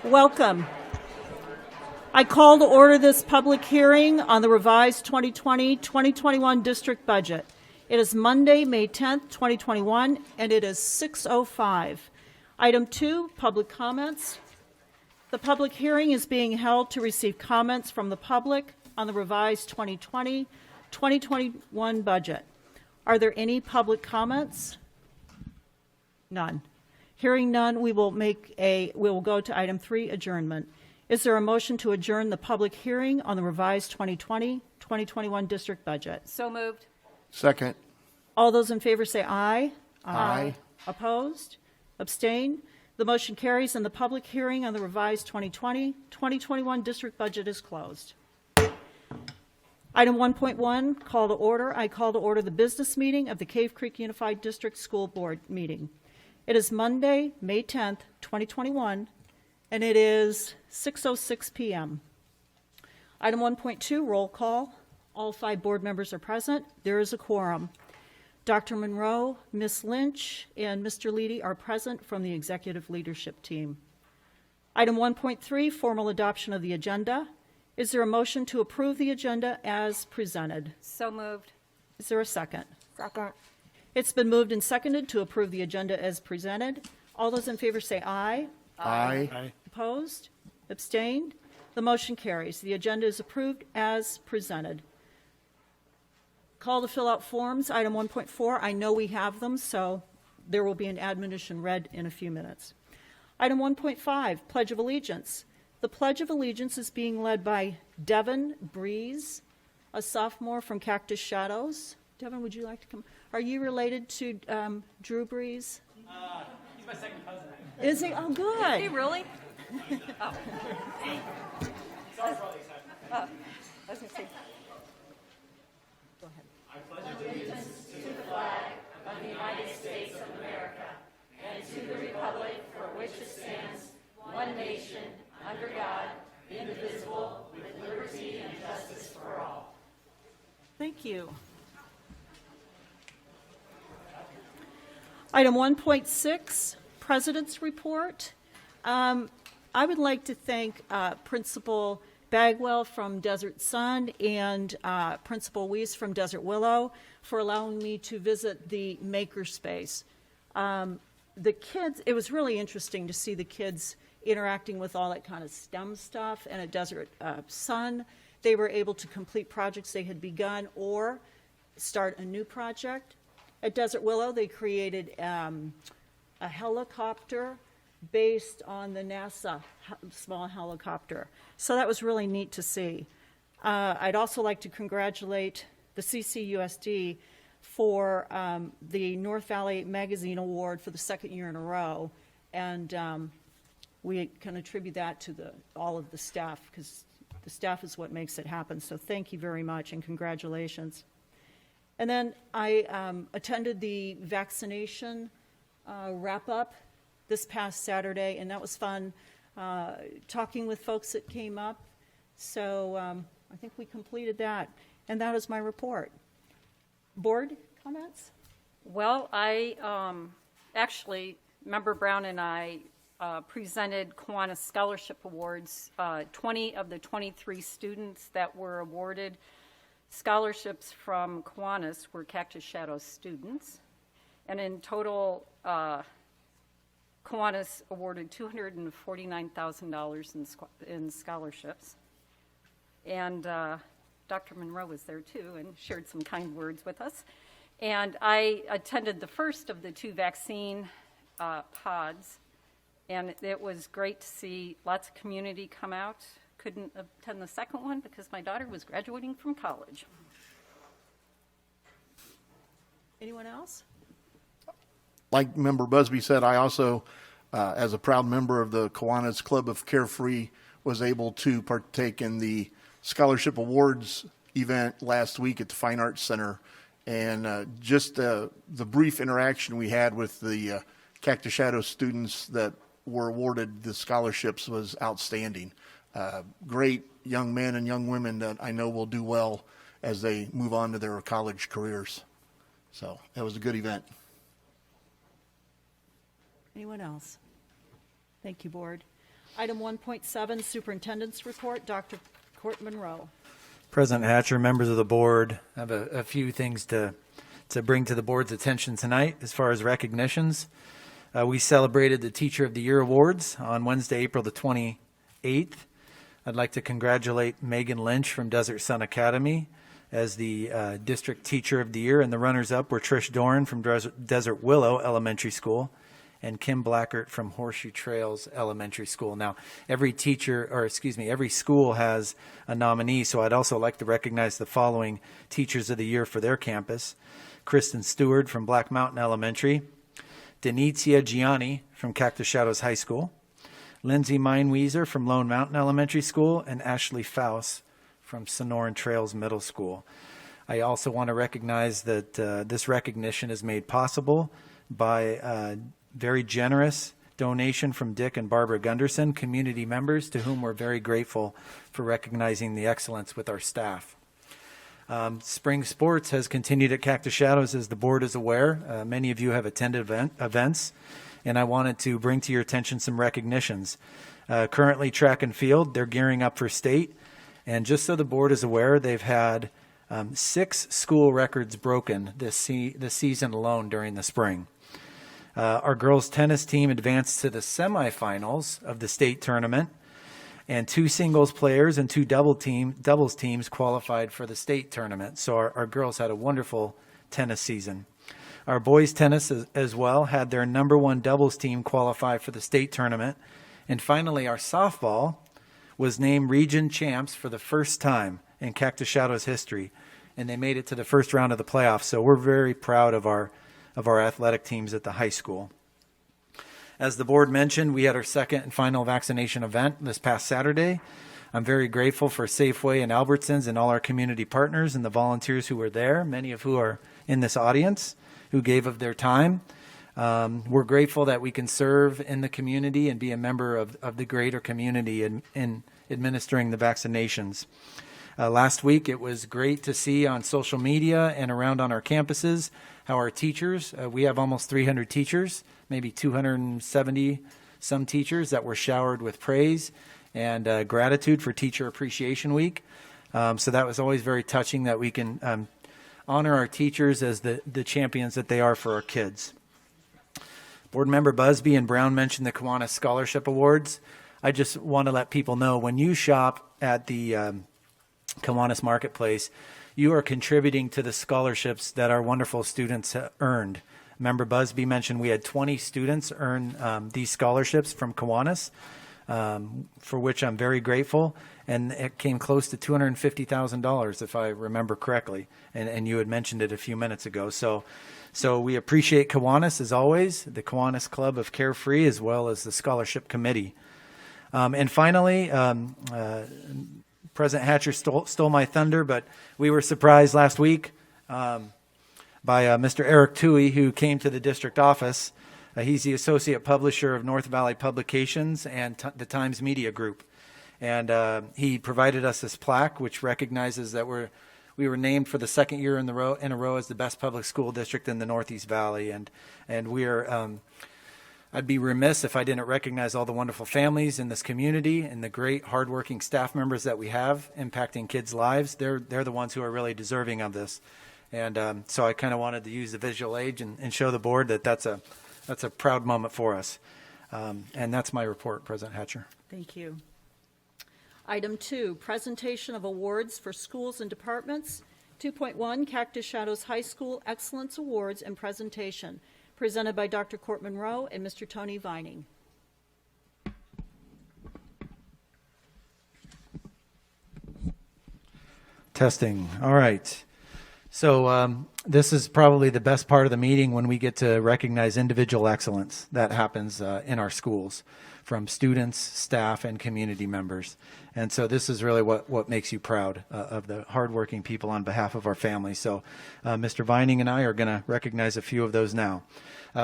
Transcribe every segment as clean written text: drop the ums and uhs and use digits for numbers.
Welcome. I call to order this public hearing on the revised 2020-2021 district budget. It is Monday, May 10th, 2021, and it is 6:05. Item 2, public comments. The public hearing is being held to receive comments from the public on the revised 2020-2021 budget. Are there any public comments? None. Hearing none, we will go to item 3, adjournment. Is there a motion to adjourn the public hearing on the revised 2020-2021 district budget? So moved. Second. All those in favor say aye. Aye. Opposed? Abstain? The motion carries and the public hearing on the revised 2020-2021 district budget is closed. Item 1.1, call to order. I call to order the business meeting of the Cave Creek Unified District School Board meeting. It is Monday, May 10th, 2021, and it is 6:06 p.m. Item 1.2, roll call. All 5 board members are present. There is a quorum. Dr. Monroe, Ms. Lynch, and Mr. Leedy are present from the executive leadership team. Item 1.3, formal adoption of the agenda. Is there a motion to approve the agenda as presented? So moved. Is there a second? Second. It's been moved and seconded to approve the agenda as presented. All those in favor say aye. Aye. Opposed? Abstained? The motion carries. The agenda is approved as presented. Call to fill out forms, item 1.4. I know we have them, so there will be an admonition read in a few minutes. Item 1.5, Pledge of Allegiance. The Pledge of Allegiance is being led by Devin Breeze, a sophomore from Cactus Shadows. Devin, would you like to come? Are you related to Drew Breeze? He's my second cousin. Is he? Oh, good. Is he really? Oh. Sorry for all the excitement. I was going to say. Go ahead. I pledge allegiance Thank you. Item 1.6, President's Report. I would like to thank Principal Bagwell from Desert Sun and Principal Weiss from Desert Willow for allowing me to visit the makerspace. The kids, it was really interesting to see the kids interacting with all that kind of STEM stuff, and at Desert Sun, they were able to complete projects they had begun or start a new project. At Desert Willow, they created a helicopter based on the NASA small helicopter. So that was really neat to see. I'd also like to congratulate the CCUSD for the North Valley Magazine Award for the 2nd year in a row. And we can attribute that to all of the staff, because the staff is what makes it happen. So thank you very much and congratulations. And then I attended the vaccination wrap-up this past Saturday, and that was fun, talking with folks that came up. So I think we completed that, and that is my report. Board comments? Well, I actually, Member Brown and I presented Kiwanis Scholarship Awards. 20 of the 23 students that were awarded scholarships from Kiwanis were Cactus Shadows students. And in total, Kiwanis awarded $249,000 in scholarships. And Dr. Monroe was there too and shared some kind words with us. And I attended the first of the 2 vaccine pods, and it was great to see lots of community come out. Couldn't attend the second one because my daughter was graduating from college. Anyone else? Like Member Busby said, I also, as a proud member of the Kiwanis Club of Carefree, was able to partake in the Scholarship Awards event last week at the Fine Arts Center. And just the brief interaction we had with the Cactus Shadow students that were awarded the scholarships was outstanding. Great young men and young women that I know will do well as they move on to their college careers. So that was a good event. Anyone else? Thank you, Board. Item 1.7, Superintendent's Report, Dr. Court Monroe. President Hatcher, members of the board, I have a few things to bring to the board's attention tonight as far as recognitions. We celebrated the Teacher of the Year Awards on Wednesday, April the 28th. I'd like to congratulate Megan Lynch from Desert Sun Academy as the District Teacher of the Year, and the runners-up were Trish Doran from Desert Willow Elementary School and Kim Blackert from Horseshoe Trails Elementary School. Now, every school has a nominee, so I'd also like to recognize the following Teachers of the Year for their campus. Kristen Stewart from Black Mountain Elementary, Denizia Gianni from Cactus Shadows High School, Lindsay Meinwieser from Lone Mountain Elementary School, and Ashley Faust from Sonoran Trails Middle School. I also want to recognize that this recognition is made possible by very generous donation from Dick and Barbara Gunderson, community members, to whom we're very grateful for recognizing the excellence with our staff. Spring sports has continued at Cactus Shadows, as the board is aware. Many of you have attended events, and I wanted to bring to your attention some recognitions. Currently, track and field, they're gearing up for state, and just so the board is aware, they've had 6 school records broken this season alone during the spring. Our girls tennis team advanced to the semifinals of the state tournament, and 2 singles players and 2 doubles teams qualified for the state tournament. So our girls had a wonderful tennis season. Our boys tennis as well had their number 1 doubles team qualify for the state tournament. And finally, our softball was named region champs for the first time in Cactus Shadows history, and they made it to the first round of the playoffs. So we're very proud of our athletic teams at the high school. As the board mentioned, we had our second and final vaccination event this past Saturday. I'm very grateful for Safeway and Albertsons and all our community partners and the volunteers who were there, many of who are in this audience, who gave of their time. We're grateful that we can serve in the community and be a member of the greater community in administering the vaccinations. Last week, it was great to see on social media and around on our campuses how our teachers, we have almost 300 teachers, maybe 270 some teachers that were showered with praise and gratitude for Teacher Appreciation Week. So that was always very touching that we can honor our teachers as the champions that they are for our kids. Board Member Busby and Brown mentioned the Kiwanis Scholarship Awards. I just want to let people know, when you shop at the Kiwanis Marketplace, you are contributing to the scholarships that our wonderful students earned. Member Busby mentioned we had 20 students earn these scholarships from Kiwanis, for which I'm very grateful, and it came close to $250,000 if I remember correctly, and you had mentioned it a few minutes ago. So we appreciate Kiwanis as always, the Kiwanis Club of Carefree, as well as the Scholarship Committee. And finally, President Hatcher stole my thunder, but we were surprised last week by Mr. Eric Toohey, who came to the district office. He's the associate publisher of North Valley Publications and the Times Media Group. And he provided us this plaque, which recognizes that we were named for the second year in a row as the best public school district in the Northeast Valley. And we're I'd be remiss if I didn't recognize all the wonderful families in this community and the great hardworking staff members that we have impacting kids' lives. They're the ones who are really deserving of this. And so I kind of wanted to use the visual aid and show the board that that's a proud moment for us. And that's my report, President Hatcher. Thank you. Item 2, presentation of awards for schools and departments. 2.1, Cactus Shadows High School Excellence Awards and Presentation, presented by Dr. Court Monroe and Mr. Tony Vining. Testing. All right. So this is probably the best part of the meeting, when we get to recognize individual excellence that happens in our schools from students, staff, and community members. And so this is really what makes you proud of the hardworking people on behalf of our families. So Mr. Vining and I are going to recognize a few of those now.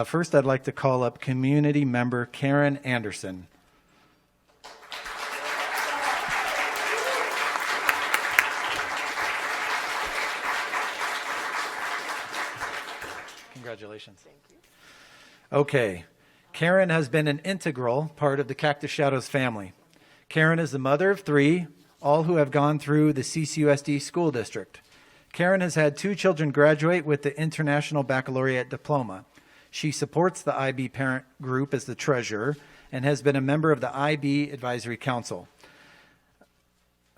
First, I'd like to call up community member Karen Anderson. Congratulations. Thank you. Okay. Karen has been an integral part of the Cactus Shadows family. Karen is the mother of 3, all who have gone through the CCUSD school district. Karen has had 2 children graduate with the International Baccalaureate Diploma. She supports the IB parent group as the treasurer and has been a member of the IB Advisory Council.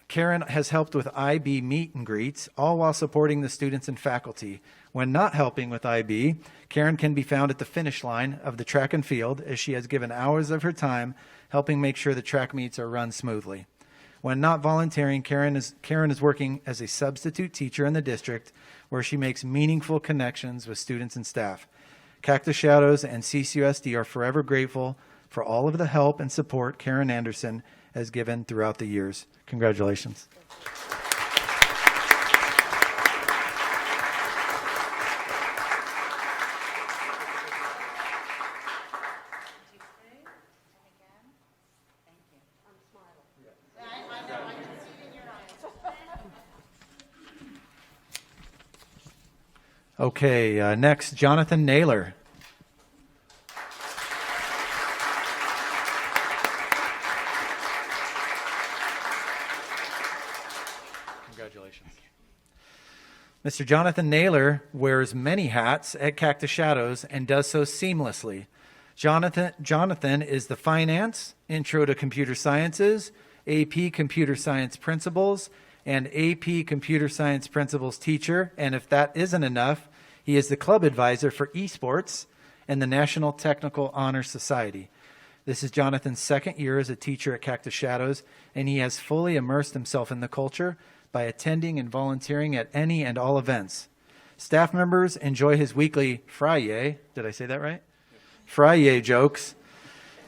Karen has helped with IB meet and greets, all while supporting the students and faculty. When not helping with IB, Karen can be found at the finish line of the track and field, as she has given hours of her time helping make sure the track meets are run smoothly. When not volunteering, Karen is working as a substitute teacher in the district, where she makes meaningful connections with students and staff. Cactus Shadows and CCUSD are forever grateful for all of the help and support Karen Anderson has given throughout the years. Congratulations. Okay, next, Jonathan Naylor. Congratulations. Mr. Jonathan Naylor wears many hats at Cactus Shadows and does so seamlessly. Jonathan is the Finance, Intro to Computer Sciences, AP Computer Science Principles, and AP Computer Science Principles teacher, and if that isn't enough, he is the club advisor for esports and the National Technical Honor Society. This is Jonathan's 2nd year as a teacher at Cactus Shadows, and he has fully immersed himself in the culture by attending and volunteering at any and all events. Staff members enjoy his weekly Friday, did I say that right? Friday jokes,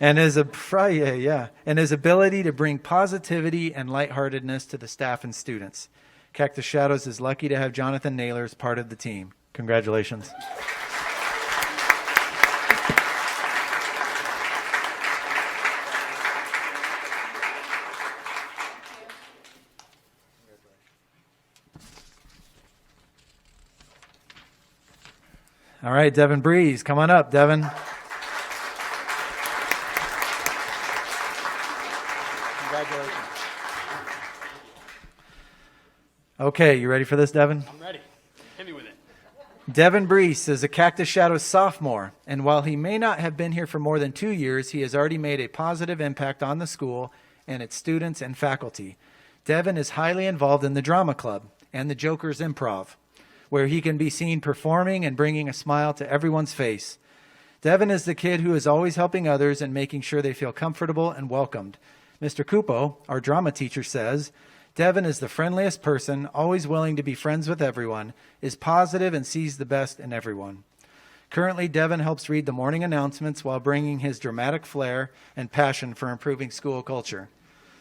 and his ability to bring positivity and lightheartedness to the staff and students. Cactus Shadows is lucky to have Jonathan Naylor as part of the team. Congratulations. All right, Devin Breeze, come on up, Devin. Congratulations. Okay, you ready for this, Devin? I'm ready. Hit me with it. Devin Brees is a Cactus Shadows sophomore, and while he may not have been here for more than 2 years, he has already made a positive impact on the school and its students and faculty. Devin is highly involved in the drama club and the Jokers Improv, where he can be seen performing and bringing a smile to everyone's face. Devin is the kid who is always helping others and making sure they feel comfortable and welcomed. Mr. Cupo, our drama teacher, says, Devin is the friendliest person, always willing to be friends with everyone, is positive and sees the best in everyone. Currently, Devin helps read the morning announcements while bringing his dramatic flair and passion for improving school culture.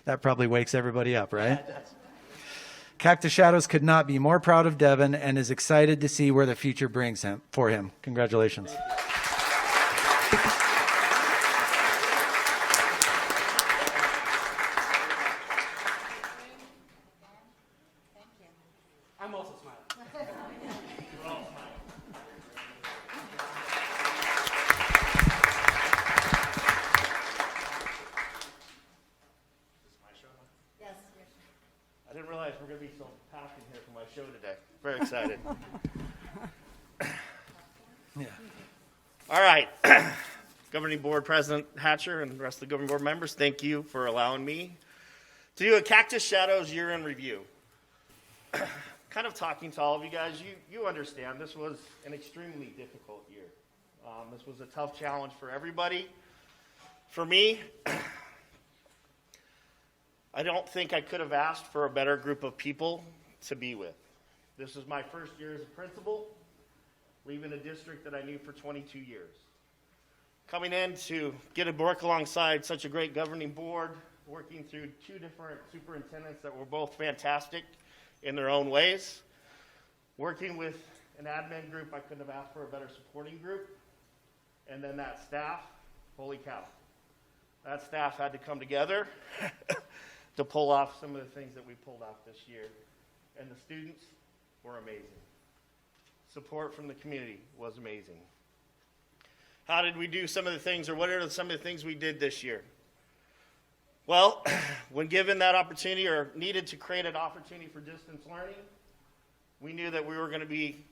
That probably wakes everybody up, right? Yeah, it does. Cactus Shadows could not be more proud of Devin and is excited to see where the future brings him. Congratulations. I'm also smiling. We're all smiling. I didn't realize we're going to be so packed in here for my show today. Very excited. Yeah. All right. Governing Board President Hatcher and the rest of the Governing Board members, thank you for allowing me to do a Cactus Shadows year-end review. Kind of talking to all of you guys, you understand this was an extremely difficult year. This was a tough challenge for everybody. For me, I don't think I could have asked for a better group of people to be with. This is my first year as a principal, leaving a district that I knew for 22 years. Coming in to get to work alongside such a great governing board, working through 2 different superintendents that were both fantastic in their own ways. Working with an admin group, I couldn't have asked for a better supporting group. And then that staff, holy cow. That staff had to come together to pull off some of the things that we pulled off this year. And the students were amazing. Support from the community was amazing. How did we do some of the things, or what are some of the things we did this year? Well, when given that opportunity or needed to create an opportunity for distance learning, we knew that we were going to be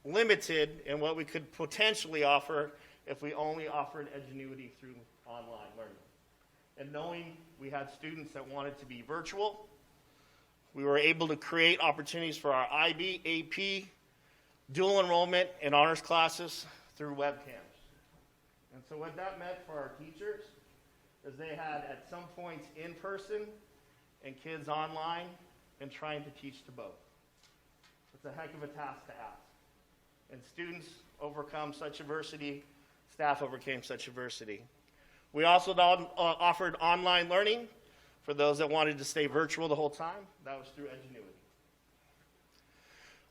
limited in what we could potentially offer if we only offered Edgenuity through online learning. And knowing we had students that wanted to be virtual, we were able to create opportunities for our IB, AP, dual enrollment, and honors classes through webcams. And so what that meant for our teachers is they had at some points in person and kids online and trying to teach to both. It's a heck of a task to ask. And students overcome such adversity, staff overcame such adversity. We also offered online learning for those that wanted to stay virtual the whole time. That was through Edgenuity.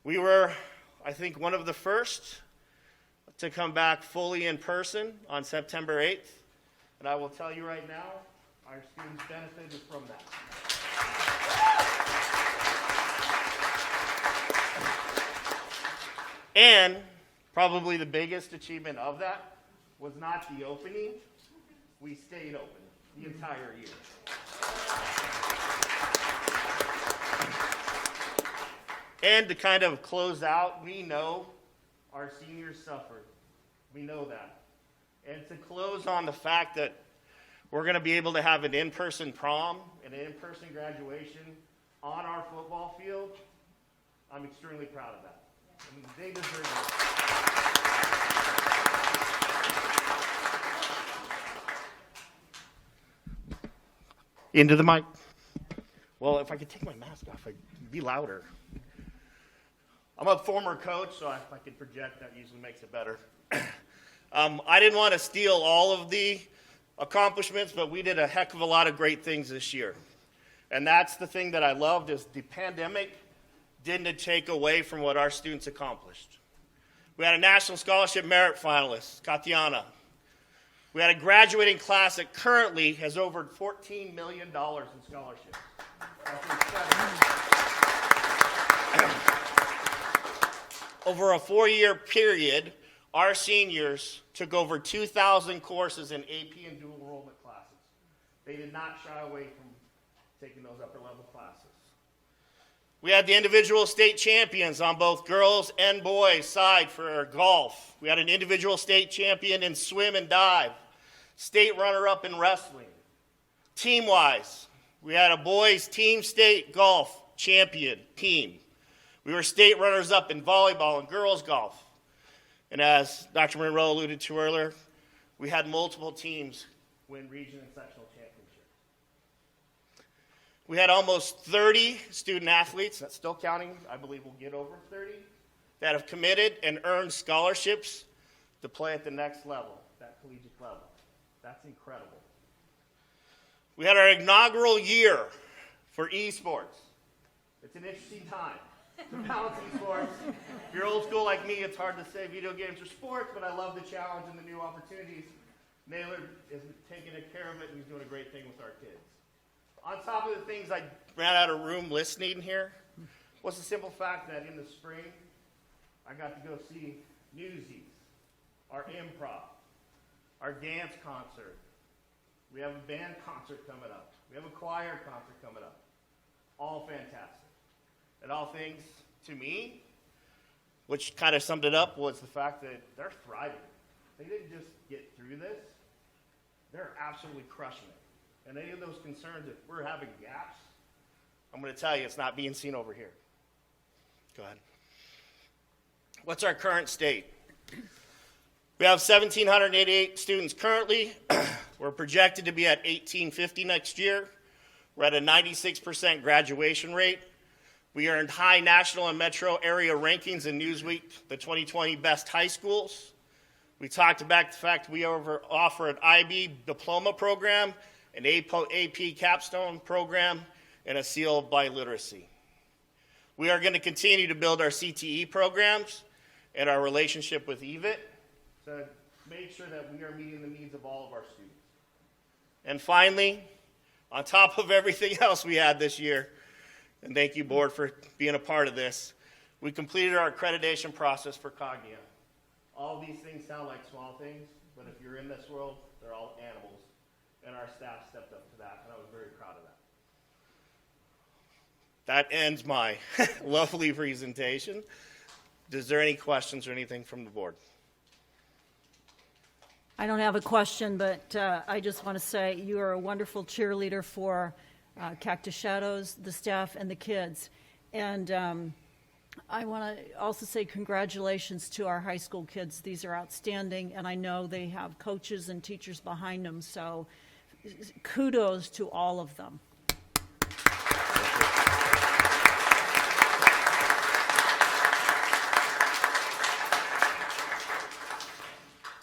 We were, I think, one of the first to come back fully in person on September 8th. And I will tell you right now, our students benefited from that. And probably the biggest achievement of that was not the opening. We stayed open the entire year. And to kind of close out, we know our seniors suffered. We know that. And to close on the fact that we're going to be able to have an in-person prom and an in-person graduation on our football field, I'm extremely proud of that. I mean, they deserve it. Into the mic. Well, if I could take my mask off, I'd be louder. I'm a former coach, so if I can project, that usually makes it better. I didn't want to steal all of the accomplishments, but we did a heck of a lot of great things this year. And that's the thing that I loved, is the pandemic didn't take away from what our students accomplished. We had a National Scholarship Merit finalist, Katiana. We had a graduating class that currently has over $14 million in scholarships. That's incredible. Over a 4-year period, our seniors took over 2,000 courses in AP and dual enrollment classes. They did not shy away from taking those upper level classes. We had the individual state champions on both girls and boys side for golf. We had an individual state champion in swim and dive, state runner-up in wrestling. Team-wise, we had a boys team state golf champion team. We were state runners-up in volleyball and girls golf. And as Dr. Monroe alluded to earlier, we had multiple teams win region and sectional championships. We had almost 30 student athletes, that's still counting, I believe we'll get over 30, that have committed and earned scholarships to play at the next level, that collegiate level. That's incredible. We had our inaugural year for esports. It's an interesting time to balance esports. If you're old school like me, it's hard to say video games are sports, but I love the challenge and the new opportunities. Naylor is taking care of it, and he's doing a great thing with our kids. On top of the things I ran out of room listening here was the simple fact that in the spring, I got to go see Newsies, our improv, our dance concert. We have a band concert coming up. We have a choir concert coming up. All fantastic. And all things, to me, which kind of summed it up, was the fact that they're thriving. They didn't just get through this. They're absolutely crushing it. And any of those concerns, if we're having gaps, I'm going to tell you it's not being seen over here. Go ahead. What's our current state? We have 1,788 students currently. We're projected to be at 1,850 next year. We're at a 96% graduation rate. We earned high national and metro area rankings in Newsweek, the 2020 best high schools. We talked about the fact we offer an IB diploma program, an AP capstone program, and a seal by literacy. We are going to continue to build our CTE programs and our relationship with EVIT to make sure that we are meeting the needs of all of our students. And finally, on top of everything else we had this year, and thank you, board, for being a part of this, we completed our accreditation process for Cognia. All these things sound like small things, but if you're in this world, they're all animals. And our staff stepped up to that, and I was very proud of that. That ends my lovely presentation. Is there any questions or anything from the board? I don't have a question, but I just want to say you are a wonderful cheerleader for Cactus Shadows, the staff, and the kids. And I want to also say congratulations to our high school kids. These are outstanding, and I know they have coaches and teachers behind them, so kudos to all of them.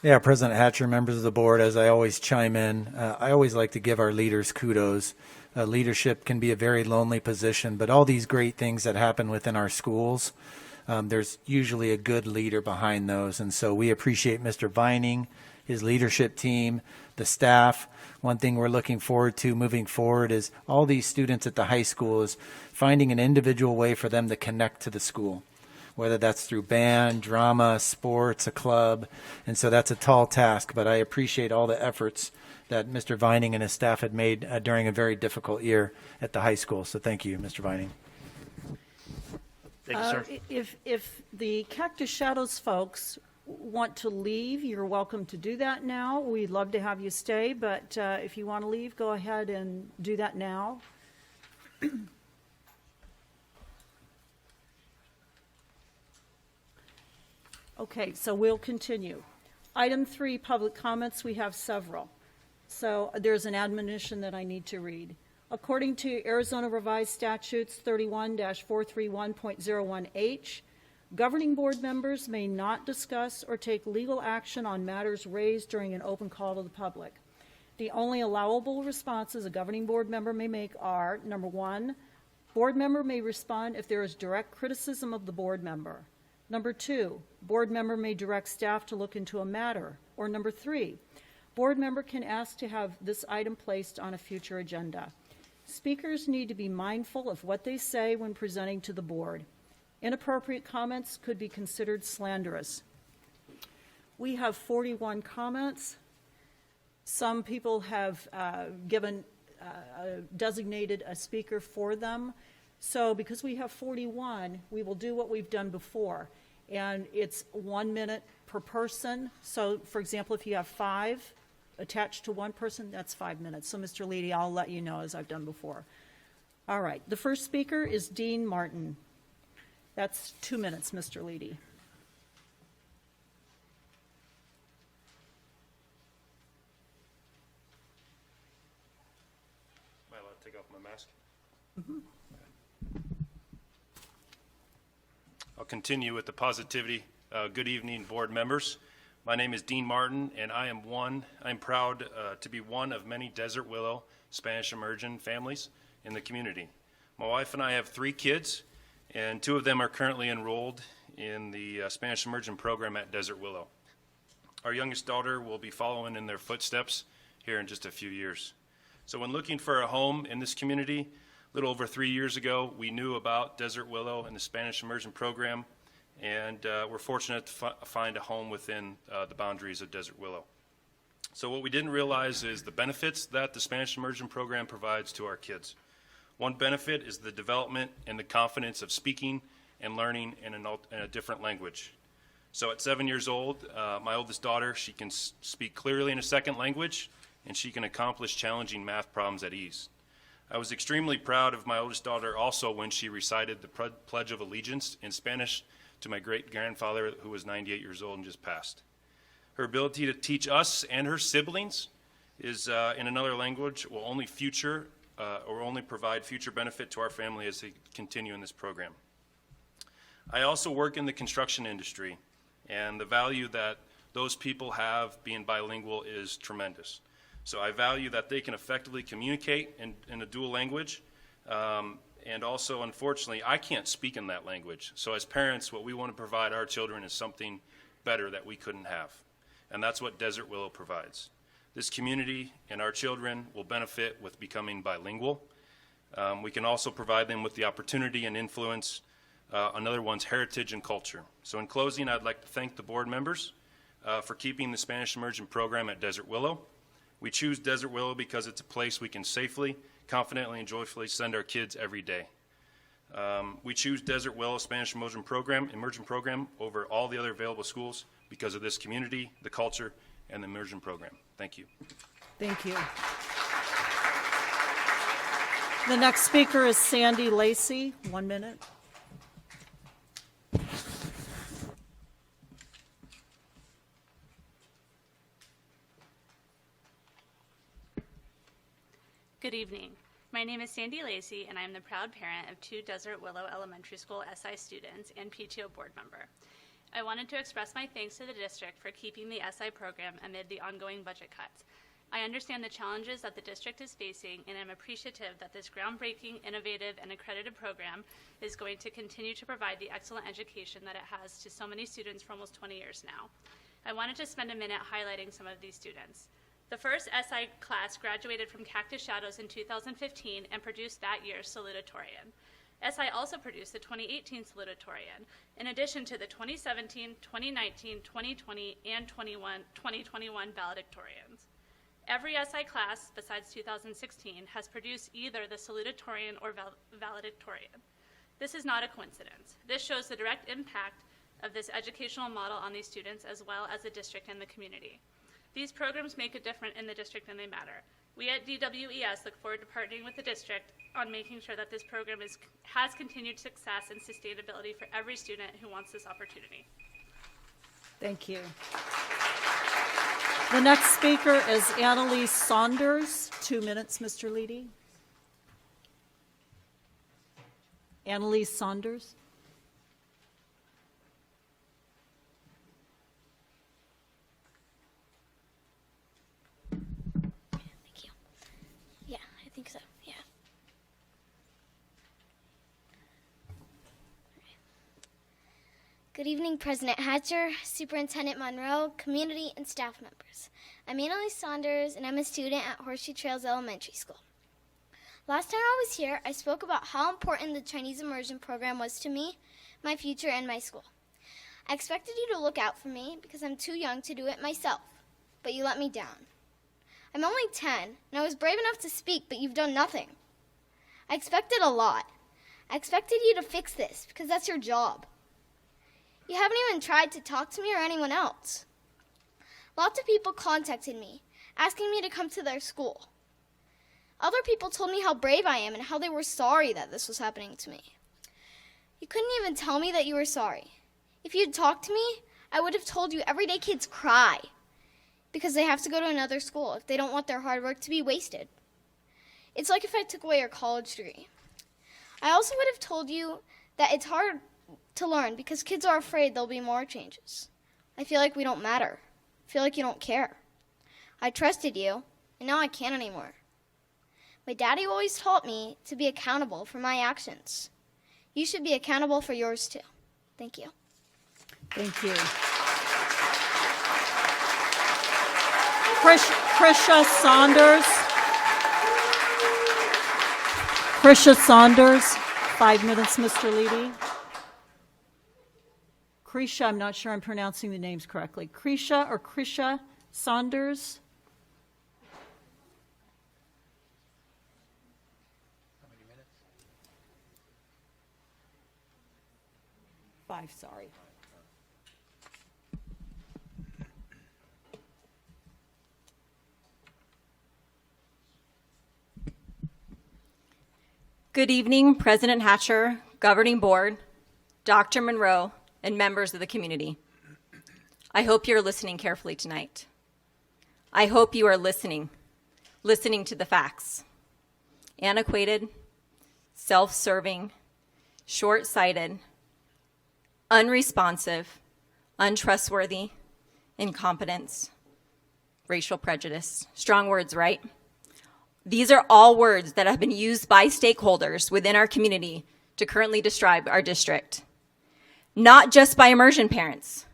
Yeah, President Hatcher, members of the board, as I always chime in, I always like to give our leaders kudos. Leadership can be a very lonely position, but all these great things that happen within our schools, there's usually a good leader behind those. And so we appreciate Mr. Vining, his leadership team, the staff. One thing we're looking forward to moving forward is all these students at the high school is finding an individual way for them to connect to the school, whether that's through band, drama, sports, a club. And so that's a tall task, but I appreciate all the efforts that Mr. Vining and his staff had made during a very difficult year at the high school. So thank you, Mr. Vining. Thank you, sir. If the Cactus Shadows folks want to leave, you're welcome to do that now. We'd love to have you stay, but if you want to leave, go ahead and do that now. Okay, so we'll continue. Item 3, public comments. We have several. So there's an admonition that I need to read. According to Arizona Revised Statutes 31-431.01H, governing board members may not discuss or take legal action on matters raised during an open call to the public. The only allowable responses a governing board member may make are, number 1, board member may respond if there is direct criticism of the board member. Number 2, board member may direct staff to look into a matter. Or number 3, board member can ask to have this item placed on a future agenda. Speakers need to be mindful of what they say when presenting to the board. Inappropriate comments could be considered slanderous. We have 41 comments. Some people have designated a speaker for them. So because we have 41, we will do what we've done before. And it's 1 minute per person. So, for example, if you have 5 attached to one person, that's 5 minutes. So, Mr. Leedy, I'll let you know as I've done before. All right. The first speaker is Dean Martin. That's 2 minutes, Mr. Leedy. Am I allowed to take off my mask? Mm-hmm. I'll continue with the positivity. Good evening, board members. My name is Dean Martin, and I'm proud to be one of many Desert Willow Spanish immersion families in the community. My wife and I have 3 kids, and 2 of them are currently enrolled in the Spanish immersion program at Desert Willow. Our youngest daughter will be following in their footsteps here in just a few years. So when looking for a home in this community, a little over 3 years ago, we knew about Desert Willow and the Spanish immersion program, and we're fortunate to find a home within the boundaries of Desert Willow. So what we didn't realize is the benefits that the Spanish immersion program provides to our kids. One benefit is the development and the confidence of speaking and learning in a different language. So at 7 years old, my oldest daughter, she can speak clearly in a second language, and she can accomplish challenging math problems at ease. I was extremely proud of my oldest daughter also when she recited the Pledge of Allegiance in Spanish to my great-grandfather, who was 98 years old and just passed. Her ability to teach us and her siblings is in another language will only provide future benefit to our family as they continue in this program. I also work in the construction industry, and the value that those people have being bilingual is tremendous. So I value that they can effectively communicate in a dual language, and also, unfortunately, I can't speak in that language. So as parents, what we want to provide our children is something better that we couldn't have, and that's what Desert Willow provides. This community and our children will benefit with becoming bilingual. We can also provide them with the opportunity and influence another one's heritage and culture. So in closing, I'd like to thank the board members for keeping the Spanish immersion program at Desert Willow. We choose Desert Willow because it's a place we can safely, confidently, and joyfully send our kids every day. We choose Desert Willow Spanish immersion program over all the other available schools because of this community, the culture, and the immersion program. Thank you. Thank you. The next speaker is Sandy Lacey. 1 minute. Good evening. My name is Sandy Lacey, and I am the proud parent of 2 Desert Willow Elementary School SI students and PTO board member. I wanted to express my thanks to the district for keeping the SI program amid the ongoing budget cuts. I understand the challenges that the district is facing, and am appreciative that this groundbreaking, innovative, and accredited program is going to continue to provide the excellent education that it has to so many students for almost 20 years now. I wanted to spend a minute highlighting some of these students. The first SI class graduated from Cactus Shadows in 2015 and produced that year's salutatorian. SI also produced the 2018 salutatorian, in addition to the 2017, 2019, 2020, and 2021 valedictorians. Every SI class, besides 2016, has produced either the salutatorian or valedictorian. This is not a coincidence. This shows the direct impact of this educational model on these students, as well as the district and the community. These programs make a difference in the district, and they matter. We at DWES look forward to partnering with the district on making sure that this program has continued success and sustainability for every student who wants this opportunity. Thank you. The next speaker is Annalise Saunders. 2 minutes, Mr. Leedy. Annalise Saunders. Thank you. Yeah, I think so. Yeah. Good evening, President Hatcher, Superintendent Monroe, community, and staff members. I'm Annalise Saunders, and I'm a student at Horseshoe Trails Elementary School. Last time I was here, I spoke about how important the Chinese immersion program was to me, my future, and my school. I expected you to look out for me because I'm too young to do it myself, but you let me down. I'm only 10, and I was brave enough to speak, but you've done nothing. I expected a lot. I expected you to fix this because that's your job. You haven't even tried to talk to me or anyone else. Lots of people contacted me, asking me to come to their school. Other people told me how brave I am and how they were sorry that this was happening to me. You couldn't even tell me that you were sorry. If you'd talked to me, I would have told you everyday kids cry because they have to go to another school if they don't want their hard work to be wasted. It's like if I took away your college degree. I also would have told you that it's hard to learn because kids are afraid there'll be more changes. I feel like we don't matter. I feel like you don't care. I trusted you, and now I can't anymore. My daddy always taught me to be accountable for my actions. You should be accountable for yours too. Thank you. Thank you. Krisha Saunders. Krisha Saunders, 5 minutes, Mr. Leedy. Krisha, I'm not sure I'm pronouncing the names correctly. Krisha Saunders. How many minutes? 5, sorry. Good evening, President Hatcher, Governing Board, Dr. Monroe, and members of the community. I hope you're listening carefully tonight. I hope you are listening to the facts. Antiquated, self-serving, short-sighted, unresponsive, untrustworthy, incompetence, racial prejudice. Strong words, right? These are all words that have been used by stakeholders within our community to currently describe our district. Not just by immersion parents,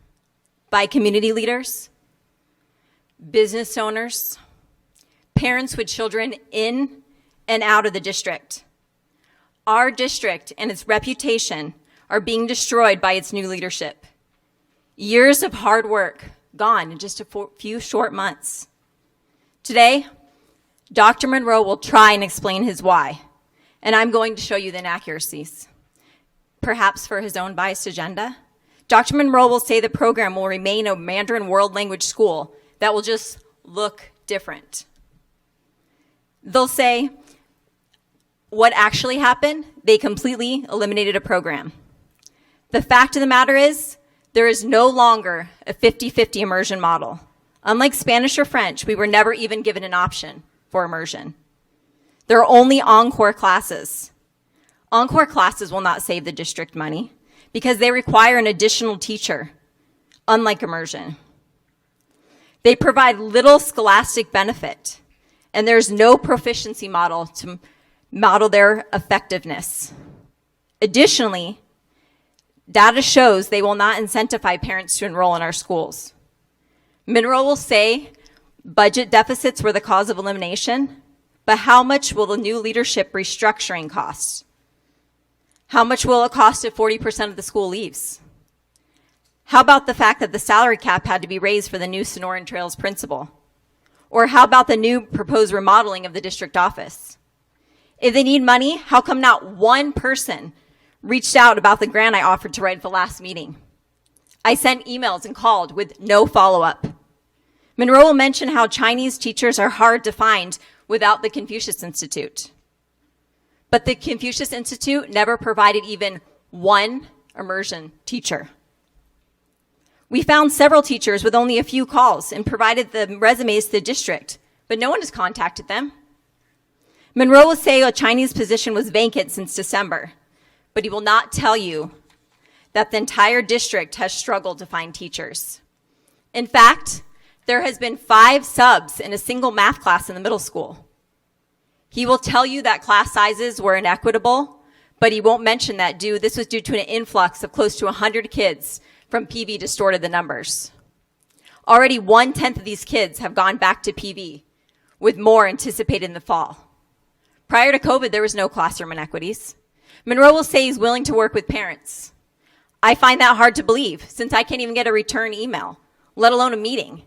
by community leaders, business owners, parents with children in and out of the district. Our district and its reputation are being destroyed by its new leadership. Years of hard work gone in just a few short months. Today, Dr. Monroe will try and explain his why, and I'm going to show you the inaccuracies. Perhaps for his own biased agenda, Dr. Monroe will say the program will remain a Mandarin world language school that will just look different. They'll say what actually happened, they completely eliminated a program. The fact of the matter is, there is no longer a 50-50 immersion model. Unlike Spanish or French, we were never even given an option for immersion. There are only encore classes. Encore classes will not save the district money because they require an additional teacher, unlike immersion. They provide little scholastic benefit, and there's no proficiency model to model their effectiveness. Additionally, data shows they will not incentivize parents to enroll in our schools. Monroe will say budget deficits were the cause of elimination, but how much will the new leadership restructuring cost? How much will it cost if 40% of the school leaves? How about the fact that the salary cap had to be raised for the new Sonoran Trails principal? Or how about the new proposed remodeling of the district office? If they need money, how come not one person reached out about the grant I offered to write at the last meeting? I sent emails and called with no follow-up. Monroe will mention how Chinese teachers are hard to find without the Confucius Institute. But the Confucius Institute never provided even one immersion teacher. We found several teachers with only a few calls and provided the resumes to the district, but no one has contacted them. Monroe will say a Chinese position was vacant since December, but he will not tell you that the entire district has struggled to find teachers. In fact, there has been 5 subs in a single math class in the middle school. He will tell you that class sizes were inequitable, but he won't mention that this was due to an influx of close to 100 kids from PV distorted the numbers. Already 1/10 of these kids have gone back to PV, with more anticipated in the fall. Prior to COVID, there was no classroom inequities. Monroe will say he's willing to work with parents. I find that hard to believe, since I can't even get a return email, let alone a meeting.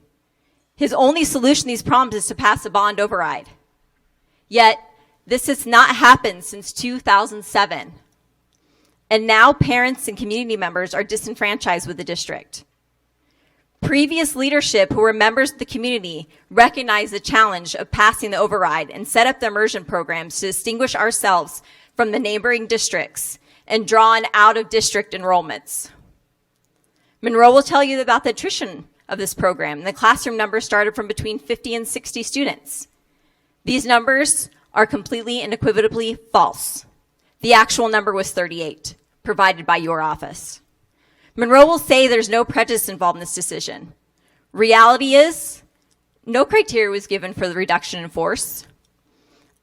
His only solution to these problems is to pass a bond override. Yet, this has not happened since 2007. And now parents and community members are disenfranchised with the district. Previous leadership who were members of the community recognized the challenge of passing the override and set up the immersion programs to distinguish ourselves from the neighboring districts and draw in out-of-district enrollments. Monroe will tell you about the attrition of this program. The classroom numbers started from between 50 and 60 students. These numbers are completely and unequivocally false. The actual number was 38, provided by your office. Monroe will say there's no prejudice involved in this decision. Reality is, no criteria was given for the reduction in force.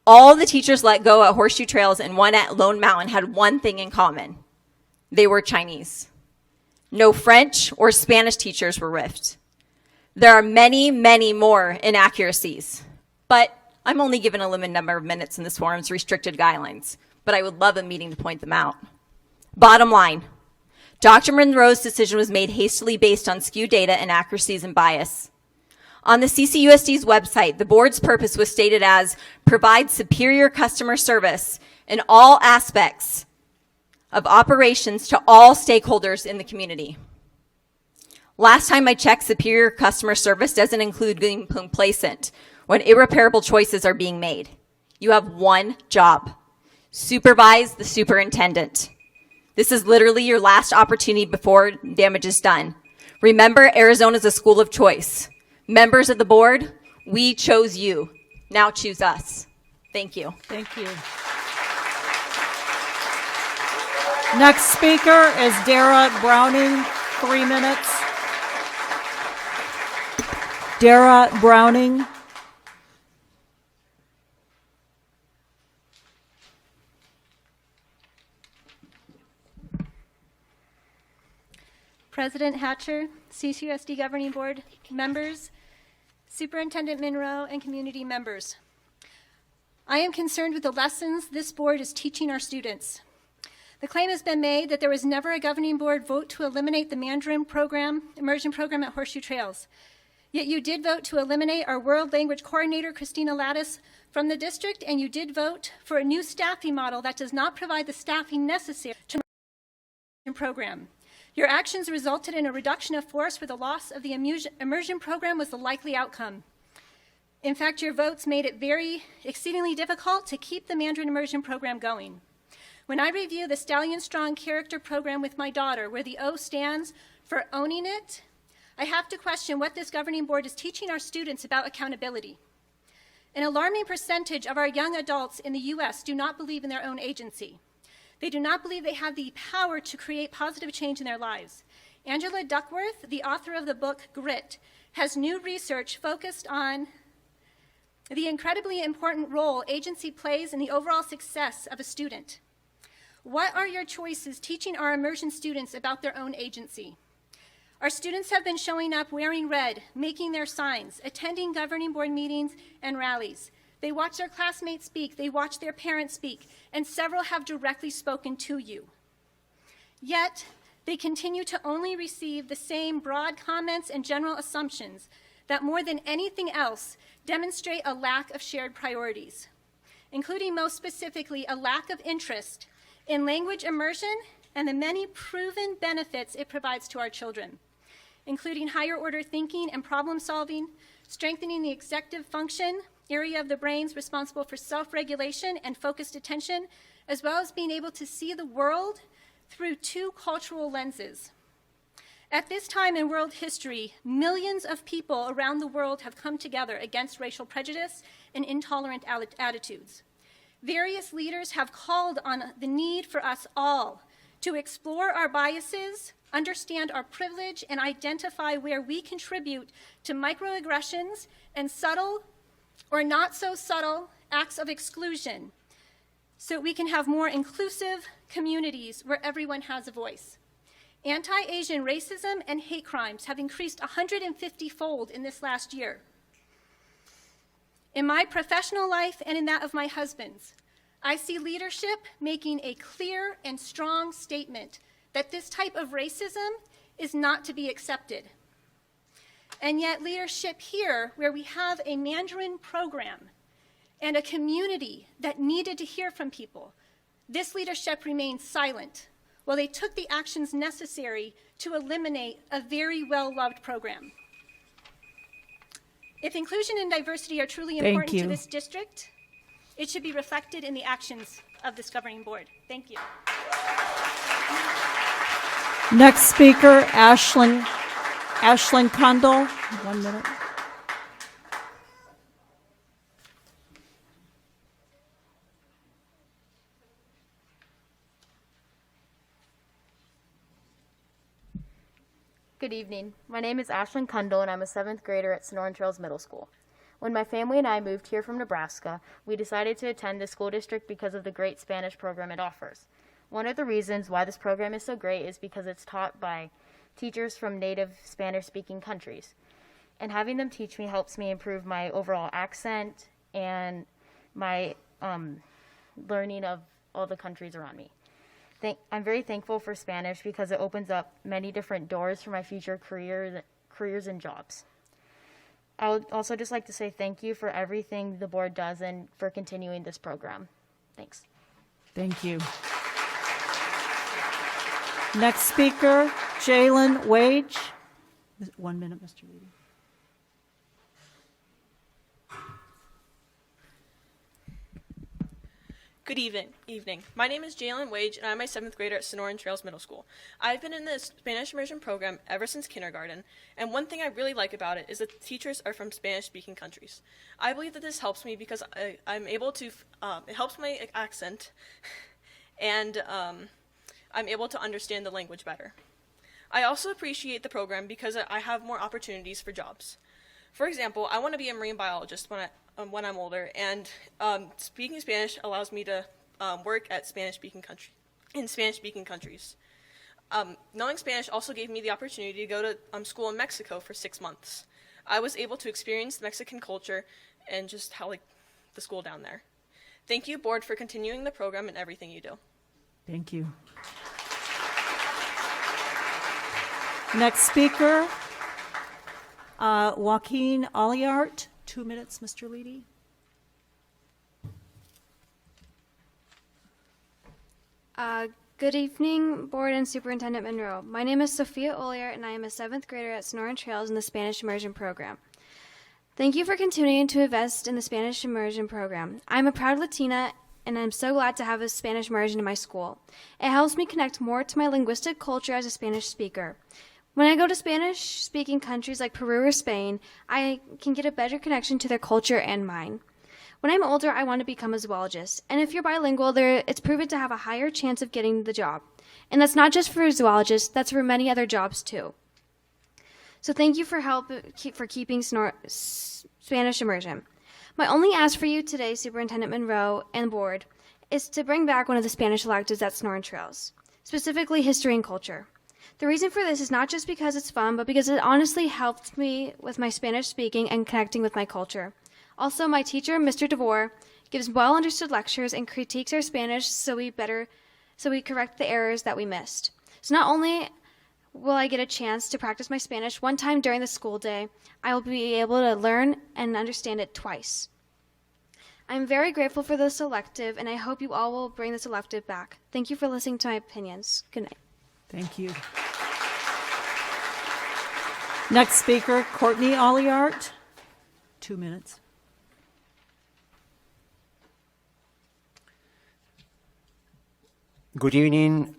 All the teachers let go at Horseshoe Trails and one at Lone Mountain had one thing in common. They were Chinese. No French or Spanish teachers were riffed. There are many, many more inaccuracies, but I'm only given a limited number of minutes in this forum's restricted guidelines, but I would love a meeting to point them out. Bottom line, Dr. Monroe's decision was made hastily based on skewed data, inaccuracies, and bias. On the CCUSD's website, the board's purpose was stated as provide superior customer service in all aspects of operations to all stakeholders in the community. Last time I checked, superior customer service doesn't include being complacent when irreparable choices are being made. You have one job: supervise the superintendent. This is literally your last opportunity before damage is done. Remember, Arizona is a school of choice. Members of the board, we chose you. Now choose us. Thank you. Thank you. Next speaker is Dara Browning, 3 minutes. Dara Browning. President Hatcher, CCUSD Governing Board members, Superintendent Monroe, and community members. I am concerned with the lessons this board is teaching our students. The claim has been made that there was never a governing board vote to eliminate the Mandarin program, immersion program at Horseshoe Trails. Yet you did vote to eliminate our world language coordinator, Christina Lattis, from the district, and you did vote for a new staffing model that does not provide the staffing necessary to the program. Your actions resulted in a reduction of force where the loss of the immersion program was the likely outcome. In fact, your votes made it exceedingly difficult to keep the Mandarin immersion program going. When I review the Stallion Strong character program with my daughter, where the O stands for owning it, I have to question what this governing board is teaching our students about accountability. An alarming percentage of our young adults in the U.S. do not believe in their own agency. They do not believe they have the power to create positive change in their lives. Angela Duckworth, the author of the book Grit, has new research focused on the incredibly important role agency plays in the overall success of a student. What are your choices teaching our immersion students about their own agency? Our students have been showing up wearing red, making their signs, attending governing board meetings and rallies. They watch their classmates speak, they watch their parents speak, and several have directly spoken to you. Yet, they continue to only receive the same broad comments and general assumptions that more than anything else demonstrate a lack of shared priorities, including most specifically a lack of interest in language immersion and the many proven benefits it provides to our children, including higher order thinking and problem solving, strengthening the executive function, area of the brains responsible for self-regulation and focused attention, as well as being able to see the world through two cultural lenses. At this time in world history, millions of people around the world have come together against racial prejudice and intolerant attitudes. Various leaders have called on the need for us all to explore our biases, understand our privilege, and identify where we contribute to microaggressions and subtle or not so subtle acts of exclusion so we can have more inclusive communities where everyone has a voice. Anti-Asian racism and hate crimes have increased 150-fold in this last year. In my professional life and in that of my husband's, I see leadership making a clear and strong statement that this type of racism is not to be accepted. And yet leadership here, where we have a Mandarin program and a community that needed to hear from people, this leadership remained silent while they took the actions necessary to eliminate a very well-loved program. If inclusion and diversity are truly important to this district, it should be reflected in the actions of this governing board. Thank you. Next speaker, Ashlyn Kundal. 1 minute. Good evening. My name is Ashlyn Kundal, and I'm a 7th grader at Sonoran Trails Middle School. When my family and I moved here from Nebraska, we decided to attend the school district because of the great Spanish program it offers. One of the reasons why this program is so great is because it's taught by teachers from native Spanish-speaking countries. And having them teach me helps me improve my overall accent and my learning of all the countries around me. I'm very thankful for Spanish because it opens up many different doors for my future careers and jobs. I would also just like to say thank you for everything the board does and for continuing this program. Thanks. Thank you. Next speaker, Jalen Wage. 1 minute, Mr. Reedy. Good evening. My name is Jalen Wage, and I'm a 7th grader at Sonoran Trails Middle School. I've been in the Spanish immersion program ever since kindergarten, and one thing I really like about it is that the teachers are from Spanish-speaking countries. I believe that this helps me because I'm able to, it helps my accent, and I'm able to understand the language better. I also appreciate the program because I have more opportunities for jobs. For example, I want to be a marine biologist when I'm older, and speaking Spanish allows me to work at Spanish-speaking countries. Knowing Spanish also gave me the opportunity to go to school in Mexico for 6 months. I was able to experience Mexican culture and just how the school down there. Thank you, board, for continuing the program and everything you do. Thank you. Next speaker, Joaquin Aliart. 2 minutes, Mr. Leedy. Good evening, Board and Superintendent Monroe. My name is Sophia Olier, and I am a 7th grader at Sonoran Trails in the Spanish Immersion Program. Thank you for continuing to invest in the Spanish Immersion Program. I'm a proud Latina, and I'm so glad to have a Spanish immersion in my school. It helps me connect more to my linguistic culture as a Spanish speaker. When I go to Spanish-speaking countries like Peru or Spain, I can get a better connection to their culture and mine. When I'm older, I want to become a zoologist. And if you're bilingual, it's proven to have a higher chance of getting the job. And that's not just for zoologists, that's for many other jobs too. So thank you for keeping Spanish immersion. My only ask for you today, Superintendent Monroe and Board, is to bring back one of the Spanish electives at Sonoran Trails, specifically history and culture. The reason for this is not just because it's fun, but because it honestly helped me with my Spanish speaking and connecting with my culture. Also, my teacher, Mr. DeVore, gives well-understood lectures and critiques our Spanish so we correct the errors that we missed. So not only will I get a chance to practice my Spanish one time during the school day, I will be able to learn and understand it twice. I'm very grateful for this elective, and I hope you all will bring this elective back. Thank you for listening to my opinions. Good night. Thank you. Next speaker, Courtney Aliart. 2 minutes. Good evening,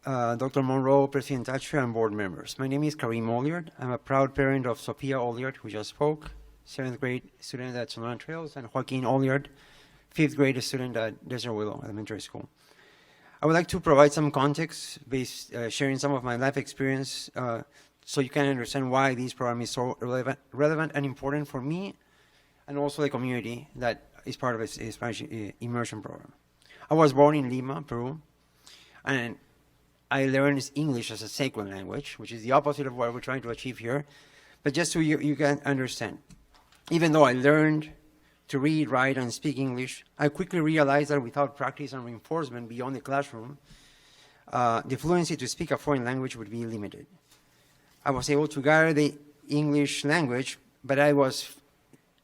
Dr. Monroe, President Thatcher, and board members. My name is Karim Oliard. I'm a proud parent of Sophia Oliard, who just spoke, 7th grade student at Sonoran Trails, and Joaquin Oliard, 5th grade student at Desert Willow Elementary School. I would like to provide some context, sharing some of my life experience, so you can understand why this program is so relevant and important for me, and also the community that is part of a Spanish immersion program. I was born in Lima, Peru, and I learned English as a second language, which is the opposite of what we're trying to achieve here. But just so you can understand, even though I learned to read, write, and speak English, I quickly realized that without practice and reinforcement beyond the classroom, the fluency to speak a foreign language would be limited. I was able to gather the English language, but I was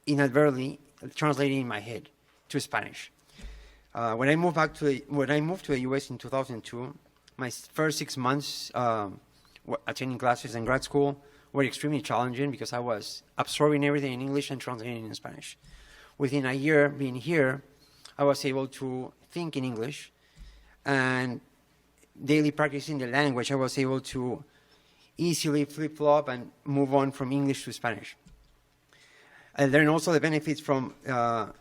inadvertently translating in my head to Spanish. When I moved to the U.S. in 2002, my first 6 months attending classes in grad school were extremely challenging because I was absorbing everything in English and translating in Spanish. Within a year being here, I was able to think in English, and daily practicing the language, I was able to easily flip-flop and move on from English to Spanish. I learned also the benefits from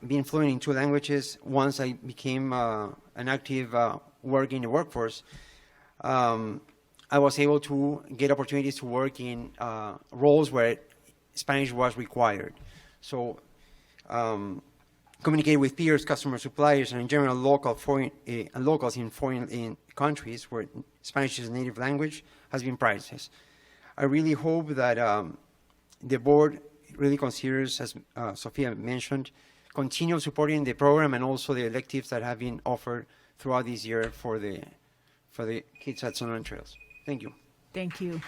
being fluent in 2 languages. Once I became an active worker in the workforce, I was able to get opportunities to work in roles where Spanish was required. So communicate with peers, customers, suppliers, and in general locals in foreign countries where Spanish is a native language has been priceless. I really hope that the board really considers, as Sophia mentioned, continue supporting the program and also the electives that have been offered throughout this year for the kids at Sonoran Trails. Thank you. Thank you.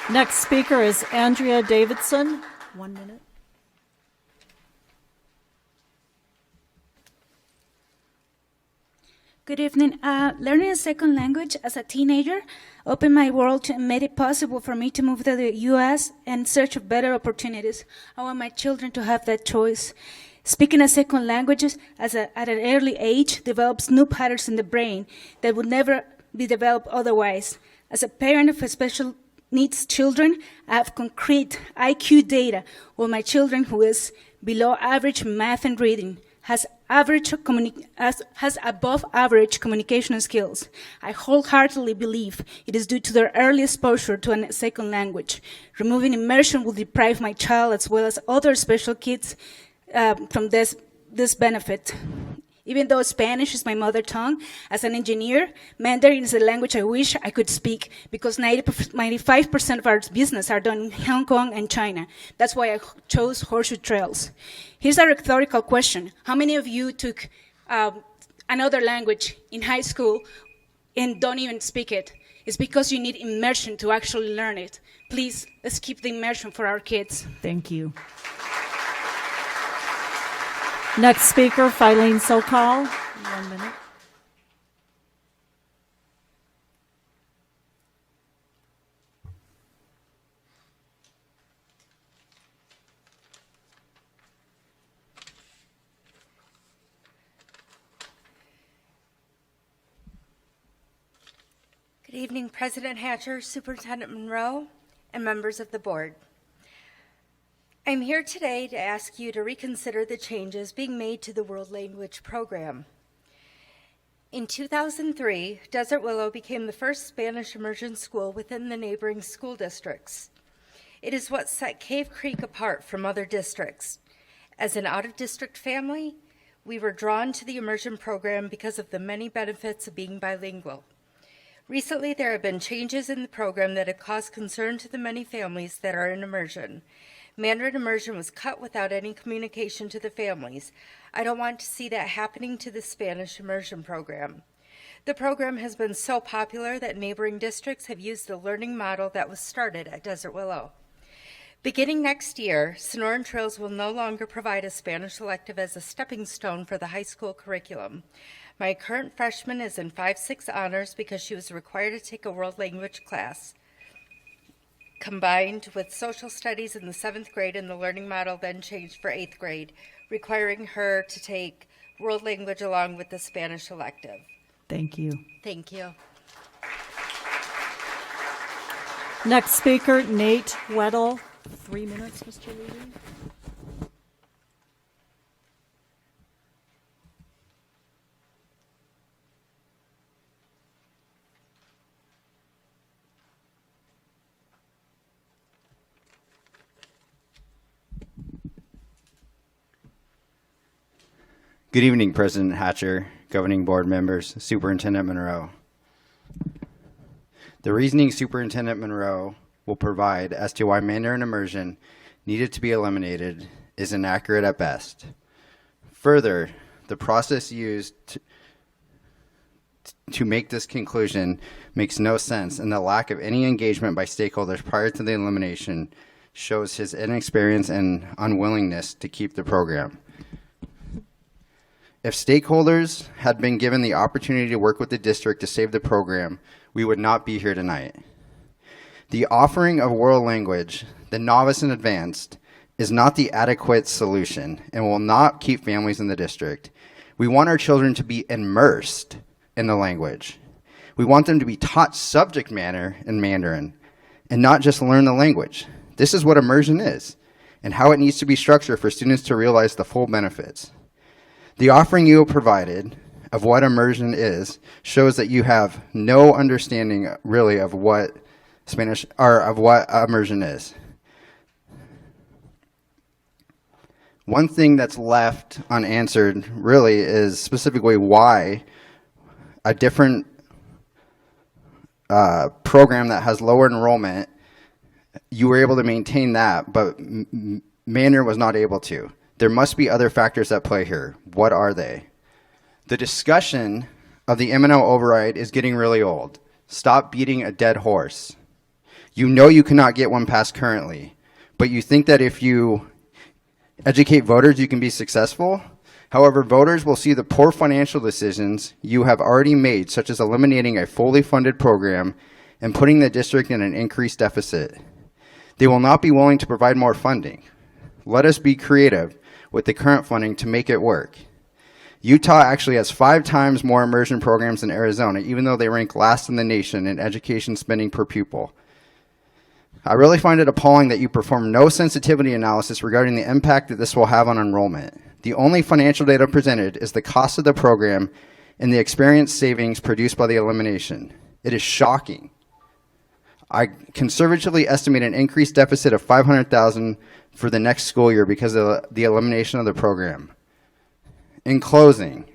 Next speaker is Andrea Davidson. 1 minute. Good evening. Learning a second language as a teenager opened my world and made it possible for me to move to the U.S. in search of better opportunities. I want my children to have that choice. Speaking a second language at an early age develops new patterns in the brain that would never be developed otherwise. As a parent of special needs children, I have concrete IQ data on my children who is below average math and reading, has above average communication skills. I wholeheartedly believe it is due to their early exposure to a second language. Removing immersion will deprive my child as well as other special kids from this benefit. Even though Spanish is my mother tongue, as an engineer, Mandarin is a language I wish I could speak because 95% of our business are done in Hong Kong and China. That's why I chose Horseshoe Trails. Here's a rhetorical question. How many of you took another language in high school and don't even speak it. It's because you need immersion to actually learn it. Please, let's keep the immersion for our kids. Thank you. Next speaker, Filene Sokol. 1 minute. Good evening, President Hatcher, Superintendent Monroe, and members of the board. I'm here today to ask you to reconsider the changes being made to the World Language Program. In 2003, Desert Willow became the first Spanish immersion school within the neighboring school districts. It is what set Cave Creek apart from other districts. As an out-of-district family, we were drawn to the immersion program because of the many benefits of being bilingual. Recently, there have been changes in the program that have caused concern to the many families that are in immersion. Mandarin immersion was cut without any communication to the families. I don't want to see that happening to the Spanish immersion program. The program has been so popular that neighboring districts have used the learning model that was started at Desert Willow. Beginning next year, Sonoran Trails will no longer provide a Spanish elective as a stepping stone for the high school curriculum. My current freshman is in 5-6 honors because she was required to take a world language class. Combined with social studies in the 7th grade, and the learning model then changed for 8th grade, requiring her to take world language along with the Spanish elective. Thank you. Thank you. Next speaker, Nate Weddle. 3 minutes, Mr. Levy. Good evening, President Hatcher, governing board members, Superintendent Monroe. The reasoning Superintendent Monroe will provide as to why Mandarin immersion needed to be eliminated is inaccurate at best. Further, the process used to make this conclusion makes no sense, and the lack of any engagement by stakeholders prior to the elimination shows his inexperience and unwillingness to keep the program. If stakeholders had been given the opportunity to work with the district to save the program, we would not be here tonight. The offering of world language, the novice and advanced, is not the adequate solution and will not keep families in the district. We want our children to be immersed in the language. We want them to be taught subject matter in Mandarin and not just learn the language. This is what immersion is and how it needs to be structured for students to realize the full benefits. The offering you have provided of what immersion is shows that you have no understanding really of what Spanish or of what immersion is. One thing that's left unanswered really is specifically why a different program that has lower enrollment, you were able to maintain that, but Mandarin was not able to. There must be other factors at play here. What are they? The discussion of the M&O override is getting really old. Stop beating a dead horse. You know you cannot get one passed currently, but you think that if you educate voters, you can be successful? However, voters will see the poor financial decisions you have already made, such as eliminating a fully funded program and putting the district in an increased deficit. They will not be willing to provide more funding. Let us be creative with the current funding to make it work. Utah actually has 5 times more immersion programs than Arizona, even though they rank last in the nation in education spending per pupil. I really find it appalling that you perform no sensitivity analysis regarding the impact that this will have on enrollment. The only financial data presented is the cost of the program and the experience savings produced by the elimination. It is shocking. I conservatively estimate an increased deficit of $500,000 for the next school year because of the elimination of the program. In closing,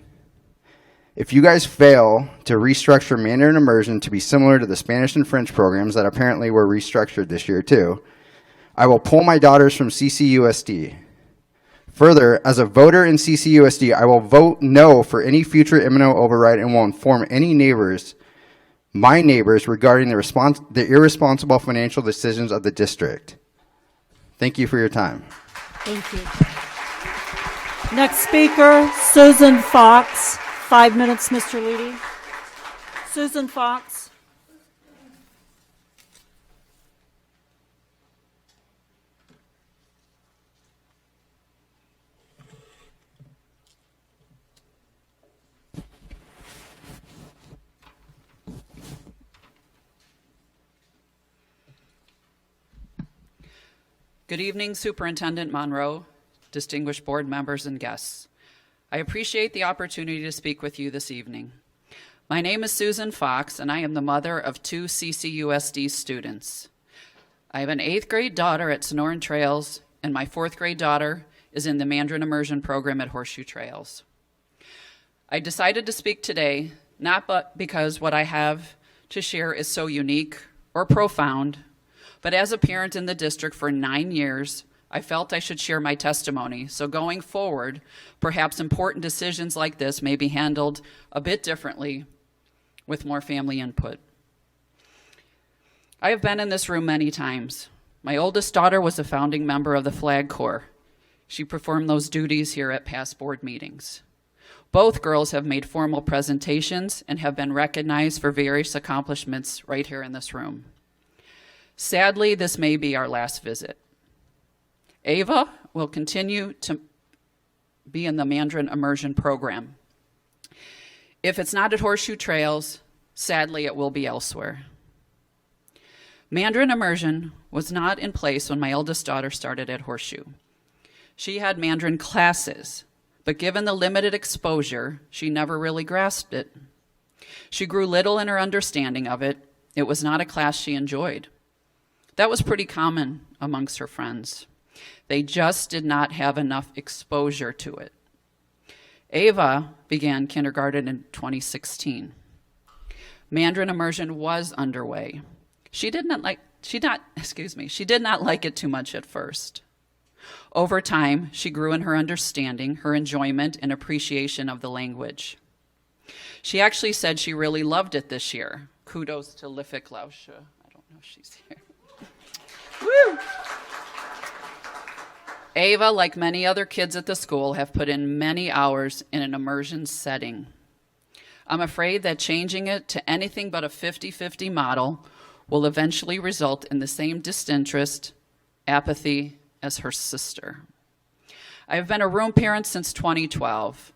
if you guys fail to restructure Mandarin immersion to be similar to the Spanish and French programs that apparently were restructured this year too, I will pull my daughters from CCUSD. Further, as a voter in CCUSD, I will vote no for any future imminent override and will inform any neighbors, my neighbors, regarding the irresponsible financial decisions of the district. Thank you for your time. Thank you. Next speaker, Susan Fox. 5 minutes, Mr. Leedy. Susan Fox. Good evening, Superintendent Monroe, distinguished board members and guests. I appreciate the opportunity to speak with you this evening. My name is Susan Fox, and I am the mother of 2 CCUSD students. I have an 8th grade daughter at Sonoran Trails, and my 4th grade daughter is in the Mandarin Immersion program at Horseshoe Trails. I decided to speak today, not but because what I have to share is so unique or profound, but as a parent in the district for 9 years, I felt I should share my testimony. So going forward, perhaps important decisions like this may be handled a bit differently with more family input. I have been in this room many times. My oldest daughter was a founding member of the Flag Corps. She performed those duties here at past board meetings. Both girls have made formal presentations and have been recognized for various accomplishments right here in this room. Sadly, this may be our last visit. Ava will continue to be in the Mandarin Immersion program. If it's not at Horseshoe Trails, sadly it will be elsewhere. Mandarin Immersion was not in place when my eldest daughter started at Horseshoe. She had Mandarin classes, but given the limited exposure, she never really grasped it. She grew little in her understanding of it. It was not a class she enjoyed. That was pretty common amongst her friends. They just did not have enough exposure to it. Ava began kindergarten in 2016. Mandarin Immersion was underway. She did not like it too much at first. Over time, she grew in her understanding, her enjoyment, and appreciation of the language. She actually said she really loved it this year. Kudos to Lifik Lausche. I don't know if she's here. Woo! Ava, like many other kids at the school, have put in many hours in an immersion setting. I'm afraid that changing it to anything but a 50-50 model will eventually result in the same disinterest, apathy as her sister. I have been a room parent since 2012.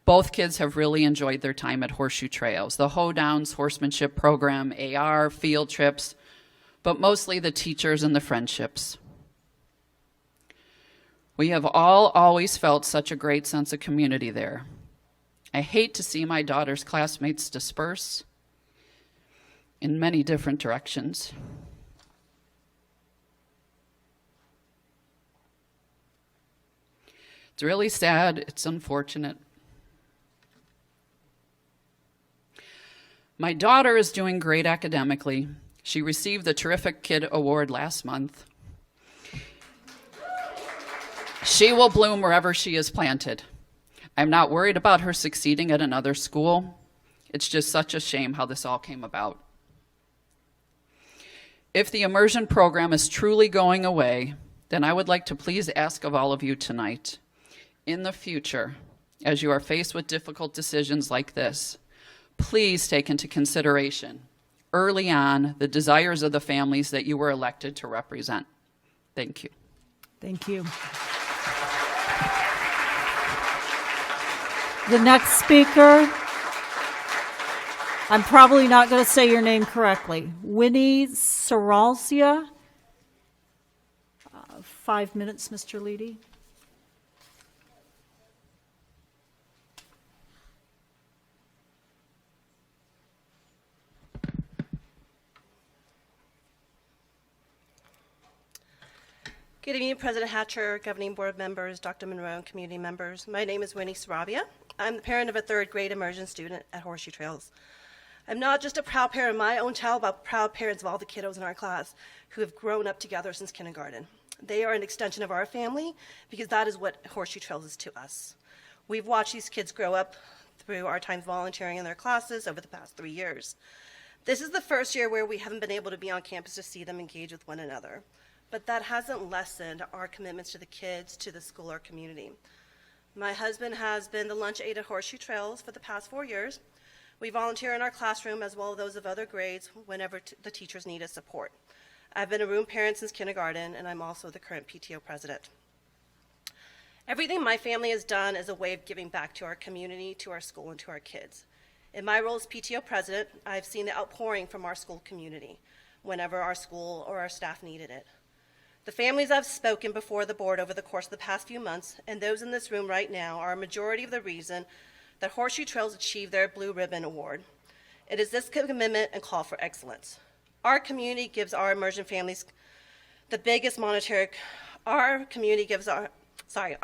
Both kids have really enjoyed their time at Horseshoe Trails, the hoedowns, horsemanship program, AR, field trips, but mostly the teachers and the friendships. We have all always felt such a great sense of community there. I hate to see my daughter's classmates disperse in many different directions. It's really sad. It's unfortunate. My daughter is doing great academically. She received the Terrific Kid Award last month. She will bloom wherever she is planted. I'm not worried about her succeeding at another school. It's just such a shame how this all came about. If the immersion program is truly going away, then I would like to please ask of all of you tonight, in the future, as you are faced with difficult decisions like this, please take into consideration early on the desires of the families that you were elected to represent. Thank you. Thank you. The next speaker, I'm probably not going to say your name correctly. Winnie Saralsia. 5 minutes, Mr. Leedy. Good evening, President Hatcher, governing board members, Dr. Monroe, and community members. My name is Winnie Sarabia. I'm the parent of a 3rd grade immersion student at Horseshoe Trails. I'm not just a proud parent of my own child, but proud parents of all the kiddos in our class who have grown up together since kindergarten. They are an extension of our family because that is what Horseshoe Trails is to us. We've watched these kids grow up through our time volunteering in their classes over the past 3 years. This is the first year where we haven't been able to be on campus to see them engage with one another. But that hasn't lessened our commitments to the kids, to the school, or community. My husband has been the lunch aide at Horseshoe Trails for the past 4 years. We volunteer in our classroom as well as those of other grades whenever the teachers need us support. I've been a room parent since kindergarten, and I'm also the current PTO president. Everything my family has done is a way of giving back to our community, to our school, and to our kids. In my role as PTO president, I've seen the outpouring from our school community whenever our school or our staff needed it. The families I've spoken before the board over the course of the past few months, and those in this room right now, are a majority of the reason that Horseshoe Trails achieved their Blue Ribbon Award. It is this commitment and call for excellence. Our community gives our immersion families the biggest monetary, our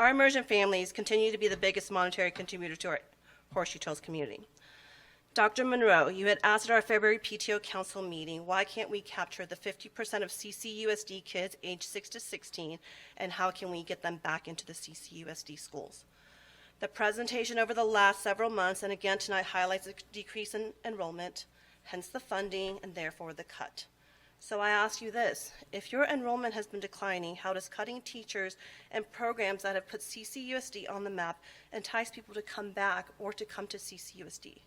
immersion families continue to be the biggest monetary contributor to our Horseshoe Trails community. Dr. Monroe, you had asked at our February PTO Council meeting, why can't we capture the 50% of CCUSD kids aged 6 to 16, and how can we get them back into the CCUSD schools? The presentation over the last several months, and again tonight, highlights a decrease in enrollment, hence the funding, and therefore the cut. So I ask you this, if your enrollment has been declining, how does cutting teachers and programs that have put CCUSD on the map entice people to come back or to come to CCUSD?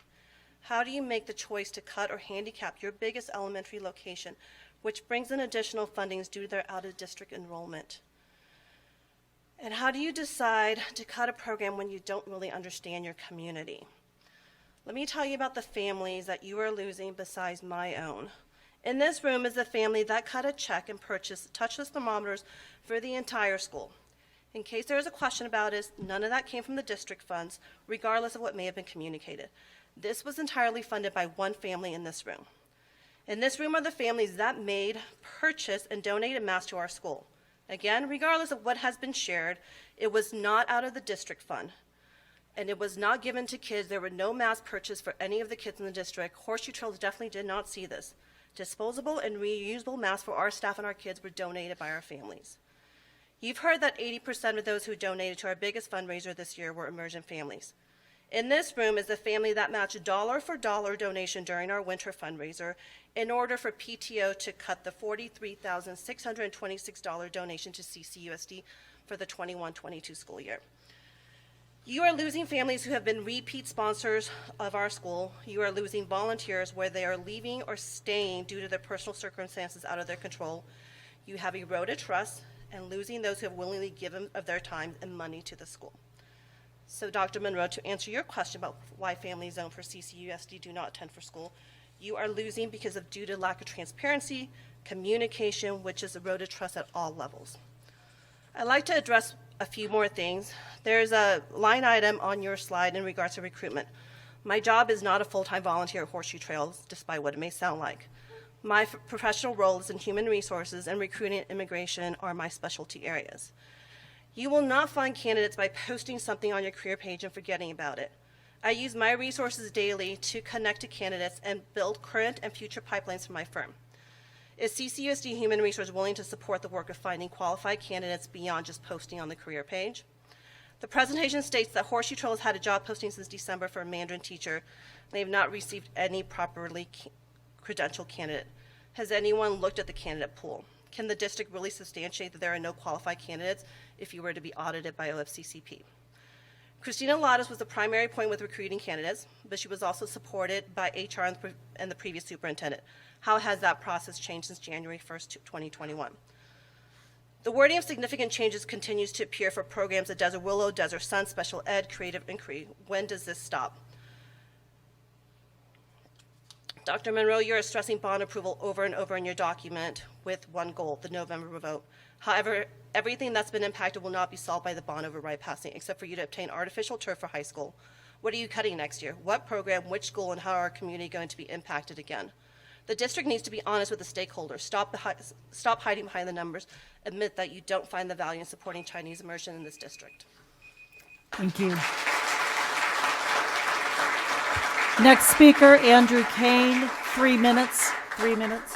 How do you make the choice to cut or handicap your biggest elementary location, which brings in additional fundings due to their out-of-district enrollment? And how do you decide to cut a program when you don't really understand your community? Let me tell you about the families that you are losing besides my own. In this room is a family that cut a check and purchased touchless thermometers for the entire school. In case there is a question about it, none of that came from the district funds, regardless of what may have been communicated. This was entirely funded by one family in this room. In this room are the families that made, purchased, and donated masks to our school. Again, regardless of what has been shared, it was not out of the district fund, and it was not given to kids. There were no masks purchased for any of the kids in the district. Horseshoe Trails definitely did not see this. Disposable and reusable masks for our staff and our kids were donated by our families. You've heard that 80% of those who donated to our biggest fundraiser this year were immersion families. In this room is the family that matched dollar for dollar donation during our winter fundraiser in order for PTO to cut the $43,626 donation to CCUSD for the 21-22 school year. You are losing families who have been repeat sponsors of our school. You are losing volunteers where they are leaving or staying due to their personal circumstances out of their control. You have eroded trust and losing those who have willingly given of their time and money to the school. So Dr. Monroe, to answer your question about why families zoned for CCUSD do not attend for school, you are losing because of due to lack of transparency, communication, which has eroded trust at all levels. I'd like to address a few more things. There's a line item on your slide in regards to recruitment. My job is not a full-time volunteer at Horseshoe Trails, despite what it may sound like. My professional role is in human resources, and recruiting and immigration are my specialty areas. You will not find candidates by posting something on your career page and forgetting about it. I use my resources daily to connect to candidates and build current and future pipelines for my firm. Is CCUSD Human Resource willing to support the work of finding qualified candidates beyond just posting on the career page? The presentation states that Horseshoe Trails had a job posting since December for a Mandarin teacher. They have not received any properly credentialed candidate. Has anyone looked at the candidate pool? Can the district really substantiate that there are no qualified candidates if you were to be audited by OFCCP? Christina Lattis was the primary point with recruiting candidates, but she was also supported by HR and the previous superintendent. How has that process changed since January 1st, 2021? The wording of significant changes continues to appear for programs at Desert Willow, Desert Sun, Special Ed, Creative Inquiry. When does this stop? Dr. Monroe, you're stressing bond approval over and over in your document with one goal, the November vote. However, everything that's been impacted will not be solved by the bond override passing, except for you to obtain artificial turf for high school. What are you cutting next year? What program, which school, and how are our community going to be impacted again? The district needs to be honest with the stakeholders. Stop hiding behind the numbers. Admit that you don't find the value in supporting Chinese immersion in this district. Thank you. Next speaker, Andrew Kane, 3 minutes. 3 minutes.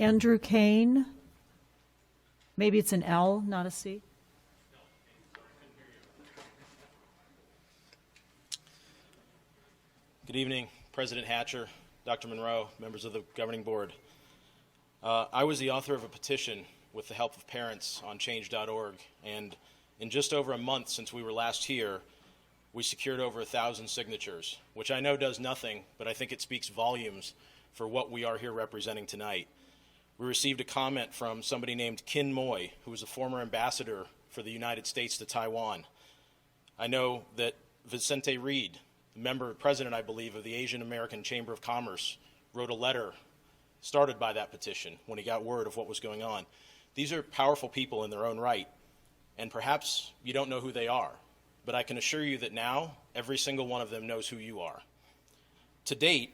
Andrew Kane. Maybe it's an L, not a C. Good evening, President Hatcher, Dr. Monroe, members of the governing board. I was the author of a petition with the help of parents on change.org, and in just over a month since we were last here, we secured over 1,000 signatures, which I know does nothing, but I think it speaks volumes for what we are here representing tonight. We received a comment from somebody named Kin Moy, who was a former ambassador for the United States to Taiwan. I know that Vicente Reed, the president, I believe, of the Asian American Chamber of Commerce, wrote a letter started by that petition when he got word of what was going on. These are powerful people in their own right, and perhaps you don't know who they are, but I can assure you that now every single one of them knows who you are. To date,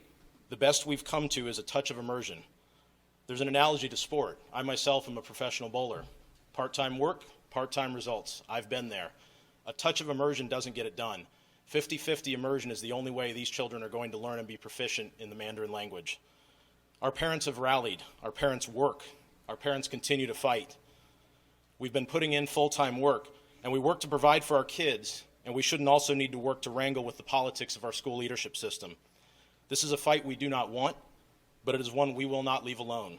the best we've come to is a touch of immersion. There's an analogy to sport. I myself am a professional bowler. Part-time work, part-time results. I've been there. A touch of immersion doesn't get it done. 50-50 immersion is the only way these children are going to learn and be proficient in the Mandarin language. Our parents have rallied. Our parents work. Our parents continue to fight. We've been putting in full-time work, and we work to provide for our kids, and we shouldn't also need to work to wrangle with the politics of our school leadership system. This is a fight we do not want, but it is one we will not leave alone.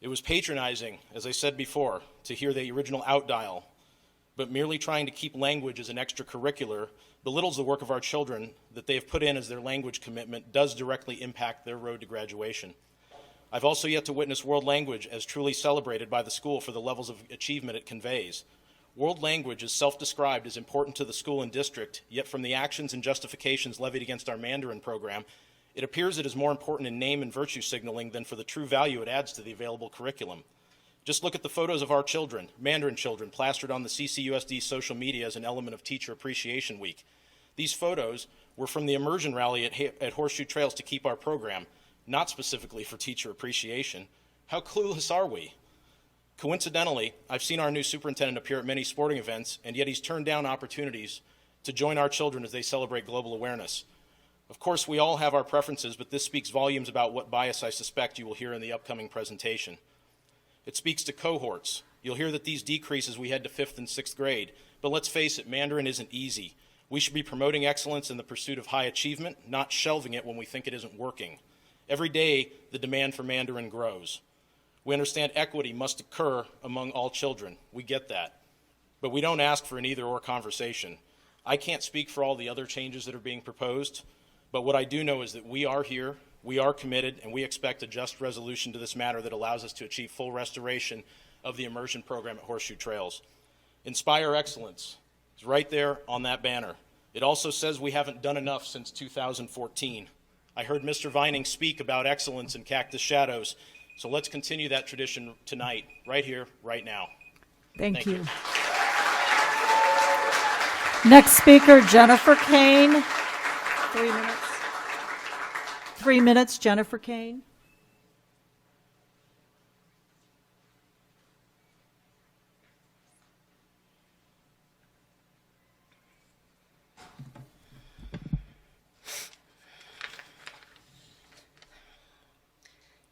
It was patronizing, as I said before, to hear the original outdial, but merely trying to keep language as an extracurricular belittles the work of our children that they have put in as their language commitment does directly impact their road to graduation. I've also yet to witness world language as truly celebrated by the school for the levels of achievement it conveys. World language is self-described as important to the school and district, yet from the actions and justifications levied against our Mandarin program, it appears it is more important in name and virtue signaling than for the true value it adds to the available curriculum. Just look at the photos of our children, Mandarin children, plastered on the CCUSD social media as an element of Teacher Appreciation Week. These photos were from the immersion rally at Horseshoe Trails to keep our program, not specifically for teacher appreciation. How clueless are we? Coincidentally, I've seen our new superintendent appear at many sporting events, and yet he's turned down opportunities to join our children as they celebrate global awareness. Of course, we all have our preferences, but this speaks volumes about what bias I suspect you will hear in the upcoming presentation. It speaks to cohorts. You'll hear that these decrease as we head to 5th and 6th grade, but let's face it, Mandarin isn't easy. We should be promoting excellence in the pursuit of high achievement, not shelving it when we think it isn't working. Every day, the demand for Mandarin grows. We understand equity must occur among all children. We get that. But we don't ask for an either-or conversation. I can't speak for all the other changes that are being proposed, but what I do know is that we are here, we are committed, and we expect a just resolution to this matter that allows us to achieve full restoration of the immersion program at Horseshoe Trails. Inspire excellence is right there on that banner. It also says we haven't done enough since 2014. I heard Mr. Vining speak about excellence in Cactus Shadows, so let's continue that tradition tonight, right here, right now. Thank you. Next speaker, Jennifer Kane. 3 minutes. 3 minutes, Jennifer Kane.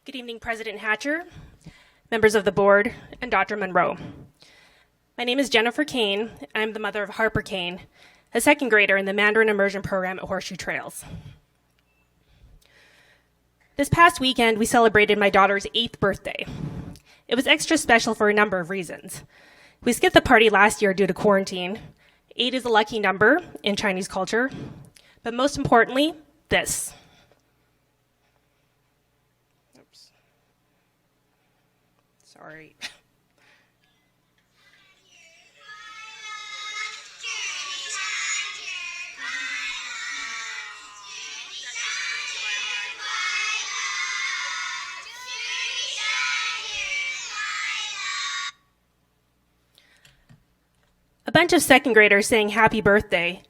Good evening, President Hatcher, members of the board, and Dr. Monroe. My name is Jennifer Kane. I'm the mother of Harper Kane, a 2nd grader in the Mandarin Immersion Program at Horseshoe Trails. This past weekend, we celebrated my daughter's 8th birthday. It was extra special for a number of reasons. We skipped the party last year due to quarantine. 8 is a lucky number in Chinese culture, but most importantly, this. Oops. Sorry. A bunch of 2nd graders sang happy birthday.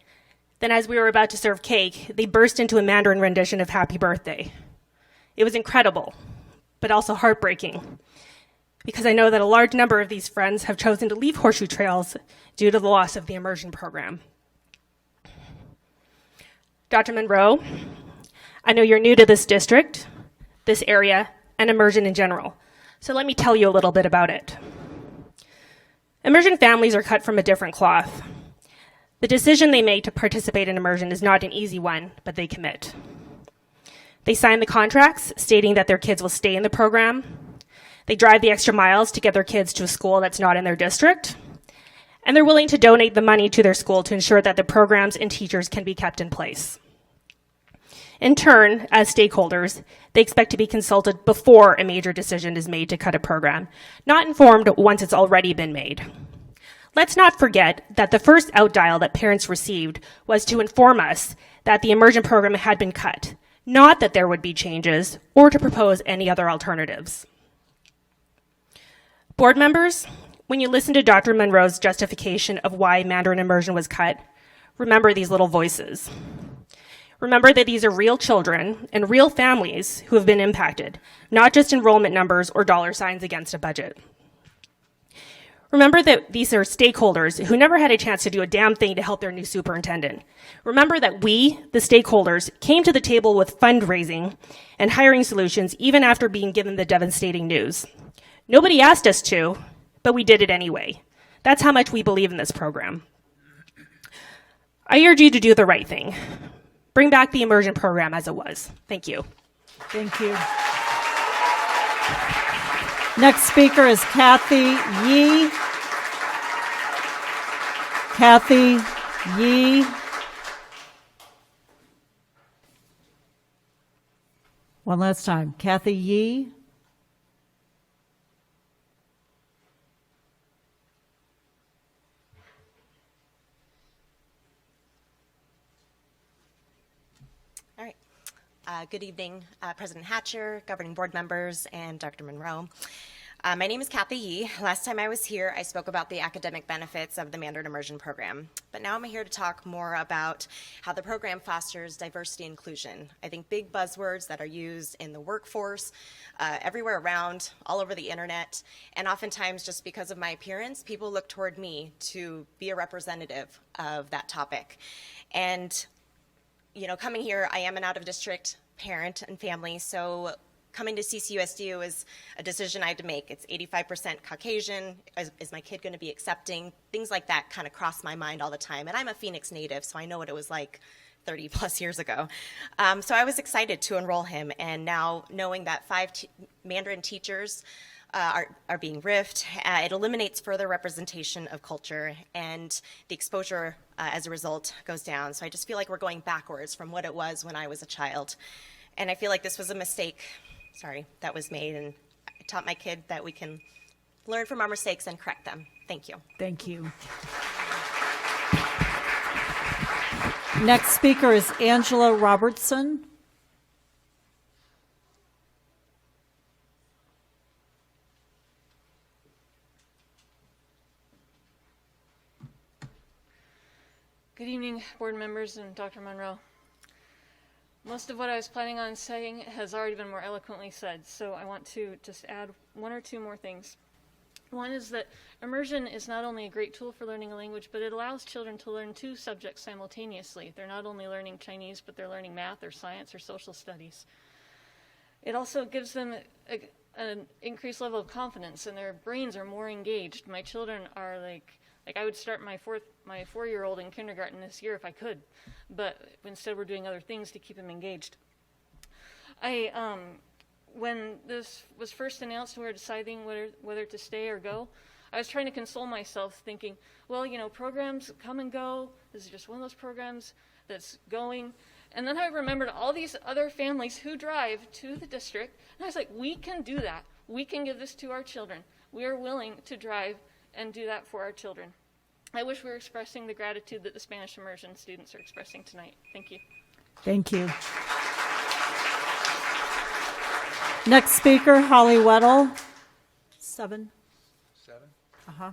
Then as we were about to serve cake, they burst into a Mandarin rendition of happy birthday. It was incredible, but also heartbreaking, because I know that a large number of these friends have chosen to leave Horseshoe Trails due to the loss of the immersion program. Dr. Monroe, I know you're new to this district, this area, and immersion in general. So let me tell you a little bit about it. Immersion families are cut from a different cloth. The decision they make to participate in immersion is not an easy one, but they commit. They sign the contracts stating that their kids will stay in the program. They drive the extra miles to get their kids to a school that's not in their district. And they're willing to donate the money to their school to ensure that the programs and teachers can be kept in place. In turn, as stakeholders, they expect to be consulted before a major decision is made to cut a program, not informed once it's already been made. Let's not forget that the first out dial that parents received was to inform us that the immersion program had been cut, not that there would be changes or to propose any other alternatives. Board members, when you listen to Dr. Monroe's justification of why Mandarin immersion was cut, remember these little voices. Remember that these are real children and real families who have been impacted, not just enrollment numbers or dollar signs against a budget. Remember that these are stakeholders who never had a chance to do a damn thing to help their new superintendent. Remember that we, the stakeholders, came to the table with fundraising and hiring solutions even after being given the devastating news. Nobody asked us to, but we did it anyway. That's how much we believe in this program. I urge you to do the right thing. Bring back the immersion program as it was. Thank you. Thank you. Next speaker is Kathy Yee. Kathy Yee. One last time. Kathy Yee. All right. Good evening, President Hatcher, governing board members, and Dr. Monroe. My name is Kathy Yee. Last time I was here, I spoke about the academic benefits of the Mandarin Immersion Program. But now I'm here to talk more about how the program fosters diversity and inclusion. I think big buzzwords that are used in the workforce, everywhere around, all over the internet, and oftentimes just because of my appearance, people look toward me to be a representative of that topic. And you know, coming here, I am an out-of-district parent and family, so coming to CCUSD was a decision I had to make. It's 85% Caucasian. Is my kid going to be accepting? Things like that kind of cross my mind all the time. And I'm a Phoenix native, so I know what it was like 30 plus years ago. So I was excited to enroll him, and now knowing that 5 Mandarin teachers are being riffed, it eliminates further representation of culture, and the exposure as a result goes down. So I just feel like we're going backwards from what it was when I was a child. And I feel like this was a mistake, that was made, and I taught my kid that we can learn from our mistakes and correct them. Thank you. Thank you. Next speaker is Angela Robertson. Good evening, board members and Dr. Monroe. Most of what I was planning on saying has already been more eloquently said, so I want to just add 1 or 2 more things. One is that immersion is not only a great tool for learning a language, but it allows children to learn 2 subjects simultaneously. They're not only learning Chinese, but they're learning math or science or social studies. It also gives them an increased level of confidence, and their brains are more engaged. My children are like I would start my 4-year-old in kindergarten this year if I could, but instead we're doing other things to keep him engaged. When this was first announced and we were deciding whether to stay or go, I was trying to console myself thinking, well, you know, programs come and go. This is just one of those programs that's going. And then I remembered all these other families who drive to the district, and I was like, we can do that. We can give this to our children. We are willing to drive and do that for our children. I wish we were expressing the gratitude that the Spanish immersion students are expressing tonight. Thank you. Thank you. Next speaker, Holly Weddle. 7. 7? Uh-huh.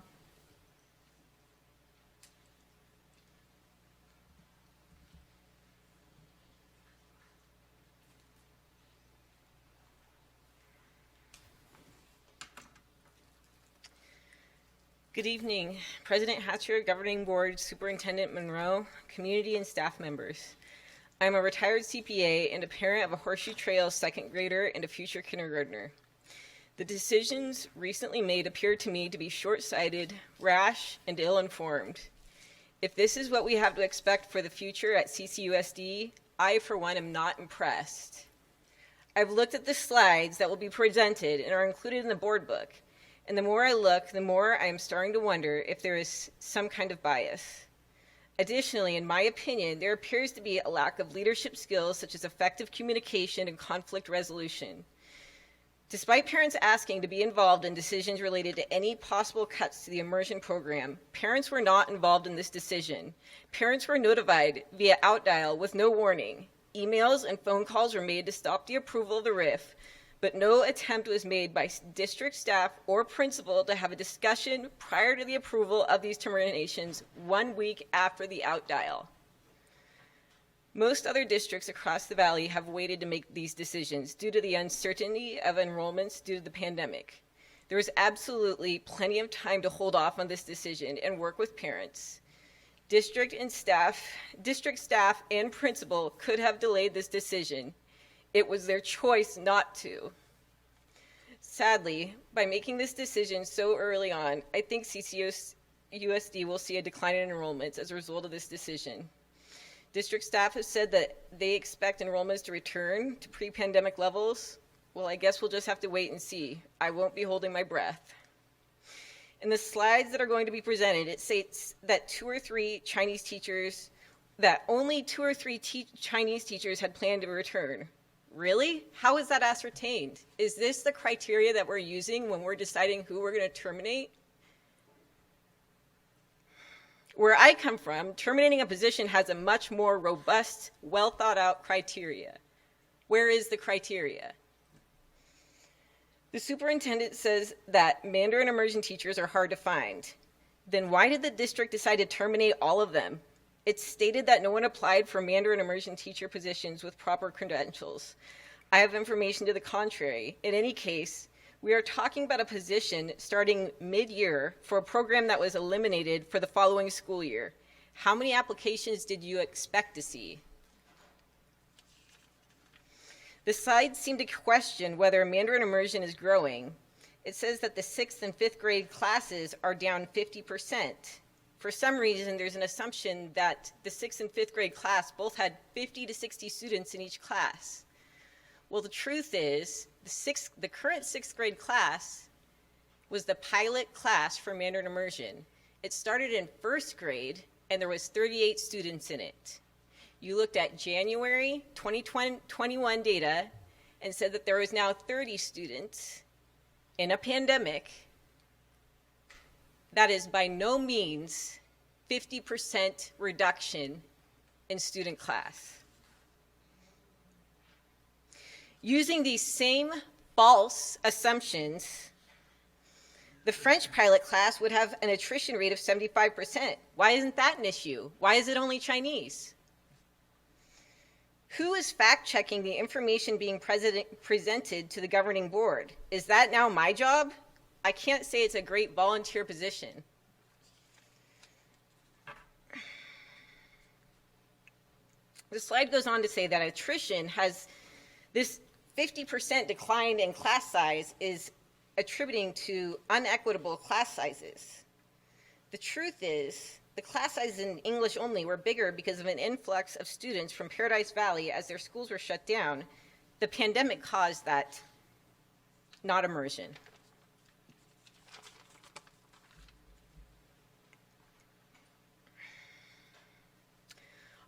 Good evening, President Hatcher, Governing Board, Superintendent Monroe, community and staff members. I'm a retired CPA and a parent of a Horseshoe Trails 2nd grader and a future kindergartner. The decisions recently made appear to me to be short-sighted, rash, and ill-informed. If this is what we have to expect for the future at CCUSD, I, for one, am not impressed. I've looked at the slides that will be presented and are included in the board book, and the more I look, the more I am starting to wonder if there is some kind of bias. Additionally, in my opinion, there appears to be a lack of leadership skills such as effective communication and conflict resolution. Despite parents asking to be involved in decisions related to any possible cuts to the immersion program, parents were not involved in this decision. Parents were notified via outdial with no warning. Emails and phone calls were made to stop the approval of the RIF, but no attempt was made by district staff or principal to have a discussion prior to the approval of these terminations 1 week after the outdial. Most other districts across the valley have waited to make these decisions due to the uncertainty of enrollments due to the pandemic. There is absolutely plenty of time to hold off on this decision and work with parents. District staff and principal could have delayed this decision. It was their choice not to. Sadly, by making this decision so early on, I think CCUSD will see a decline in enrollments as a result of this decision. District staff has said that they expect enrollments to return to pre-pandemic levels. Well, I guess we'll just have to wait and see. I won't be holding my breath. In the slides that are going to be presented, it states that only two or three Chinese teachers had planned to return. Really? How is that ascertained? Is this the criteria that we're using when we're deciding who we're going to terminate? Where I come from, terminating a position has a much more robust, well thought out criteria. Where is the criteria? The superintendent says that Mandarin immersion teachers are hard to find. Then why did the district decide to terminate all of them? It's stated that no one applied for Mandarin immersion teacher positions with proper credentials. I have information to the contrary. In any case, we are talking about a position starting mid-year for a program that was eliminated for the following school year. How many applications did you expect to see? The slides seem to question whether Mandarin immersion is growing. It says that the 6th and 5th grade classes are down 50%. For some reason, there's an assumption that the 6th and 5th grade class both had 50 to 60 students in each class. Well, the truth is, the current 6th grade class was the pilot class for Mandarin immersion. It started in 1st grade, and there was 38 students in it. You looked at January 2021 data and said that there was now 30 students in a pandemic. That is by no means 50% reduction in student class. Using these same false assumptions, the French pilot class would have an attrition rate of 75%. Why isn't that an issue? Why is it only Chinese? Who is fact-checking the information being presented to the governing board? Is that now my job? I can't say it's a great volunteer position. The slide goes on to say that attrition has this 50% decline in class size is attributing to unequitable class sizes. The truth is, the class sizes in English only were bigger because of an influx of students from Paradise Valley as their schools were shut down. The pandemic caused that, not immersion.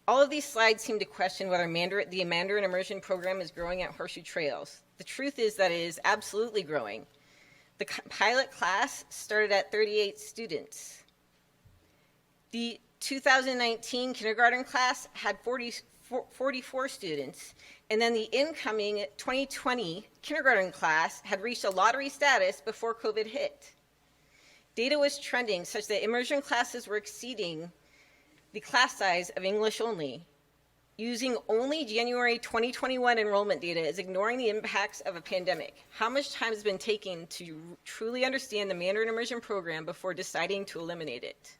All of these slides seem to question whether the Mandarin immersion program is growing at Horseshoe Trails. The truth is that it is absolutely growing. The pilot class started at 38 students. The 2019 kindergarten class had 44 students, and then the incoming 2020 kindergarten class had reached a lottery status before COVID hit. Data was trending such that immersion classes were exceeding the class size of English only. Using only January 2021 enrollment data is ignoring the impacts of a pandemic. How much time has been taken to truly understand the Mandarin immersion program before deciding to eliminate it?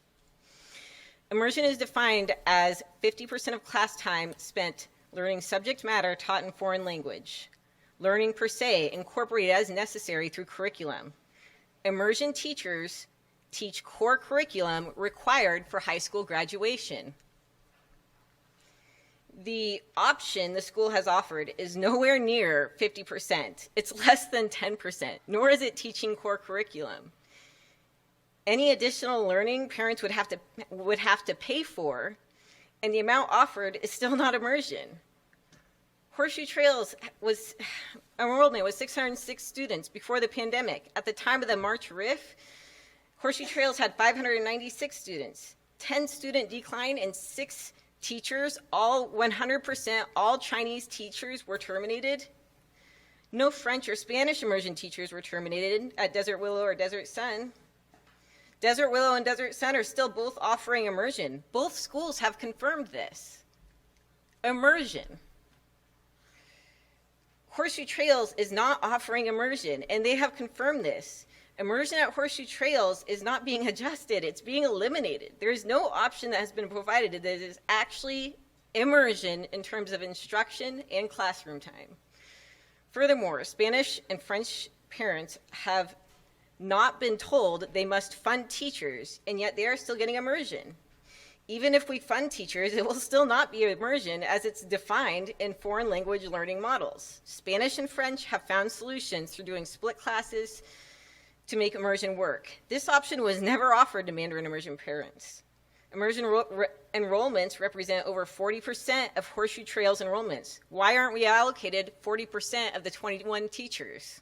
Immersion is defined as 50% of class time spent learning subject matter taught in foreign language. learning per se, incorporated as necessary through curriculum. Immersion teachers teach core curriculum required for high school graduation. The option the school has offered is nowhere near 50%. It's less than 10%, nor is it teaching core curriculum. Any additional learning parents would have to pay for, and the amount offered is still not immersion. Horseshoe Trails enrollment was 606 students before the pandemic. At the time of the March RIF, Horseshoe Trails had 596 students, 10 student decline, and 6 teachers, all 100%, all Chinese teachers were terminated. No French or Spanish immersion teachers were terminated at Desert Willow or Desert Sun. Desert Willow and Desert Sun are still both offering immersion. Both schools have confirmed this. Immersion. Horseshoe Trails is not offering immersion, and they have confirmed this. Immersion at Horseshoe Trails is not being adjusted, it's being eliminated. There is no option that has been provided that is actually immersion in terms of instruction and classroom time. Furthermore, Spanish and French parents have not been told they must fund teachers, and yet they are still getting immersion. Even if we fund teachers, it will still not be immersion as it's defined in foreign language learning models. Spanish and French have found solutions through doing split classes to make immersion work. This option was never offered to Mandarin immersion parents. Immersion enrollments represent over 40% of Horseshoe Trails enrollments. Why aren't we allocated 40% of the 21 teachers?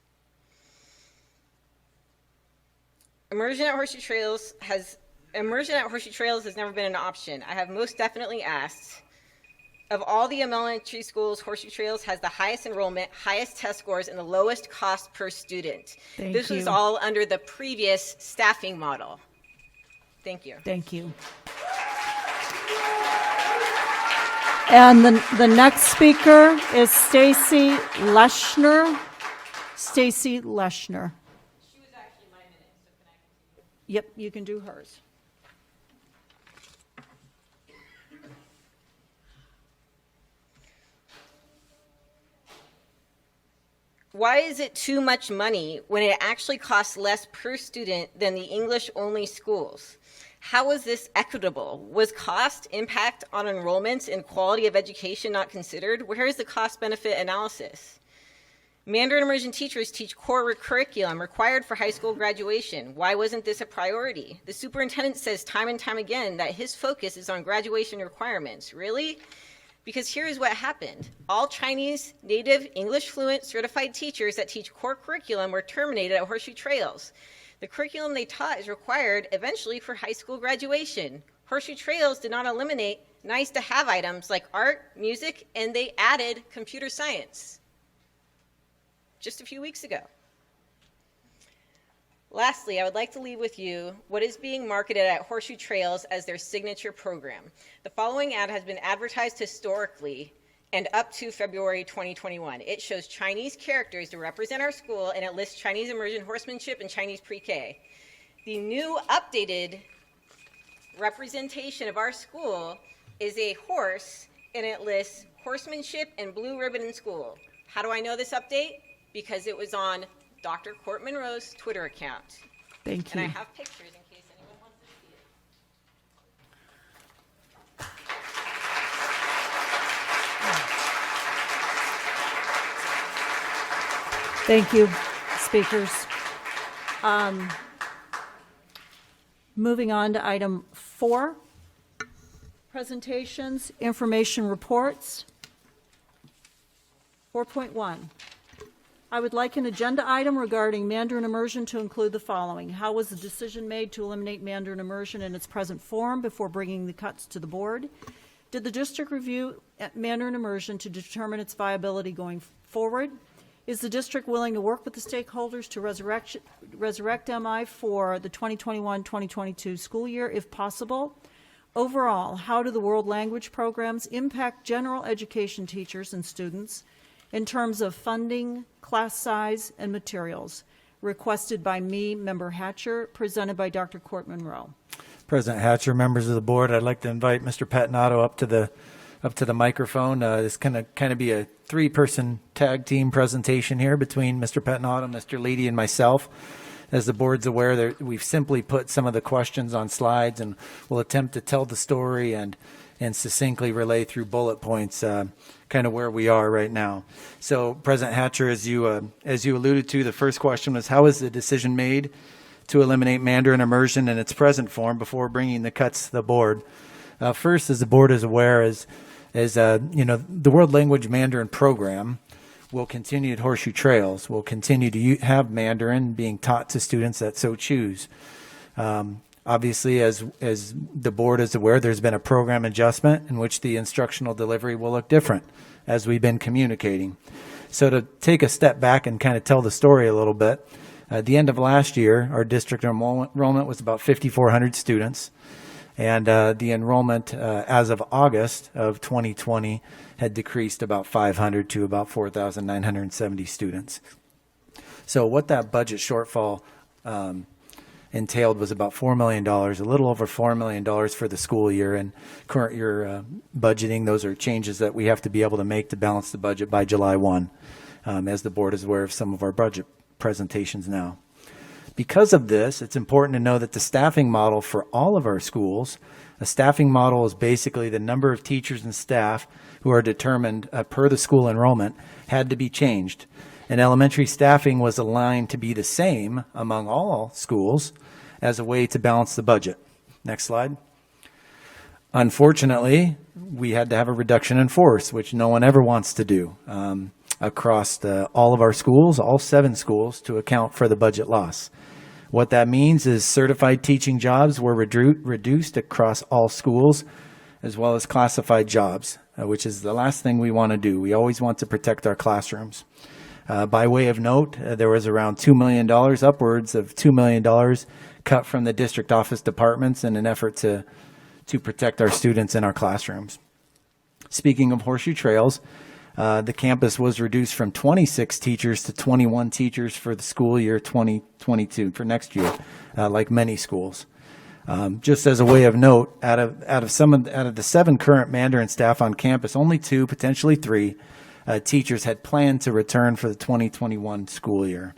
Immersion at Horseshoe Trails has never been an option. I have most definitely asked. Of all the elementary schools, Horseshoe Trails has the highest enrollment, highest test scores, and the lowest cost per student. This was all under the previous staffing model. Thank you. Thank you. And the next speaker is Stacy Leschner. Stacy Leschner. She was actually my minute, so can I continue? Yep, you can do hers. Why is it too much money when it actually costs less per student than the English-only schools? How is this equitable? Was cost impact on enrollments and quality of education not considered? Where is the cost-benefit analysis? Mandarin immersion teachers teach core curriculum required for high school graduation. Why wasn't this a priority? The superintendent says time and time again that his focus is on graduation requirements. Really? Because here is what happened. All Chinese, native, English fluent, certified teachers that teach core curriculum were terminated at Horseshoe Trails. The curriculum they taught is required eventually for high school graduation. Horseshoe Trails did not eliminate nice-to-have items like art, music, and they added computer science just a few weeks ago. Lastly, I would like to leave with you what is being marketed at Horseshoe Trails as their signature program. The following ad has been advertised historically and up to February 2021. It shows Chinese characters to represent our school, and it lists Chinese immersion horsemanship and Chinese pre-K. The new updated representation of our school is a horse, and it lists horsemanship and blue ribbon in school. How do I know this update? Because it was on Dr. Court Monroe's Twitter account. Thank And you. I have pictures in case anyone wants to see it. Thank you, speakers. Moving on to item 4, presentations, information reports. 4.1. I would like an agenda item regarding Mandarin immersion to include the following. How was the decision made to eliminate Mandarin immersion in its present form before bringing the cuts to the board? Did the district review Mandarin immersion to determine its viability going forward? Is the district willing to work with the stakeholders to resurrect MI for the 2021-2022 school year if possible? Overall, how do the world language programs impact general education teachers and students in terms of funding, class size, and materials? Requested by me, Member Hatcher, presented by Dr. Court Monroe. President Hatcher, members of the board, I'd like to invite Mr. Patinato up to the up to the microphone. This kind of be a 3-person tag team presentation here between Mr. Pettinato, Mr. Leedy, and myself. As the board's aware, we've simply put some of the questions on slides, and we'll attempt to tell the story and succinctly relay through bullet points kind of where we are right now. So, President Hatcher, as you alluded to, the first question was, how is the decision made to eliminate Mandarin immersion in its present form before bringing the cuts to the board? First, as the board is aware, the World Language Mandarin program will continue at Horseshoe Trails. We'll continue to have Mandarin being taught to students that so choose. Obviously, as the board is aware, there's been a program adjustment in which the instructional delivery will look different as we've been communicating. So to take a step back and kind of tell the story a little bit, at the end of last year, our district enrollment was about 5,400 students, and the enrollment as of August of 2020 had decreased about 500 to about 4,970 students. So what that budget shortfall entailed was about $4 million, a little over $4 million for the school year, and current year budgeting. Those are changes that we have to be able to make to balance the budget by July 1, as the board is aware of some of our budget presentations now. Because of this, it's important to know that the staffing model for all of our schools, a staffing model is basically the number of teachers and staff who are determined per the school enrollment, had to be changed. And elementary staffing was aligned to be the same among all schools as a way to balance the budget. Next slide. Unfortunately, we had to have a reduction in force, which no one ever wants to do, across all of our schools, all 7 schools, to account for the budget loss. What that means is certified teaching jobs were reduced across all schools, as well as classified jobs, which is the last thing we want to do. We always want to protect our classrooms. By way of note, there was around $2 million, upwards of $2 million cut from the district office departments in an effort to protect our students in our classrooms. Speaking of Horseshoe Trails, the campus was reduced from 26 teachers to 21 teachers for the school year 2022, for next year, like many schools. Just as a way of note, out of the 7 current Mandarin staff on campus, only 2, potentially 3, teachers had planned to return for the 2021 school year.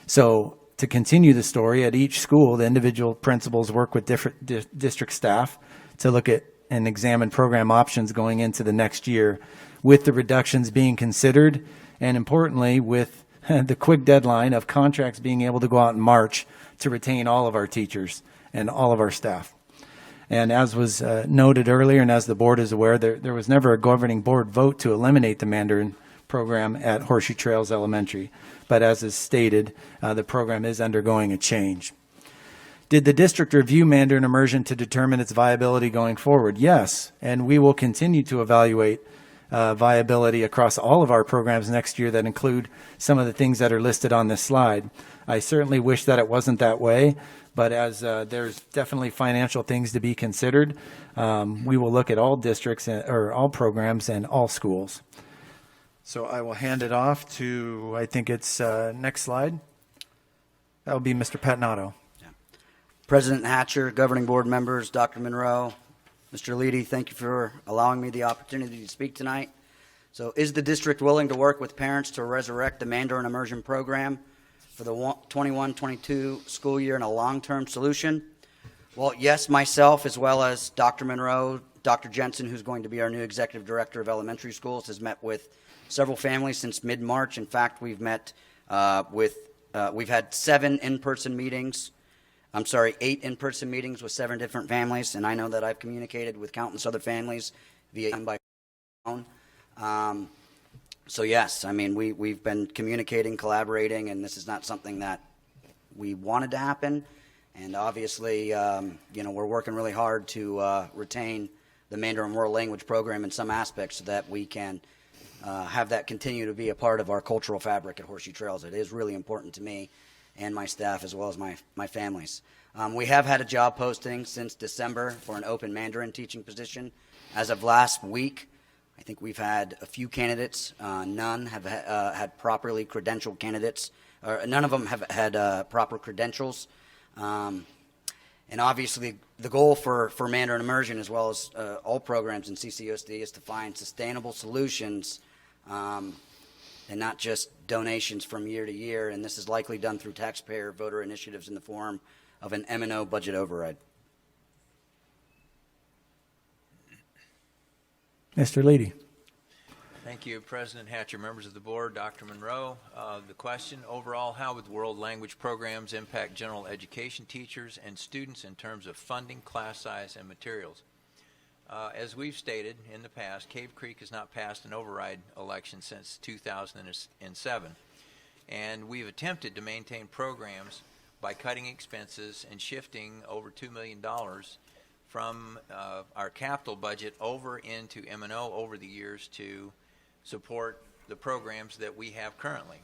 So to continue the story, at each school, the individual principals work with different district staff to look at and examine program options going into the next year, with the reductions being considered, and importantly, with the quick deadline of contracts being able to go out in March to retain all of our teachers and all of our staff. And as was noted earlier, and as the board is aware, there was never a governing board vote to eliminate the Mandarin program at Horseshoe Trails Elementary. But as is stated, the program is undergoing a change. Did the district review Mandarin immersion to determine its viability going forward? Yes, and we will continue to evaluate viability across all of our programs next year that include some of the things that are listed on this slide. I certainly wish that it wasn't that way, but as there's definitely financial things to be considered, we will look at all districts or all programs and all schools. So I will hand it off to, I think it's next slide. That will be Mr. Pettinato. President Hatcher, governing board members, Dr. Monroe, Mr. Leedy, thank you for allowing me the opportunity to speak tonight. So is the district willing to work with parents to resurrect the Mandarin immersion program for the 21-22 school year in a long-term solution? Well, yes, myself, as well as Dr. Monroe, Dr. Jensen, who's going to be our new executive director of elementary schools, has met with several families since mid-March. In fact, we've met we've had 8 in-person meetings with 7 different families, and I know that I've communicated with countless other families via by phone. So yes, I mean, we've been communicating, collaborating, and this is not something that we wanted to happen. And obviously, we're working really hard to retain the Mandarin World Language program in some aspects so that we can have that continue to be a part of our cultural fabric at Horseshoe Trails. It is really important to me and my staff, as well as my families. We have had a job posting since December for an open Mandarin teaching position. As of last week, I think we've had a few candidates. None have had properly credentialed candidates, or none of them have had proper credentials. And And obviously, the goal for Mandarin Immersion, as well as all programs in CCUSD, is to find sustainable solutions and not just donations from year to year. And this is likely done through taxpayer voter initiatives in the form of an M&O budget override. Mr. Leedy. Thank you, President Hatcher, members of the board, Dr. Monroe. The question, overall, how would world language programs impact general education teachers and students in terms of funding, class size, and materials? As we've stated in the past, Cave Creek has not passed an override election since 2007, and we've attempted to maintain programs by cutting expenses and shifting over $2 million from our capital budget over into M&O over the years to support the programs that we have currently.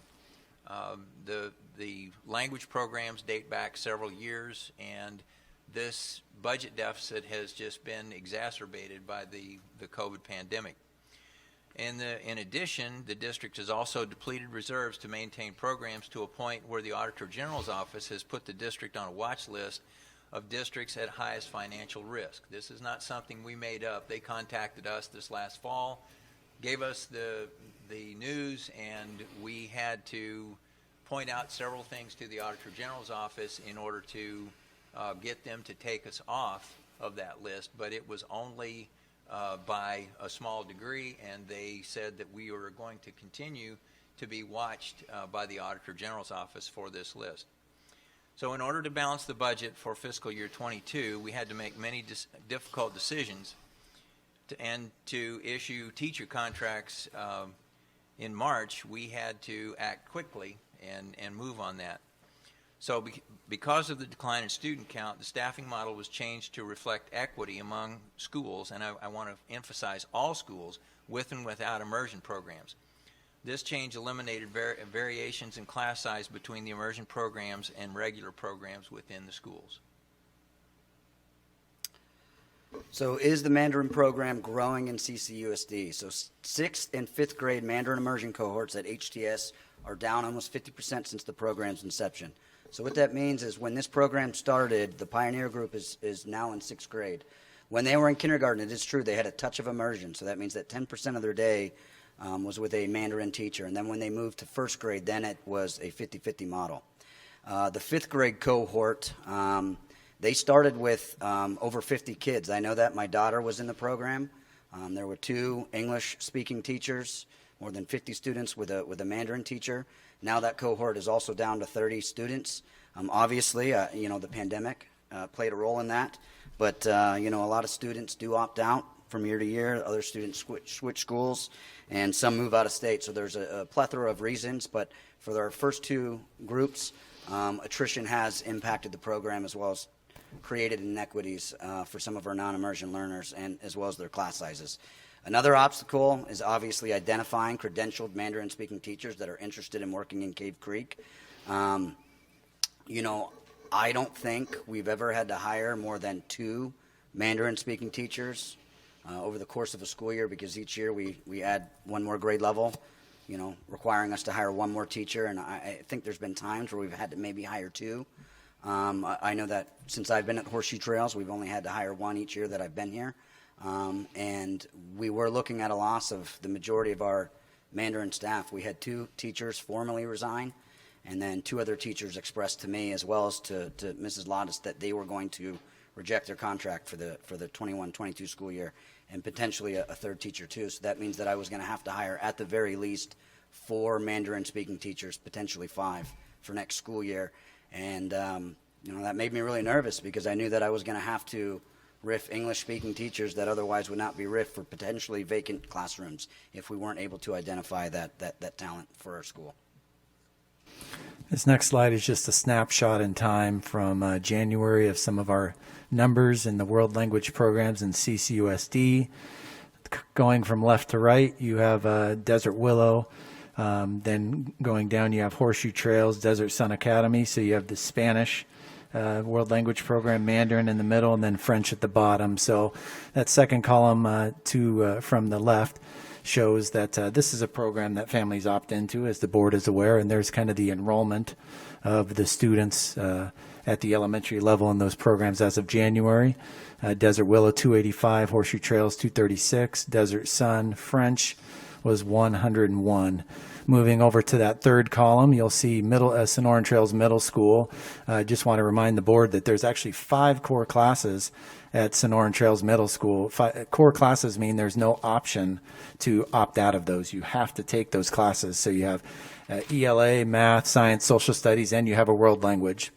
The language programs date back several years, and this budget deficit has just been exacerbated by the COVID pandemic. In addition, the district has also depleted reserves to maintain programs to a point where the Auditor General's office has put the district on a watch list of districts at highest financial risk. This is not something we made up. They contacted us this last fall, gave us the news, and we had to point out several things to the Auditor General's office in order to get them to take us off of that list, but it was only by a small degree, and they said that we were going to continue to be watched by the Auditor General's office for this list. So in order to balance the budget for fiscal year 22, we had to make many difficult decisions and to issue teacher contracts in March. We had to act quickly and move on that. So because of the decline in student count, the staffing model was changed to reflect equity among schools, and I want to emphasize all schools with and without immersion programs. This change eliminated variations in class size between the immersion programs and regular programs within the schools. So is the Mandarin program growing in CCUSD? So 6th and 5th grade Mandarin immersion cohorts at HTS are down almost 50% since the program's inception. So what that means is when this program started, the Pioneer group is now in 6th grade. When they were in kindergarten, it is true, they had a touch of immersion. So that means that 10% of their day was with a Mandarin teacher. And then when they moved to 1st grade, then it was a 50-50 model. The 5th grade cohort, they started with over 50 kids. I know that. My daughter was in the program. There were 2 English-speaking teachers, more than 50 students with a Mandarin teacher. Now that cohort is also down to 30 students. Obviously, the pandemic played a role in that. But, a lot of students do opt out from year to year. Other students switch schools, and some move out of state. So there's a plethora of reasons. But for our first 2 groups, attrition has impacted the program as well as created inequities for some of our non-immersion learners and as well as their class sizes. Another obstacle is obviously identifying credentialed Mandarin-speaking teachers that are interested in working in Cave Creek. I don't think we've ever had to hire more than 2 Mandarin-speaking teachers over the course of a school year, because each year we add 1 more grade level, requiring us to hire 1 more teacher. And I think there's been times where we've had to maybe hire 2. I know that since I've been at Horseshoe Trails, we've only had to hire 1 each year that I've been here. And we were looking at a loss of the majority of our Mandarin staff. We had 2 teachers formally resign, and then 2 other teachers expressed to me as well as to Mrs. Lottis that they were going to reject their contract for the 21-22 school year, and potentially a 3rd teacher too. So that means that I was going to have to hire at the very least 4 Mandarin-speaking teachers, potentially 5 for next school year. And that made me really nervous because I knew that I was going to have to RIF English-speaking teachers that otherwise would not be RIF for potentially vacant classrooms if we weren't able to identify that talent for our school. This next slide is just a snapshot in time from January of some of our numbers in the world language programs in CCUSD. Going from left to right, you have Desert Willow. Then going down, you have Horseshoe Trails, Desert Sun Academy. So you have the Spanish world language program, Mandarin in the middle, and then French at the bottom. So that second column from the left shows that this is a program that families opt into, as the board is aware, and there's kind of the enrollment of the students at the elementary level in those programs as of January. Desert Willow 285, Horseshoe Trails 236, Desert Sun French was 101. Moving over to that third column, you'll see Sonoran Trails Middle School. I just want to remind the board that there's actually 5 core classes at Sonoran Trails Middle School. Core classes mean there's no option to opt out of those. You have to take those classes. So you have ELA, math, science, social studies, and you have a world language.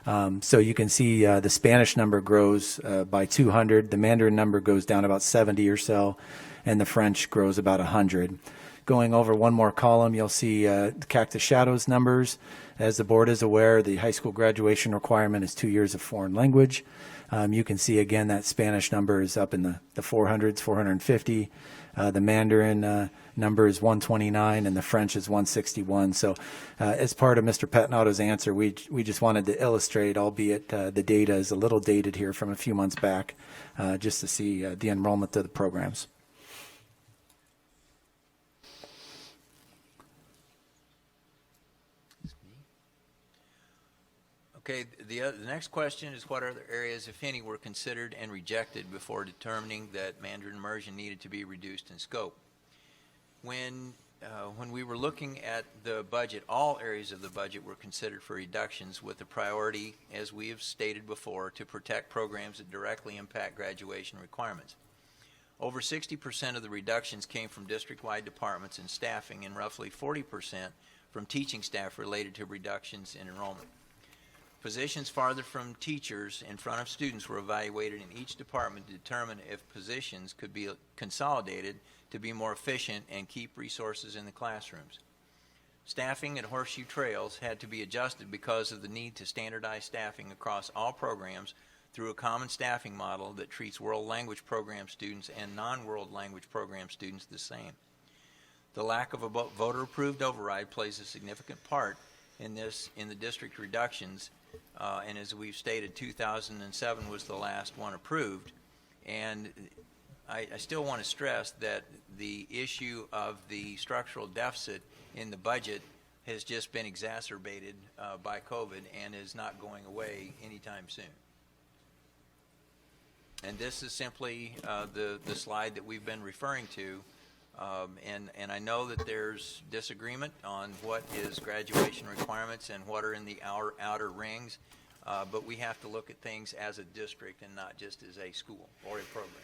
So you can see the Spanish number grows by 200, the Mandarin number goes down about 70 or so, and the French grows about 100. Going over one more column, you'll see the Cactus Shadows numbers. As the board is aware, the high school graduation requirement is 2 years of foreign language. You can see again that Spanish number is up in the 400s, 450. The Mandarin number is 129 and the French is 161. So as part of Mr. Petnato's answer, we just wanted to illustrate, albeit the data is a little dated here from a few months back, just to see the enrollment of the programs. Okay, the next question is what other areas, if any, were considered and rejected before determining that Mandarin immersion needed to be reduced in scope? When we were looking at the budget, all areas of the budget were considered for reductions with the priority, as we have stated before, to protect programs that directly impact graduation requirements. Over 60% of the reductions came from district-wide departments and staffing, and roughly 40% from teaching staff related to reductions in enrollment. Positions farther from teachers in front of students were evaluated in each department to determine if positions could be consolidated to be more efficient and keep resources in the classrooms. Staffing at Horseshoe Trails had to be adjusted because of the need to standardize staffing across all programs through a common staffing model that treats world language program students and non-world language program students the same. The lack of a voter-approved override plays a significant part in the district reductions, and as we've stated, 2007 was the last one approved. And I still want to stress that the issue of the structural deficit in the budget has just been exacerbated by COVID and is not going away anytime soon. And this is simply the slide that we've been referring to. And I know that there's disagreement on what is graduation requirements and what are in the outer rings, but we have to look at things as a district and not just as a school or a program.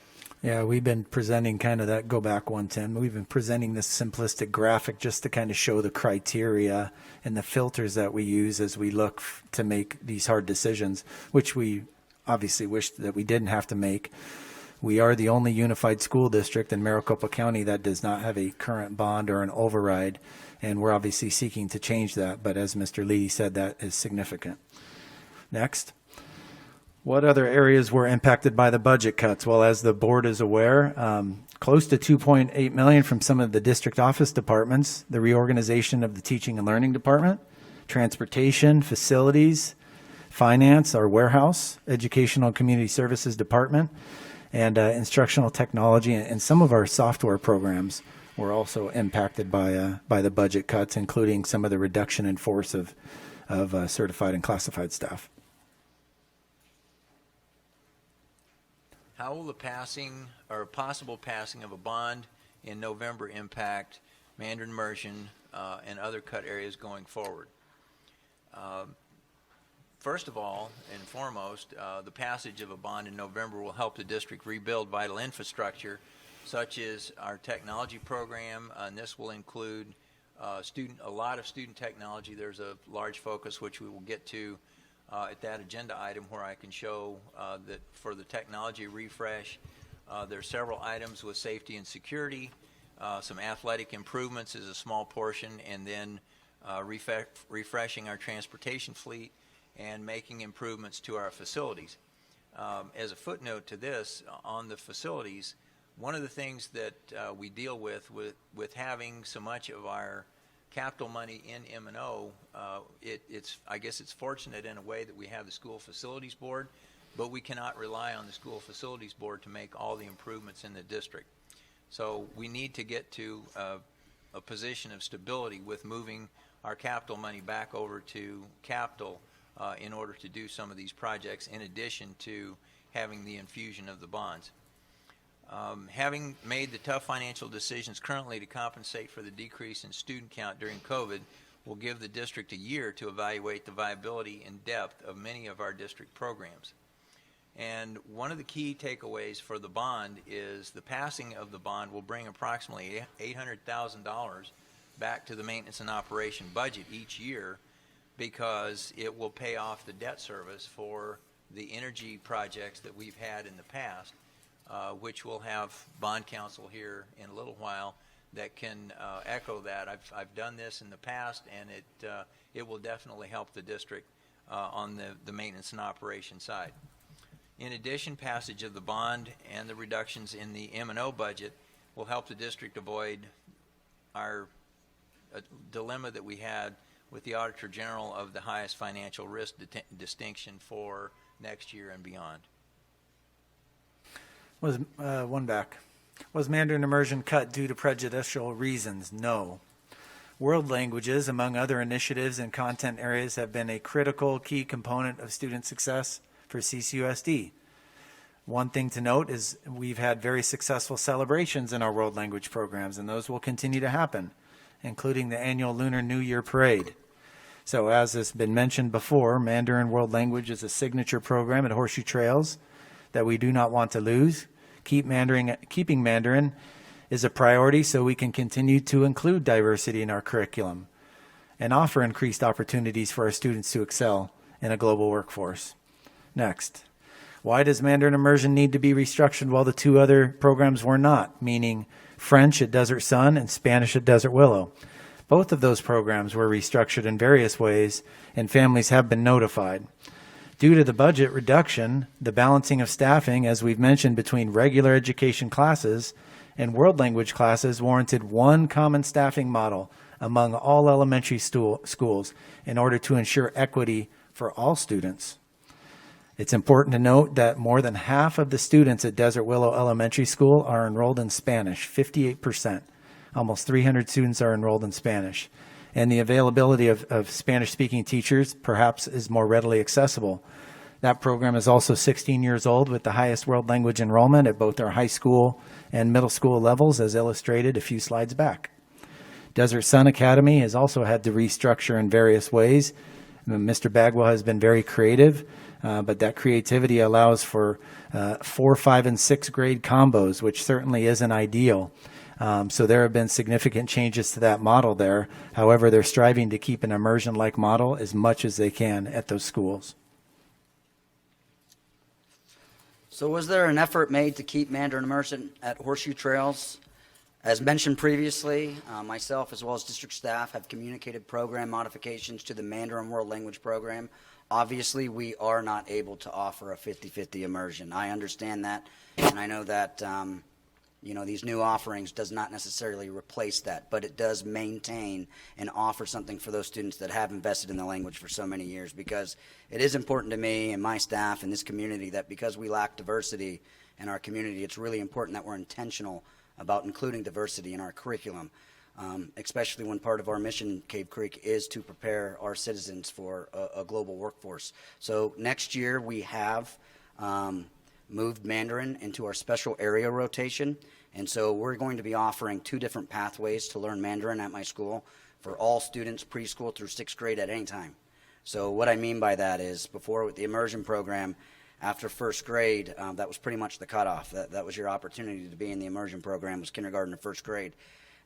Yeah, we've been presenting kind of that, go back one, Tim. We've been presenting this simplistic graphic just to kind of show the criteria and the filters that we use as we look to make these hard decisions, which we obviously wish that we didn't have to make. We are the only unified school district in Maricopa County that does not have a current bond or an override, and we're obviously seeking to change that, but as Mr. Lee said, that is significant. Next. What other areas were impacted by the budget cuts? Well, as the board is aware, close to $2.8 million from some of the district office departments, the reorganization of the teaching and learning department, transportation, facilities, finance, our warehouse, educational and community services department, and instructional technology, and some of our software programs were also impacted by the budget cuts, including some of the reduction in force of certified and classified staff. How will the passing or possible passing of a bond in November impact Mandarin immersion and other cut areas going forward? First of all and foremost, the passage of a bond in November will help the district rebuild vital infrastructure such as our technology program, and this will include a lot of student technology. There's a large focus which we will get to at that agenda item where I can show that for the technology refresh, there's several items with safety and security, some athletic improvements is a small portion, and then refreshing our transportation fleet and making improvements to our facilities. As a footnote to this, on the facilities, one of the things that we deal with having so much of our capital money in M&O, I guess it's fortunate in a way that we have the school facilities board, but we cannot rely on the school facilities board to make all the improvements in the district. So we need to get to a position of stability with moving our capital money back over to capital in order to do some of these projects, in addition to having the infusion of the bonds. Having made the tough financial decisions currently to compensate for the decrease in student count during COVID will give the district a year to evaluate the viability and depth of many of our district programs. And one of the key takeaways for the bond is the passing of the bond will bring approximately $800,000 back to the maintenance and operation budget each year, because it will pay off the debt service for the energy projects that we've had in the past, which we'll have bond counsel here in a little while that can echo that. I've done this in the past, and it will definitely help the district on the maintenance and operation side. In addition, passage of the bond and the reductions in the M&O budget will help the district avoid our dilemma that we had with the Auditor General of the highest financial risk distinction for next year and beyond. Was Was Mandarin immersion cut due to prejudicial reasons? No. World languages, among other initiatives and content areas, have been a critical key component of student success for CCUSD. One thing to note is we've had very successful celebrations in our world language programs, and those will continue to happen, including the annual Lunar New Year Parade. So as has been mentioned before, Mandarin World Language is a signature program at Horseshoe Trails that we do not want to lose. Keeping Mandarin is a priority so we can continue to include diversity in our curriculum and offer increased opportunities for our students to excel in a global workforce. Next, why does Mandarin immersion need to be restructured while the two other programs were not, meaning French at Desert Sun and Spanish at Desert Willow? Both of those programs were restructured in various ways, and families have been notified. Due to the budget reduction, the balancing of staffing, as we've mentioned, between regular education classes and world language classes warranted one common staffing model among all elementary schools in order to ensure equity for all students. It's important to note that more than half of the students at Desert Willow Elementary School are enrolled in Spanish, 58%. Almost 300 students are enrolled in Spanish. And the availability of Spanish-speaking teachers perhaps is more readily accessible. That program is also 16 years old with the highest world language enrollment at both our high school and middle school levels, as illustrated a few slides back. Desert Sun Academy has also had to restructure in various ways. Mr. Bagwell has been very creative, but that creativity allows for 4, 5, and 6 grade combos, which certainly isn't ideal. So there have been significant changes to that model there. However, they're striving to keep an immersion-like model as much as they can at those schools. So was there an effort made to keep Mandarin immersion at Horseshoe Trails? As mentioned previously, myself as well as district staff have communicated program modifications to the Mandarin World Language Program. Obviously, we are not able to offer a 50-50 immersion. I understand that, and I know that these new offerings does not necessarily replace that, but it does maintain and offer something for those students that have invested in the language for so many years, because it is important to me and my staff and this community that because we lack diversity in our community, it's really important that we're intentional about including diversity in our curriculum, especially when part of our mission, Cave Creek, is to prepare our citizens for a global workforce. So next year we have moved Mandarin into our special area rotation, and so we're going to be offering 2 different pathways to learn Mandarin at my school for all students preschool through 6th grade at any time. So what I mean by that is, before with the immersion program, after 1st grade, that was pretty much the cutoff. That was your opportunity to be in the immersion program, was kindergarten to 1st grade.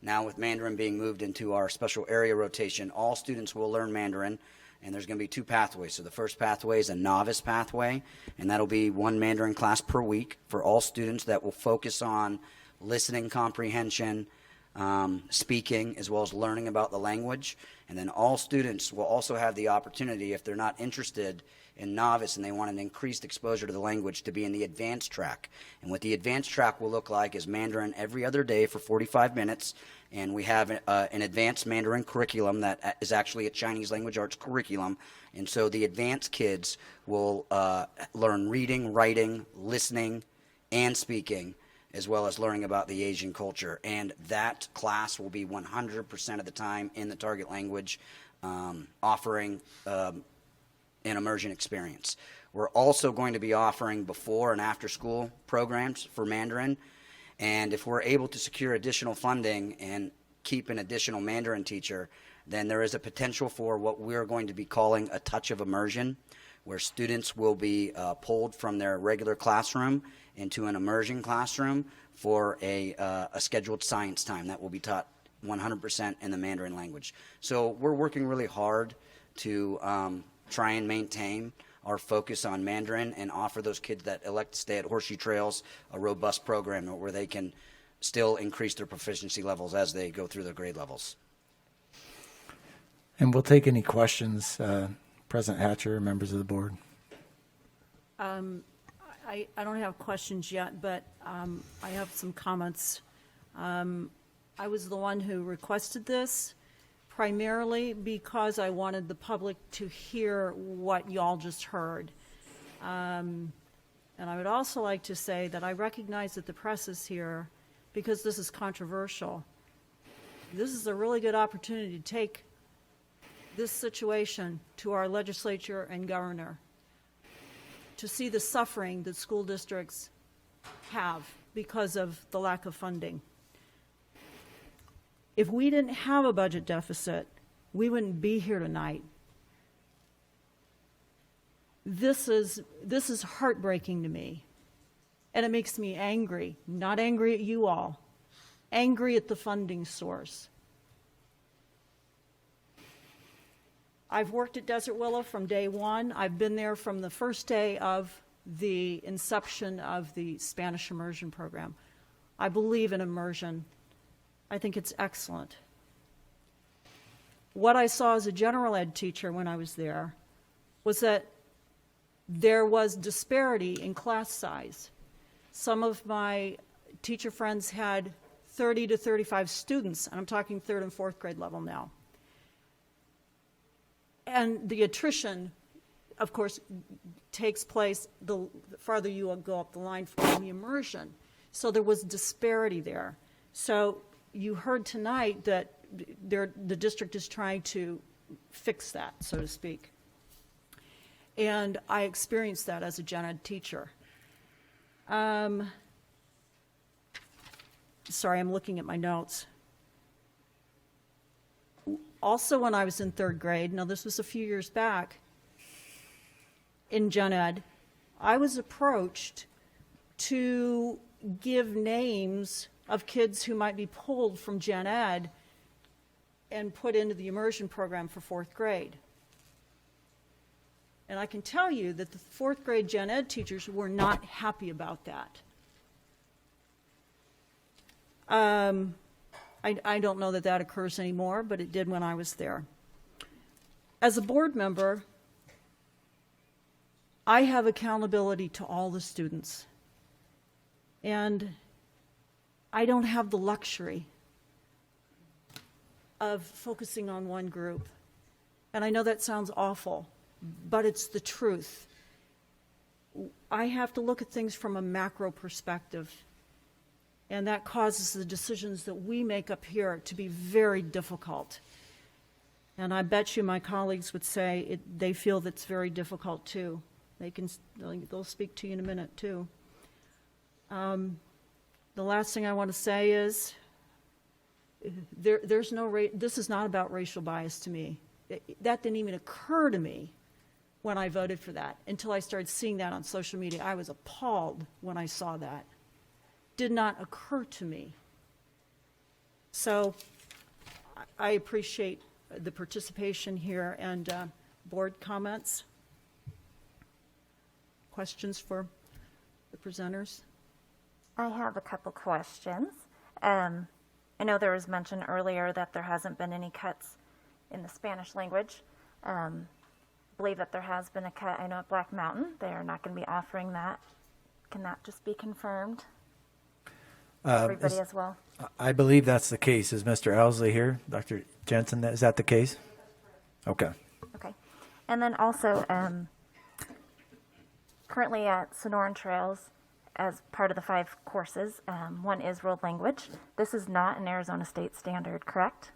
Now with Mandarin being moved into our special area rotation, all students will learn Mandarin, and there's going to be 2 pathways. So the first pathway is a novice pathway, and that'll be 1 Mandarin class per week for all students that will focus on listening comprehension, speaking, as well as learning about the language. And then all students will also have the opportunity, if they're not interested in novice and they want an increased exposure to the language, to be in the advanced track. And what the advanced track will look like is Mandarin every other day for 45 minutes. And we have an advanced Mandarin curriculum that is actually a Chinese language arts curriculum. And so the advanced kids will learn reading, writing, listening, and speaking, as well as learning about the Asian culture. And that class will be 100% of the time in the target language, offering an immersion experience. We're also going to be offering before and after school programs for Mandarin. And if we're able to secure additional funding and keep an additional Mandarin teacher, then there is a potential for what we're going to be calling a touch of immersion, where students will be pulled from their regular classroom into an immersion classroom for a scheduled science time that will be taught 100% in the Mandarin language. So we're working really hard to try and maintain our focus on Mandarin and offer those kids that elect to stay at Horseshoe Trails a robust program where they can still increase their proficiency levels as they go through their grade levels. And we'll take any questions, President Hatcher, members of the board. I don't have questions yet, but I have some comments. I was the one who requested this primarily because I wanted the public to hear what y'all just heard. And I would also like to say that I recognize that the press is here because this is controversial. This is a really good opportunity to take this situation to our legislature and governor to see the suffering that school districts have because of the lack of funding. If we didn't have a budget deficit, we wouldn't be here tonight. This is heartbreaking to me, and it makes me angry. Not angry at you all, angry at the funding source. I've worked at Desert Willow from day one. I've been there from the first day of the inception of the Spanish immersion program. I believe in immersion. I think it's excellent. What I saw as a general ed teacher when I was there was that there was disparity in class size. Some of my teacher friends had 30 to 35 students, and I'm talking third and fourth grade level now. And the attrition, of course, takes place the farther you go up the line from the immersion. So there was disparity there. So you heard tonight that the district is trying to fix that, so to speak. And I experienced that as a gen ed teacher. Sorry, I'm looking at my notes. Also, when I was in third grade, now this was a few years back, in gen ed, I was approached to give names of kids who might be pulled from gen ed and put into the immersion program for fourth grade. And I can tell you that the fourth grade gen ed teachers were not happy about that. I don't know that that occurs anymore, but it did when I was there. As a board member, I have accountability to all the students. And I don't have the luxury of focusing on one group. And I know that sounds awful, but it's the truth. I have to look at things from a macro perspective. And that causes the decisions that we make up here to be very difficult. And I bet you my colleagues would say they feel that's very difficult too. They'll speak to you in a minute too. The last thing I want to say is this is not about racial bias to me. That didn't even occur to me when I voted for that until I started seeing that on social media. I was appalled when I saw that. Did not occur to me. So I appreciate the participation here and board comments. Questions for the presenters? I have a couple questions. I know there was mention earlier that there hasn't been any cuts in the Spanish language. I believe that there has been a cut. I know at Black Mountain they are not going to be offering that. Can that just be confirmed? Everybody as well? I believe that's the case. Is Mr. Owsley here? Dr. Jensen, is that the case? Okay. Okay. And then also, currently at Sonoran Trails, as part of the 5 courses, one is world language. This is not an Arizona State standard, correct?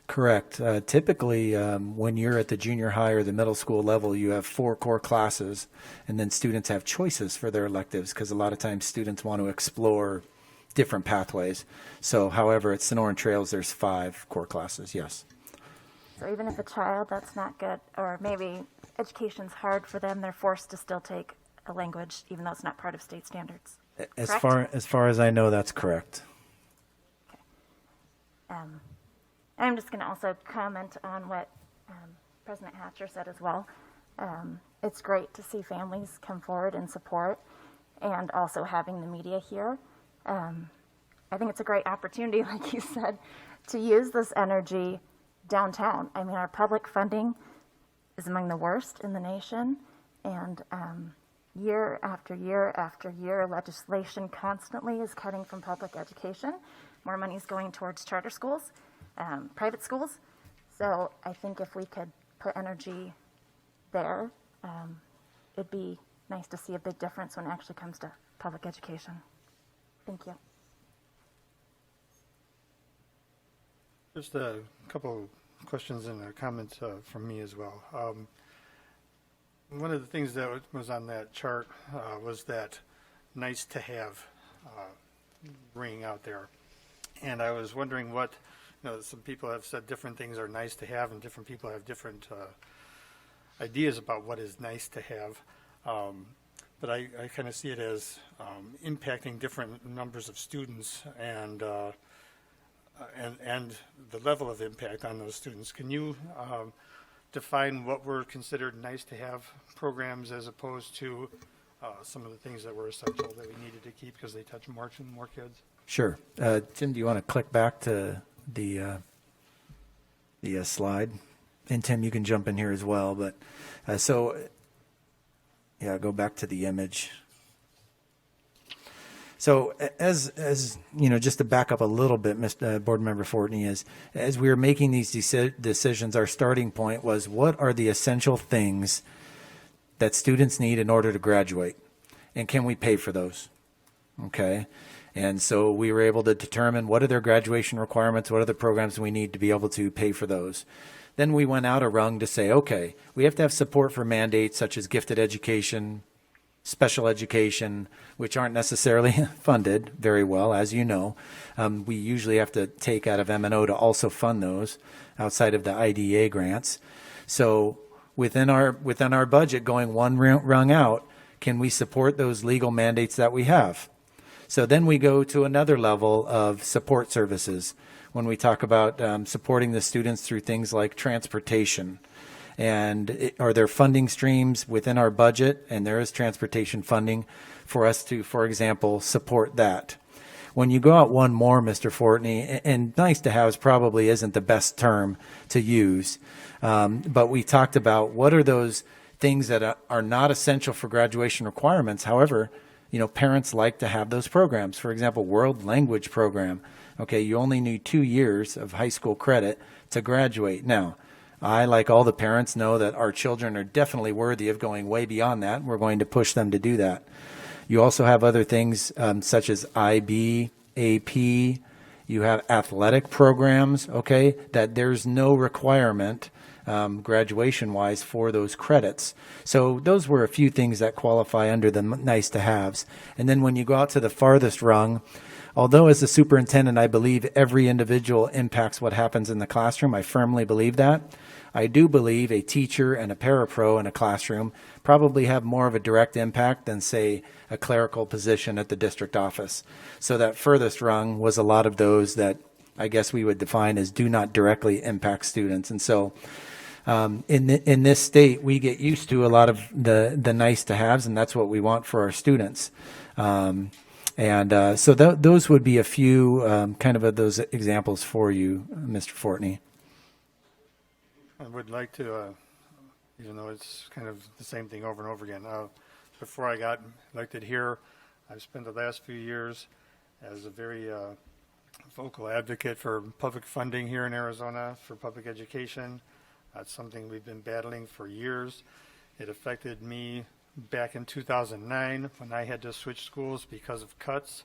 Correct. Typically, when you're at the junior high or the middle school level, you have 4 core classes, and then students have choices for their electives because a lot of times students want to explore different pathways. So, however, at Sonoran Trails, there's 5 core classes, yes. So even if a child that's not good, or maybe education's hard for them, they're forced to still take a language, even though it's not part of state standards. As Correct? far as I know, that's correct. I'm just going to also comment on what President Hatcher said as well. It's great to see families come forward and support, and also having the media here. I think it's a great opportunity, like you said, to use this energy downtown. I mean, our public funding is among the worst in the nation, and year after year after year, legislation constantly is cutting from public education. More money is going towards charter schools, private schools. So I think if we could put energy there, it'd be nice to see a big difference when it actually comes to public education. Thank you. Just a couple questions and comments from me as well. One of the things that was on that chart was that nice to have ring out there. And I was wondering what, some people have said different things are nice to have, and different people have different ideas about what is nice to have. But I kind of see it as impacting different numbers of students and the level of impact on those students. Can you define what were considered nice to have programs as opposed to some of the things that were essential that we needed to keep because they touch more kids? Sure. Tim, do you want to click back to the slide? And Tim, you can jump in here as well. But go back to the image. So as just to back up a little bit, Mr. Board Member Fortney, as we were making these decisions, our starting point was what are the essential things that students need in order to graduate, and can we pay for those? Okay. And so we were able to determine what are their graduation requirements, what are the programs we need to be able to pay for those. Then we went out a rung to say, okay, we have to have support for mandates such as gifted education, special education, which aren't necessarily funded very well, as you know. We usually have to take out of M&O to also fund those outside of the IDEA grants. So within our budget, going one rung out, can we support those legal mandates that we have? So then we go to another level of support services when we talk about supporting the students through things like transportation. And are there funding streams within our budget? And there is transportation funding for us to, for example, support that. When you go out one more, Mr. Fortney, and nice to have probably isn't the best term to use, but we talked about what are those things that are not essential for graduation requirements. However, parents like to have those programs. For example, world language program. Okay, you only need 2 years of high school credit to graduate. Now, I, like all the parents, know that our children are definitely worthy of going way beyond that. We're going to push them to do that. You also have other things such as IB, AP. You have athletic programs, okay, that there's no requirement graduation-wise for those credits. So those were a few things that qualify under the nice-to-haves. And then when you go out to the farthest rung, although as the superintendent I believe every individual impacts what happens in the classroom, I firmly believe that. I do believe a teacher and a parapro in a classroom probably have more of a direct impact than, say, a clerical position at the district office. So that furthest rung was a lot of those that I guess we would define as do not directly impact students. And so in this state, we get used to a lot of the nice to haves, and that's what we want for our students. So those would be a few kind of those examples for you, Mr. Fortney. I would like to, even though it's kind of the same thing over and over again, before I got elected here, I've spent the last few years as a very vocal advocate for public funding here in Arizona for public education. That's something we've been battling for years. It affected me back in 2009 when I had to switch schools because of cuts.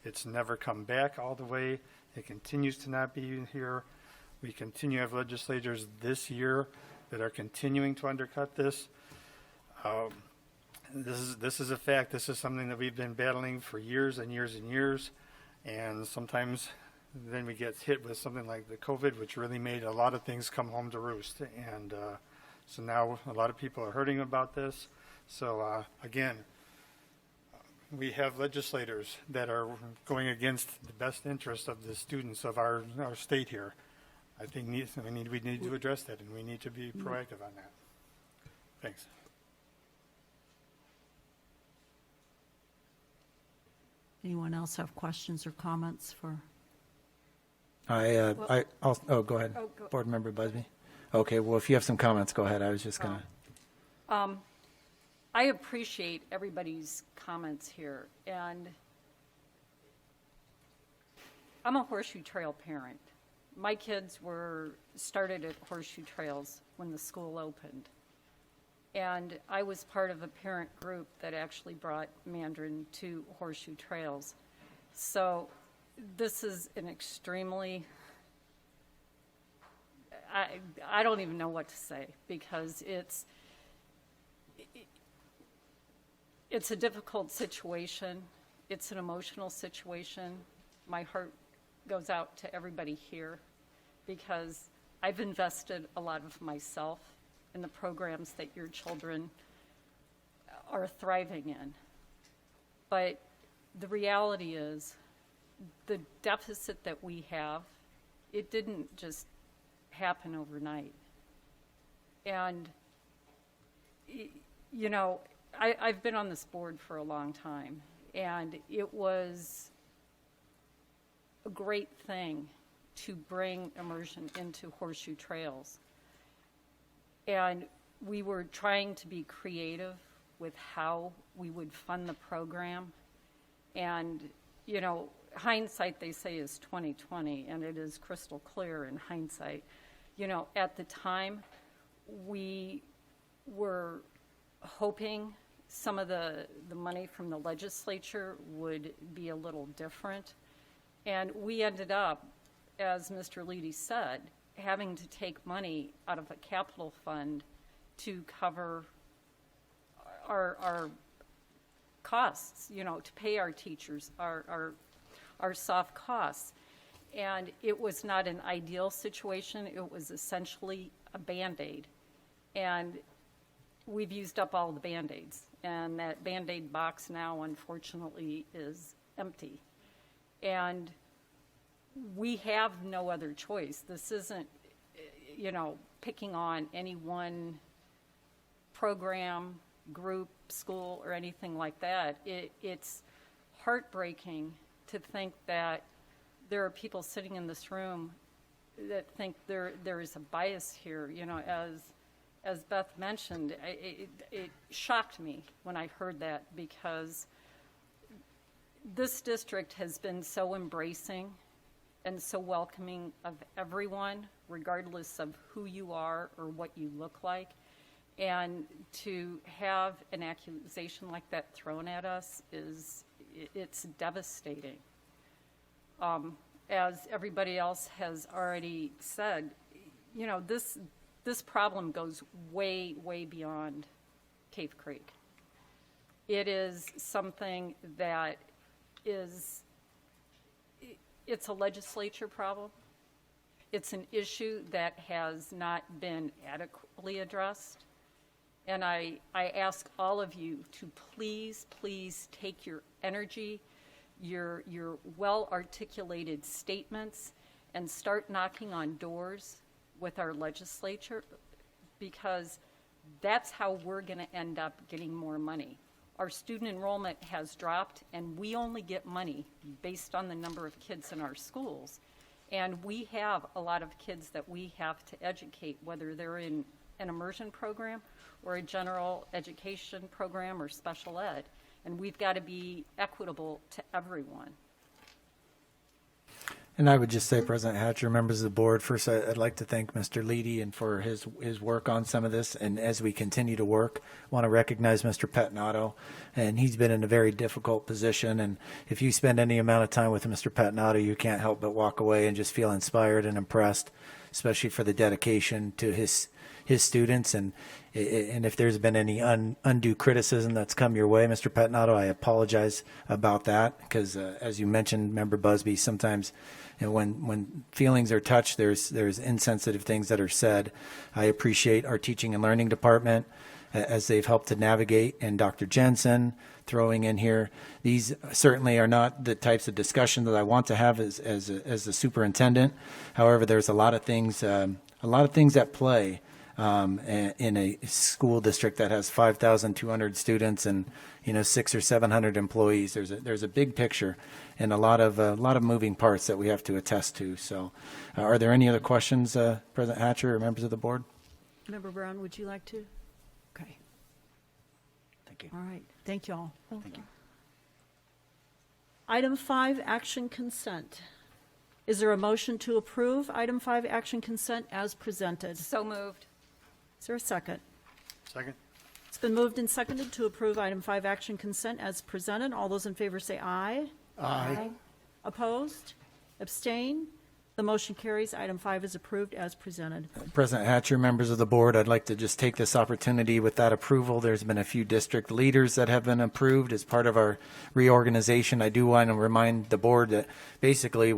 It's never come back all the way. It continues to not be here. We continue to have legislators this year that are continuing to undercut this. This is a fact. This is something that we've been battling for years and years and years. And sometimes then we get hit with something like the COVID, which really made a lot of things come home to roost. And so now a lot of people are hurting about this. So again, we have legislators that are going against the best interest of the students of our state here. I think we need to address that, and we need to be proactive on that. Thanks. Anyone else have questions or comments for? Go ahead. Oh, go- Board Member Busby. Okay, well, if you have some comments, go ahead. I was just going to. I appreciate everybody's comments here, and I'm a Horseshoe Trail parent. My kids were started at Horseshoe Trails when the school opened, and I was part of a parent group that actually brought Mandarin to Horseshoe Trails. So this is an extremely, I don't even know what to say, because it's a difficult situation. It's an emotional situation. My heart goes out to everybody here because I've invested a lot of myself in the programs that your children are thriving in. But the reality is the deficit that we have, it didn't just happen overnight. And, you know, I've been on this board for a long time, and it was a great thing to bring immersion into Horseshoe Trails. And we were trying to be creative with how we would fund the program. And, you know, hindsight, they say, is 20/20, and it is crystal clear in hindsight. You know, at the time, we were hoping some of the money from the legislature would be a little different. And we ended up, as Mr. Leedy said, having to take money out of a capital fund to cover our costs, you know, to pay our teachers, our soft costs. And it was not an ideal situation. It was essentially a Band-Aid. And we've used up all the Band-Aids. And that Band-Aid box now, unfortunately, is empty. And we have no other choice. This isn't, you know, picking on any one program, group, school, or anything like that. It's heartbreaking to think that there are people sitting in this room that think there is a bias here. You know, as Beth mentioned, it shocked me when I heard that, because this district has been so embracing and so welcoming of everyone, regardless of who you are or what you look like. And to have an accusation like that thrown at us it's devastating. As everybody else has already said, you know, this problem goes way, way beyond Cave Creek. It is something that it's a legislature problem. It's an issue that has not been adequately addressed. And I ask all of you to please, please take your energy, your well-articulated statements, and start knocking on doors with our legislature, because that's how we're going to end up getting more money. Our student enrollment has dropped, and we only get money based on the number of kids in our schools. And we have a lot of kids that we have to educate, whether they're in an immersion program or a general education program or special ed. And we've got to be equitable to everyone. And I would just say, President Hatcher, members of the board, first I'd like to thank Mr. Leedy and for his work on some of this. And as we continue to work, I want to recognize Mr. Pettinato. And he's been in a very difficult position. And if you spend any amount of time with Mr. Pettinato, you can't help but walk away and just feel inspired and impressed. especially for the dedication to his students. And if there's been any undue criticism that's come your way, Mr. Pettinato, I apologize about that, because as you mentioned, Member Busby, sometimes when feelings are touched, there's insensitive things that are said. I appreciate our teaching and learning department as they've helped to navigate, and Dr. Jensen throwing in here. These certainly are not the types of discussion that I want to have as the superintendent. However, there's a lot of things at play in a school district that has 5,200 students and 600 or 700 employees. There's a big picture and a lot of moving parts that we have to attest to. So, are there any other questions, President Hatcher or members of the board? Member Brown, would you like to? Okay. Thank you. All right. Thank you all. Thank you. Item 5, action consent. Is there a motion to approve item 5, action consent as presented? So moved. Is there a second? Second. It's been moved and seconded to approve item 5, action consent as presented. All those in favor say aye. Aye. Opposed? Abstain? The motion carries. Item 5 is approved as presented. President Hatcher, members of the board, I'd like to just take this opportunity with that approval. There's been a few district leaders that have been approved as part of our reorganization. I do want to remind the board that basically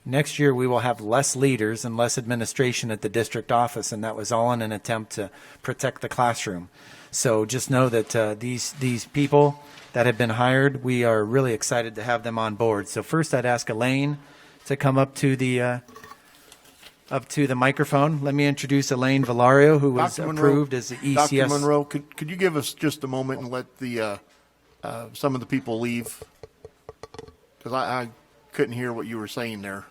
next year we will have less leaders and less administration at the district office, and that was all in an attempt to protect the classroom. So just know that these people that have been hired, we are really excited to have them on board. So first I'd ask Elaine to come up to the microphone. Let me introduce Elaine Valario, who was approved as the ECS. Dr. Monroe, could you give us just a moment and let the some of the people leave? Because I couldn't hear what you were saying there.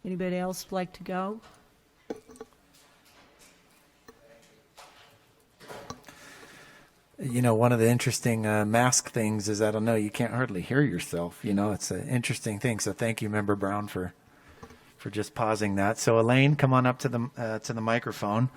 Anybody else like to go? One of the interesting mask things is, I don't know, you can't hardly hear yourself. It's an interesting thing. So thank you, Member Brown, for just pausing that. So Elaine, come on up to the microphone.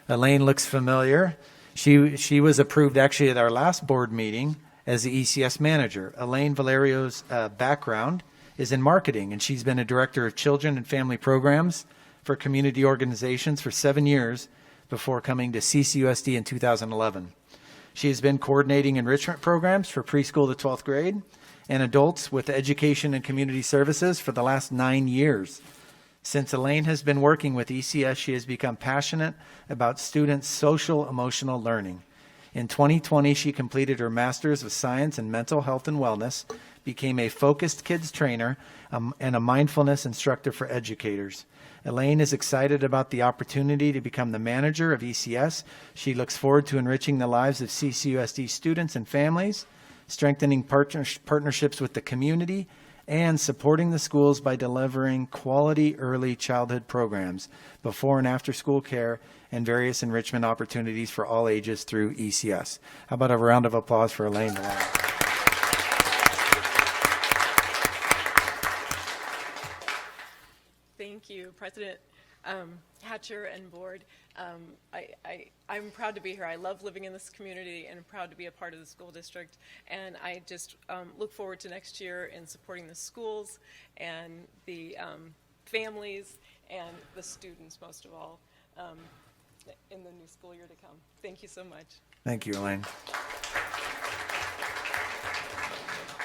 Elaine looks familiar. She was approved actually at our last board meeting as the ECS manager. Elaine Valerio's background is in marketing, and she's been a director of children and family programs for community organizations for 7 years before coming to CCUSD in 2011. She has been coordinating enrichment programs for preschool to 12th grade and adults with education and community services for the last 9 years. Since Elaine has been working with ECS, she has become passionate about students' social emotional learning. In 2020, she completed her Master's of Science in Mental Health and Wellness, became a focused kids trainer, and a mindfulness instructor for educators. Elaine is excited about the opportunity to become the manager of ECS. She looks forward to enriching the lives of CCUSD students and families, strengthening partnerships with the community, and supporting the schools by delivering quality early childhood programs, before and after school care, and various enrichment opportunities for all ages through ECS. How about a round of applause for Elaine? Thank you, President Hatcher and board. I'm proud to be here. I love living in this community and I'm proud to be a part of the school district. And I just look forward to next year in supporting the schools and the families and the students, most of all, in the new school year to come. Thank you so much. Thank you, Elaine.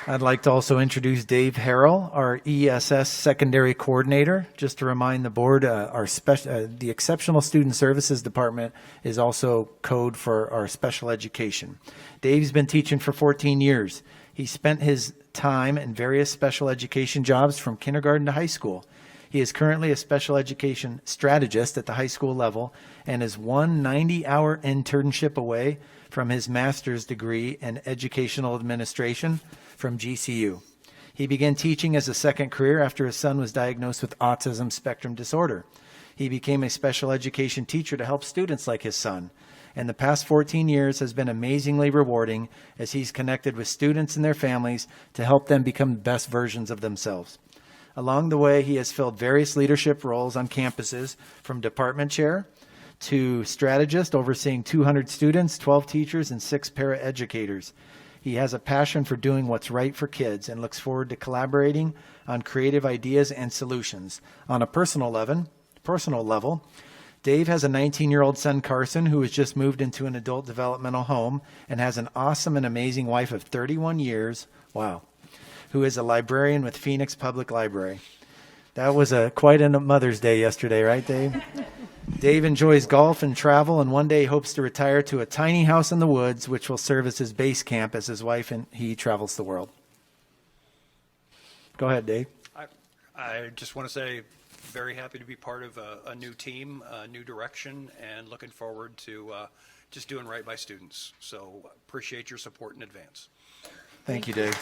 I'd like to also introduce Dave Harrell, our ESS secondary coordinator. Just to remind the board, the Exceptional Student Services Department is also code for our special education. Dave's been teaching for 14 years. He spent his time in various special education jobs from kindergarten to high school. He is currently a special education strategist at the high school level and is one 90-hour internship away from his master's degree in educational administration from GCU. He began teaching as a second career after his son was diagnosed with autism spectrum disorder. He became a special education teacher to help students like his son. and the past 14 years has been amazingly rewarding as he's connected with students and their families to help them become the best versions of themselves. Along the way, he has filled various leadership roles on campuses, from department chair to strategist, overseeing 200 students, 12 teachers, and 6 paraeducators. He has a passion for doing what's right for kids and looks forward to collaborating on creative ideas and solutions. On a personal level, Dave has a 19-year-old son, Carson, who has just moved into an adult developmental home and has an awesome and amazing wife of 31 years, wow, who is a librarian with Phoenix Public Library. That was quite a Mother's Day yesterday, right, Dave? Dave enjoys golf and travel, and one day hopes to retire to a tiny house in the woods, which will serve as his base camp as his wife and he travels the world. Go ahead, Dave. I just want to say very happy to be part of a new team, a new direction, and looking forward to just doing right by students. So appreciate your support in advance. Thank you, Dave.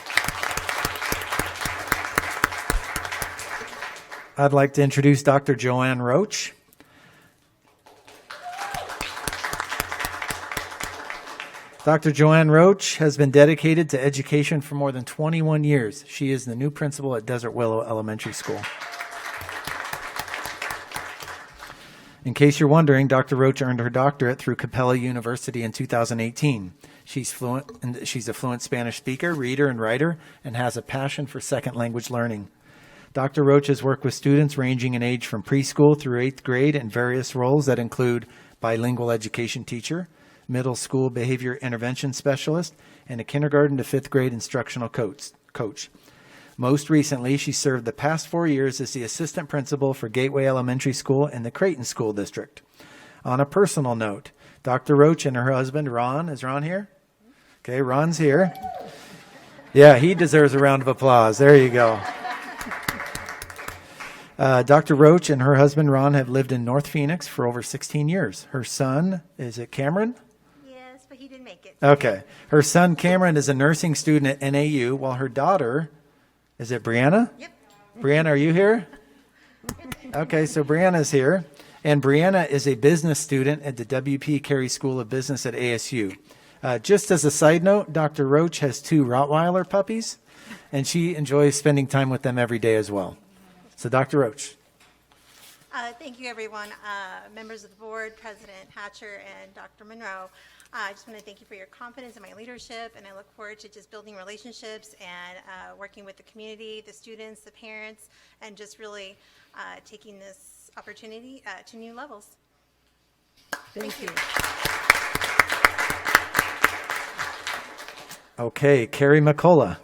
I'd like to introduce Dr. Joanne Roach. Dr. Joanne Roach has been dedicated to education for more than 21 years. She is the new principal at Desert Willow Elementary School. In case you're wondering, Dr. Roach earned her doctorate through Capella University in 2018. She's a fluent Spanish speaker, reader, and writer, and has a passion for second language learning. Dr. Roach has worked with students ranging in age from preschool through 8th grade in various roles that include bilingual education teacher, middle school behavior intervention specialist, and a kindergarten to 5th grade instructional coach. Most recently, she served the past 4 years as the assistant principal for Gateway Elementary School in the Creighton School District. On a personal note, Dr. Roach and her husband, Ron, is Ron here? Okay, Ron's here. Yeah, he deserves a round of applause. There you go. Dr. Roach and her husband, Ron, have lived in North Phoenix for over 16 years. Her son, is it Cameron? Yes, but he didn't make it. Okay. Her son, Cameron, is a nursing student at NAU, while her daughter, is it Brianna? Yep. Brianna, are you here? Okay, so Brianna's here. And Brianna is a business student at the W.P. Carey School of Business at ASU. Just as a side note, Dr. Roach has 2 Rottweiler puppies, and she enjoys spending time with them every day as well. So, Dr. Roach. Thank you, everyone. Members of the board, President Hatcher, and Dr. Monroe. I just want to thank you for your confidence in my leadership, and I look forward to just building relationships and working with the community, the students, the parents, and just really taking this opportunity to new levels. Thank you. Okay, Carrie McCullough.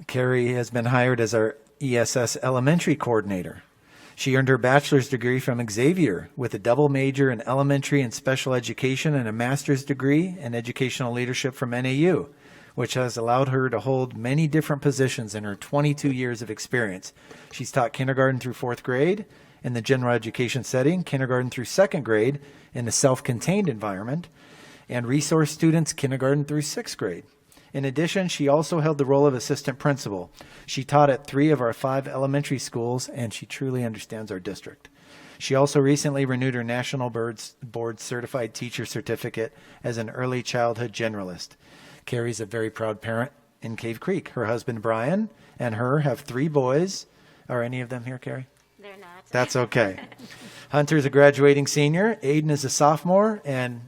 Carrie has been hired as our ESS elementary coordinator. She earned her bachelor's degree from Xavier with a double major in elementary and special education and a master's degree in educational leadership from NAU, which has allowed her to hold many different positions in her 22 years of experience. She's taught kindergarten through 4th grade in the general education setting, kindergarten through 2nd grade in the self-contained environment, and resource students kindergarten through 6th grade. In addition, she also held the role of assistant principal. She taught at 3 of our 5 elementary schools, and she truly understands our district. She also recently renewed her National Board Certified Teacher Certificate as an early childhood generalist. Carrie's a very proud parent in Cave Creek. Her husband, Brian, and her have 3 boys. Are any of them here, Carrie? They're not. That's okay. Hunter's a graduating senior. Aiden is a sophomore, and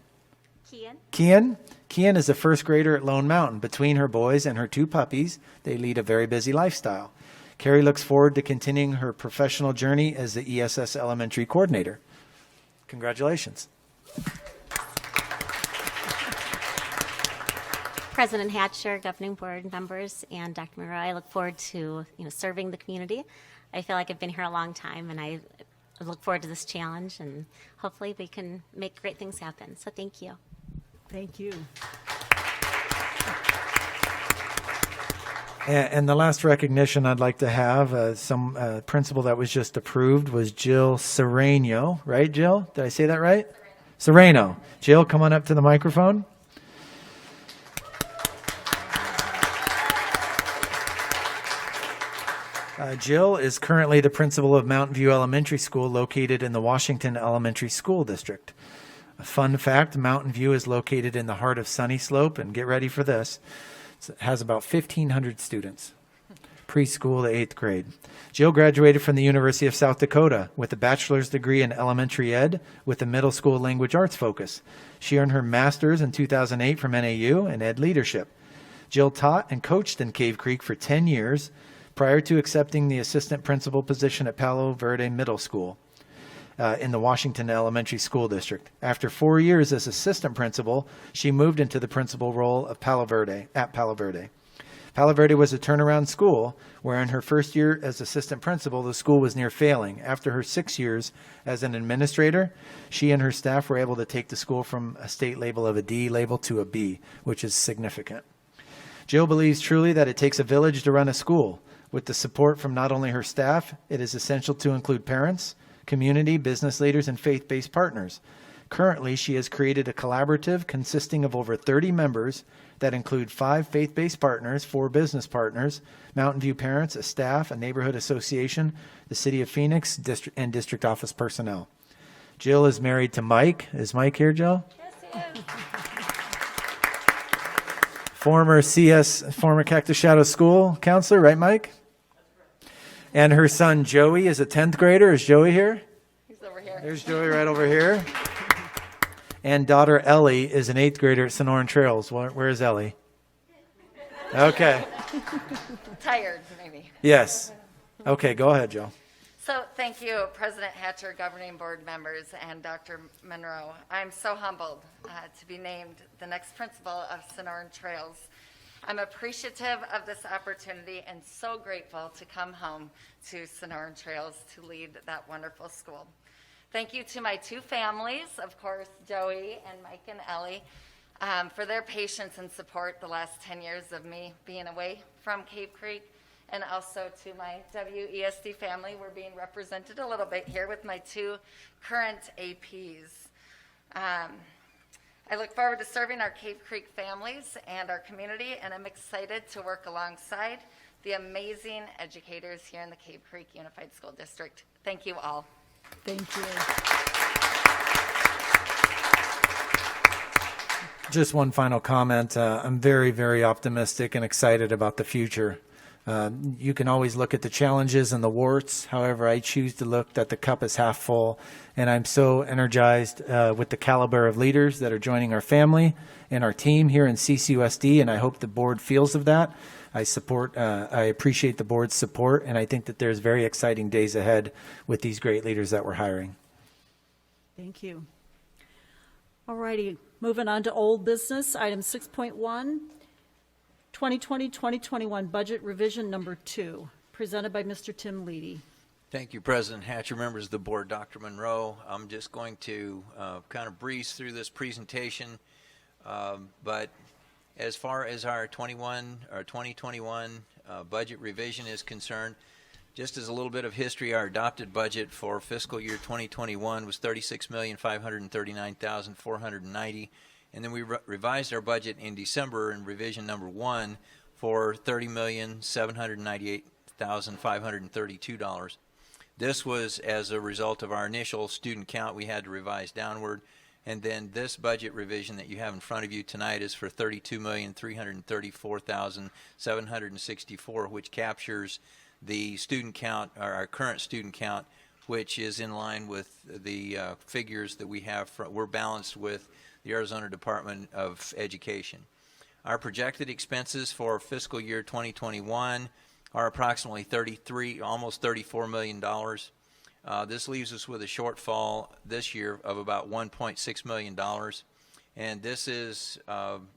Kian is a 1st grader at Lone Mountain. Between her boys and her 2 puppies, they lead a very busy lifestyle. Carrie looks forward to continuing her professional journey as the ESS elementary coordinator. Congratulations. President Hatcher, governing board members, and Dr. Monroe, I look forward to serving the community. I feel like I've been here a long time, and I look forward to this challenge, and hopefully we can make great things happen. So thank you. Thank you. And the last recognition I'd like to have, some principal that was just approved was Jill Sereno, right, Jill? Did I say that right? Sereno. Jill, come on up to the microphone. Jill is currently the principal of Mountain View Elementary School located in the Washington Elementary School District. A fun fact, Mountain View is located in the heart of Sunny Slope, and get ready for this. It has about 1,500 students, preschool to 8th grade. Jill graduated from the University of South Dakota with a bachelor's degree in elementary ed with a middle school language arts focus. She earned her master's in 2008 from NAU in ed leadership. Jill taught and coached in Cave Creek for 10 years prior to accepting the assistant principal position at Palo Verde Middle School in the Washington Elementary School District. After 4 years as assistant principal, she moved into the principal role of Palo Verde. Palo Verde was a turnaround school where in her first year as assistant principal, the school was near failing. After her 6 years as an administrator, she and her staff were able to take the school from a state label of a D label to a B, which is significant. Jill believes truly that it takes a village to run a school. With the support from not only her staff, it is essential to include parents, community, business leaders, and faith-based partners. Currently, she has created a collaborative consisting of over 30 members that include 5 faith-based partners, 4 business partners, Mountain View parents, a staff, a neighborhood association, the City of Phoenix, and district office personnel. Jill is married to Mike. Is Mike here, Jill? Yes, he is. Former Cactus Shadow School counselor, right, Mike? And her son Joey is a 10th grader. Is Joey here? He's over here. There's Joey right over here. And daughter Ellie is an 8th grader at Sonoran Trails. Where is Ellie? Okay. Tired, maybe. Yes. Okay, go ahead, Joe. So thank you, President Hatcher, governing board members, and Dr. Monroe. I'm so humbled to be named the next principal of Sonoran Trails. I'm appreciative of this opportunity and so grateful to come home to Sonoran Trails to lead that wonderful school. Thank you to my 2 families, of course, Joey and Mike and Ellie, for their patience and support the last 10 years of me being away from Cave Creek, and also to my WESD family. We're being represented a little bit here with my 2 current APs. I look forward to serving our Cave Creek families and our community, and I'm excited to work alongside the amazing educators here in the Cave Creek Unified School District. Thank you all. Thank you. Just one final comment. I'm very, very optimistic and excited about the future. You can always look at the challenges and the warts. However, I choose to look that the cup is half full. And I'm so energized with the caliber of leaders that are joining our family and our team here in CCUSD. And I hope the board feels of that. I appreciate the board's support. And I think that there's very exciting days ahead with these great leaders that we're hiring. Thank you. All righty, moving on to old business, item 6.1. 2020-2021 budget revision number 2, presented by Mr. Tim Leedy. Thank you, President Hatcher, members of the board, Dr. Monroe. I'm just going to kind of breeze through this presentation, but as far as our 2021 budget revision is concerned, just as a little bit of history, our adopted budget for fiscal year 2021 was $36,539,490. And then we revised our budget in December in revision number 1 for $30,798,532. This was as a result of our initial student count we had to revise downward. And then this budget revision that you have in front of you tonight is for $32,334,764, which captures the student count, or our current student count, which is in line with the figures that we have. We're balanced with the Arizona Department of Education. Our projected expenses for fiscal year 2021 are approximately almost $34 million. This leaves us with a shortfall this year of about $1.6 million. And this is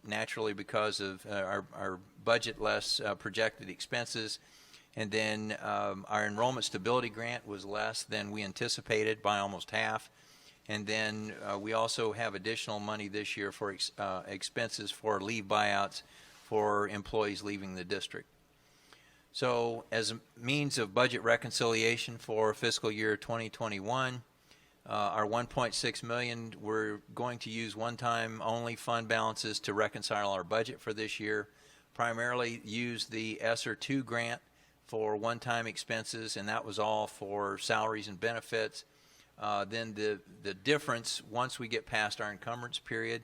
naturally because of our budget less projected expenses. And then our enrollment stability grant was less than we anticipated by almost half. And then we also have additional money this year for expenses for leave buyouts for employees leaving the district. So as a means of budget reconciliation for fiscal year 2021, our $1.6 million, we're going to use one-time only fund balances to reconcile our budget for this year, primarily use the ESSER 2 grant for one-time expenses, and that was all for salaries and benefits. Then the difference, once we get past our encumbrance period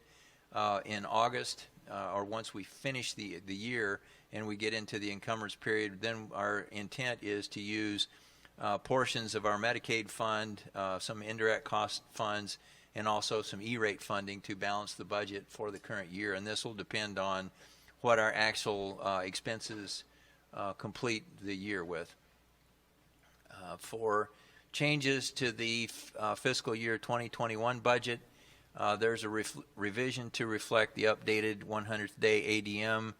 in August, or once we finish the year and we get into the encumbrance period, then our intent is to use portions of our Medicaid fund, some indirect cost funds, and also some E-rate funding to balance the budget for the current year. And this will depend on what our actual expenses complete the year with. For changes to the fiscal year 2021 budget, there's a revision to reflect the updated 100th day ADM,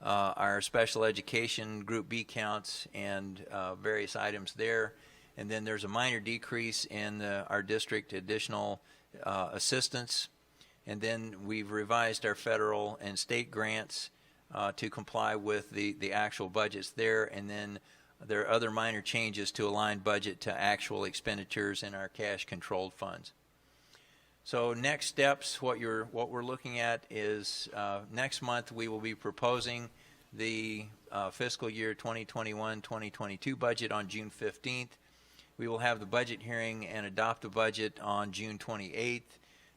our special education group B counts, and various items there. And then there's a minor decrease in our district additional assistance. And then we've revised our federal and state grants to comply with the actual budgets there. And then there are other minor changes to align budget to actual expenditures in our cash controlled funds. So next steps, what we're looking at is next month we will be proposing the fiscal year 2021-2022 budget on June 15th. We will have the budget hearing and adopt a budget on June 28th.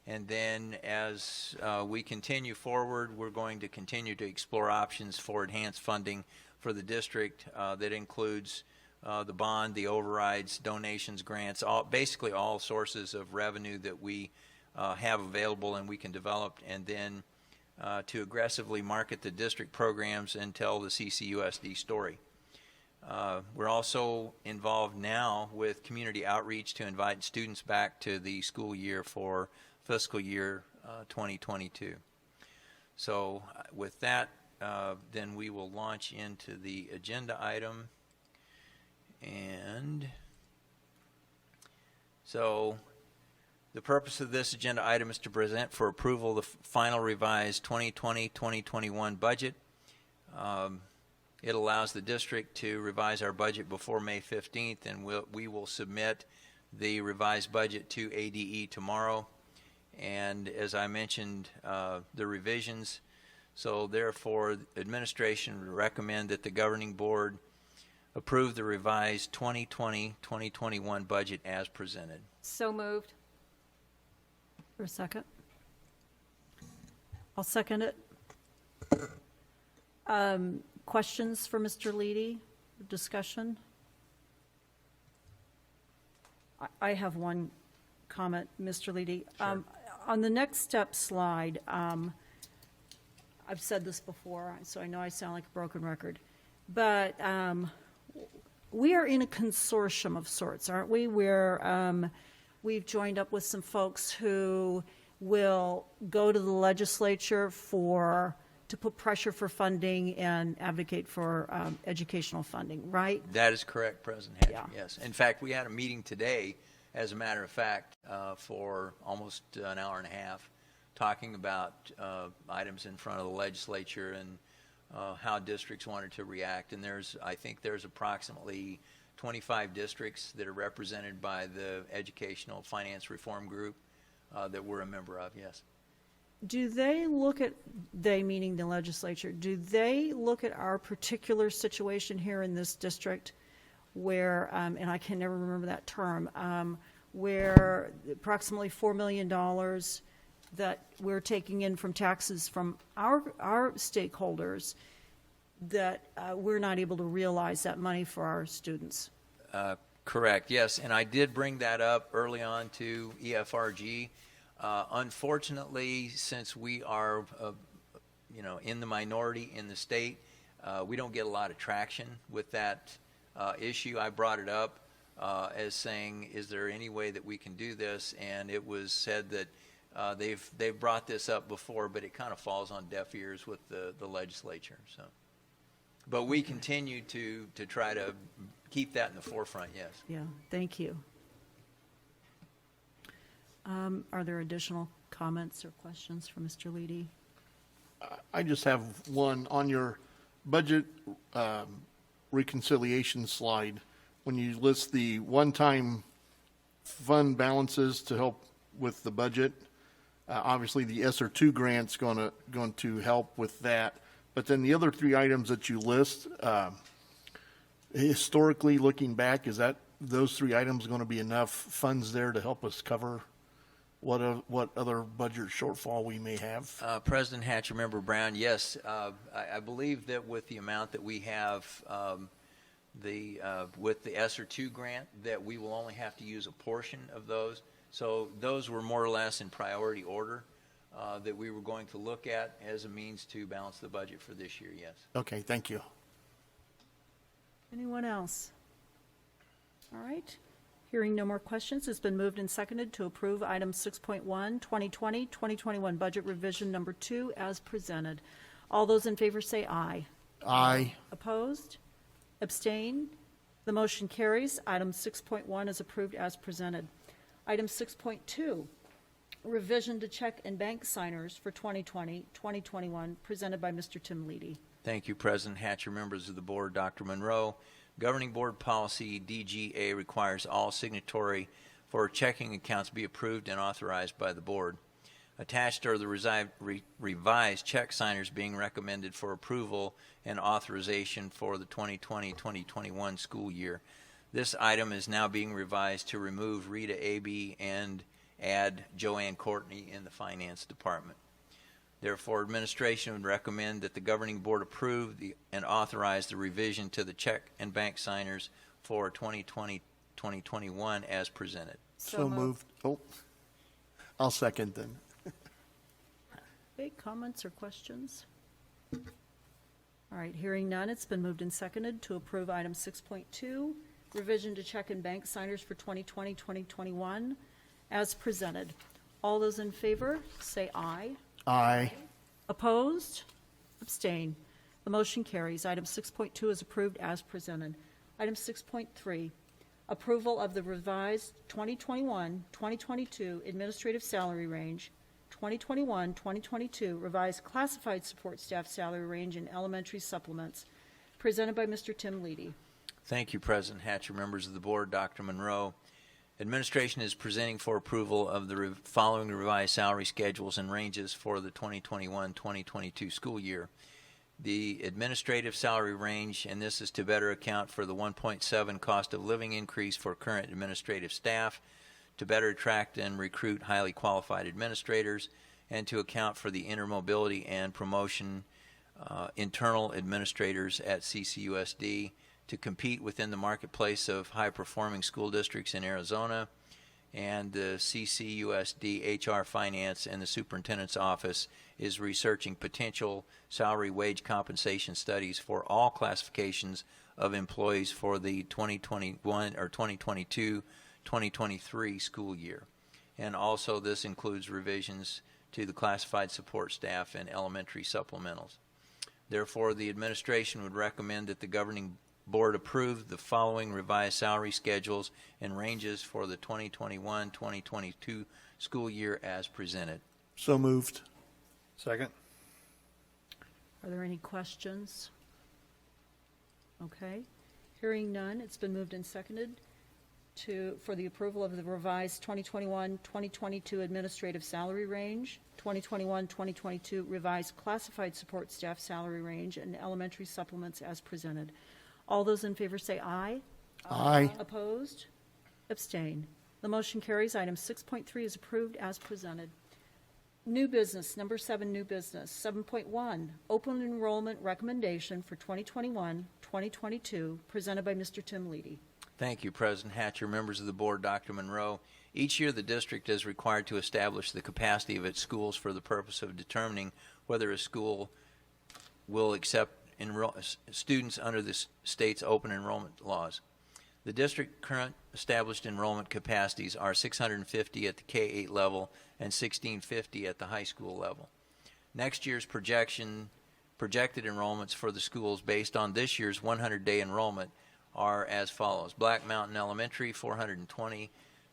And then as we continue forward, we're going to continue to explore options for enhanced funding for the district that includes the bond, the overrides, donations, grants, basically all sources of revenue that we have available and we can develop, and then to aggressively market the district programs and tell the CCUSD story. We're also involved now with community outreach to invite students back to the school year for fiscal year 2022. So with that, then we will launch into the agenda item. And so the purpose of this agenda item is to present for approval the final revised 2020-2021 budget. It allows the district to revise our budget before May 15th, and we will submit the revised budget to ADE tomorrow. And as I mentioned, the revisions. So therefore, administration would recommend that the governing board approve the revised 2020-2021 budget as presented. So moved. For a second? I'll second it. Questions for Mr. Leedy? Discussion? I have one comment, Mr. Leedy. Sure. On the next step slide, I've said this before, so I know I sound like a broken record, but we are in a consortium of sorts, aren't we? We've joined up with some folks who will go to the legislature to put pressure for funding and advocate for educational funding, right? That is correct, President Hatcher, Yeah. yes. In fact, we had a meeting today, as a matter of fact, for almost an hour and a half, talking about items in front of the legislature and how districts wanted to react. And I think there's approximately 25 districts that are represented by the Educational Finance Reform Group that we're a member of, yes. Do they look at, they meaning the legislature, do they look at our particular situation here in this district where, and I can never remember that term, where approximately $4 million that we're taking in from taxes from our stakeholders, that we're not able to realize that money for our students? Correct, yes, and I did bring that up early on to EFRG. Unfortunately, since we are, in the minority in the state, we don't get a lot of traction with that issue. I brought it up as saying, is there any way that we can do this? And it was said that they've brought this up before, but it kind of falls on deaf ears with the legislature. So, but we continue to try to keep that in the forefront. Yes. Yeah. Thank you. Are there additional comments or questions for Mr. Leedy? I just have one on your budget reconciliation slide. When you list the one-time fund balances to help with the budget, obviously the ESSER 2 grant's going to help with that. But then the other three items that you list, historically looking back, is that those three items going to be enough funds there to help us cover what other budget shortfall we may have? President Hatcher, Member Brown, yes, I believe that with the amount that we have with the ESSER 2 grant, that we will only have to use a portion of those. So those were more or less in priority order that we were going to look at as a means to balance the budget for this year, yes. Okay, thank you. Anyone else? All right. Hearing no more questions, it's been moved and seconded to approve item 6.1, 2020-2021 budget revision number 2 as presented. All those in favor say aye. Aye. Opposed? Abstain? The motion carries. Item 6.1 is approved as presented. Item 6.2, revision to check and bank signers for 2020-2021, presented by Mr. Tim Leedy. Thank you, President Hatcher, members of the board, Dr. Monroe. Governing Board Policy DGA requires all signatory for checking accounts be approved and authorized by the board. Attached are the revised check signers being recommended for approval and authorization for the 2020-2021 school year. This item is now being revised to remove Rita Aby and add Joanne Courtney in the Finance Department. Therefore, administration would recommend that the governing board approve and authorize the revision to the check and bank signers for 2020-2021 as presented. So moved. Oh, I'll second then. Okay, comments or questions? All right, hearing none, it's been moved and seconded to approve item 6.2, revision to check and bank signers for 2020-2021 as presented. All those in favor say aye. Aye. Opposed? Abstain. The motion carries. Item 6.2 is approved as presented. Item 6.3, approval of the revised 2021-2022 administrative salary range, 2021-2022 revised classified support staff salary range and elementary supplements, presented by Mr. Tim Leedy. Thank you, President Hatcher, members of the board, Dr. Monroe. Administration is presenting for approval of the following revised salary schedules and ranges for the 2021-2022 school year. The administrative salary range, and this is to better account for the 1.7 cost of living increase for current administrative staff, to better attract and recruit highly qualified administrators, and to account for the intermobility and promotion internal administrators at CCUSD, to compete within the marketplace of high-performing school districts in Arizona, and the CCUSD HR Finance and the Superintendent's Office is researching potential salary wage compensation studies for all classifications of employees for the 2021 or 2022-2023 school year. And also this includes revisions to the classified support staff and elementary supplementals. Therefore, the administration would recommend that the governing board approve the following revised salary schedules and ranges for the 2021-2022 school year as presented. So moved. Second. Are there any questions? Okay. Hearing none, it's been moved and seconded for the approval of the revised 2021-2022 administrative salary range, 2021-2022 revised classified support staff salary range, and elementary supplements as presented. All those in favor say aye. Aye. Opposed? Abstain. The motion carries. Item 6.3 is approved as presented. New business, number 7, new business. 7.1, open enrollment recommendation for 2021-2022, presented by Mr. Tim Leedy. Thank you, President Hatcher, members of the board, Dr. Monroe. Each year the district is required to establish the capacity of its schools for the purpose of determining whether a school will accept students under the state's open enrollment laws. The district current established enrollment capacities are 650 at the K-8 level and 1650 at the high school level. Next year's projected enrollments for the schools based on this year's 100-day enrollment are as follows. Black Mountain Elementary, 420,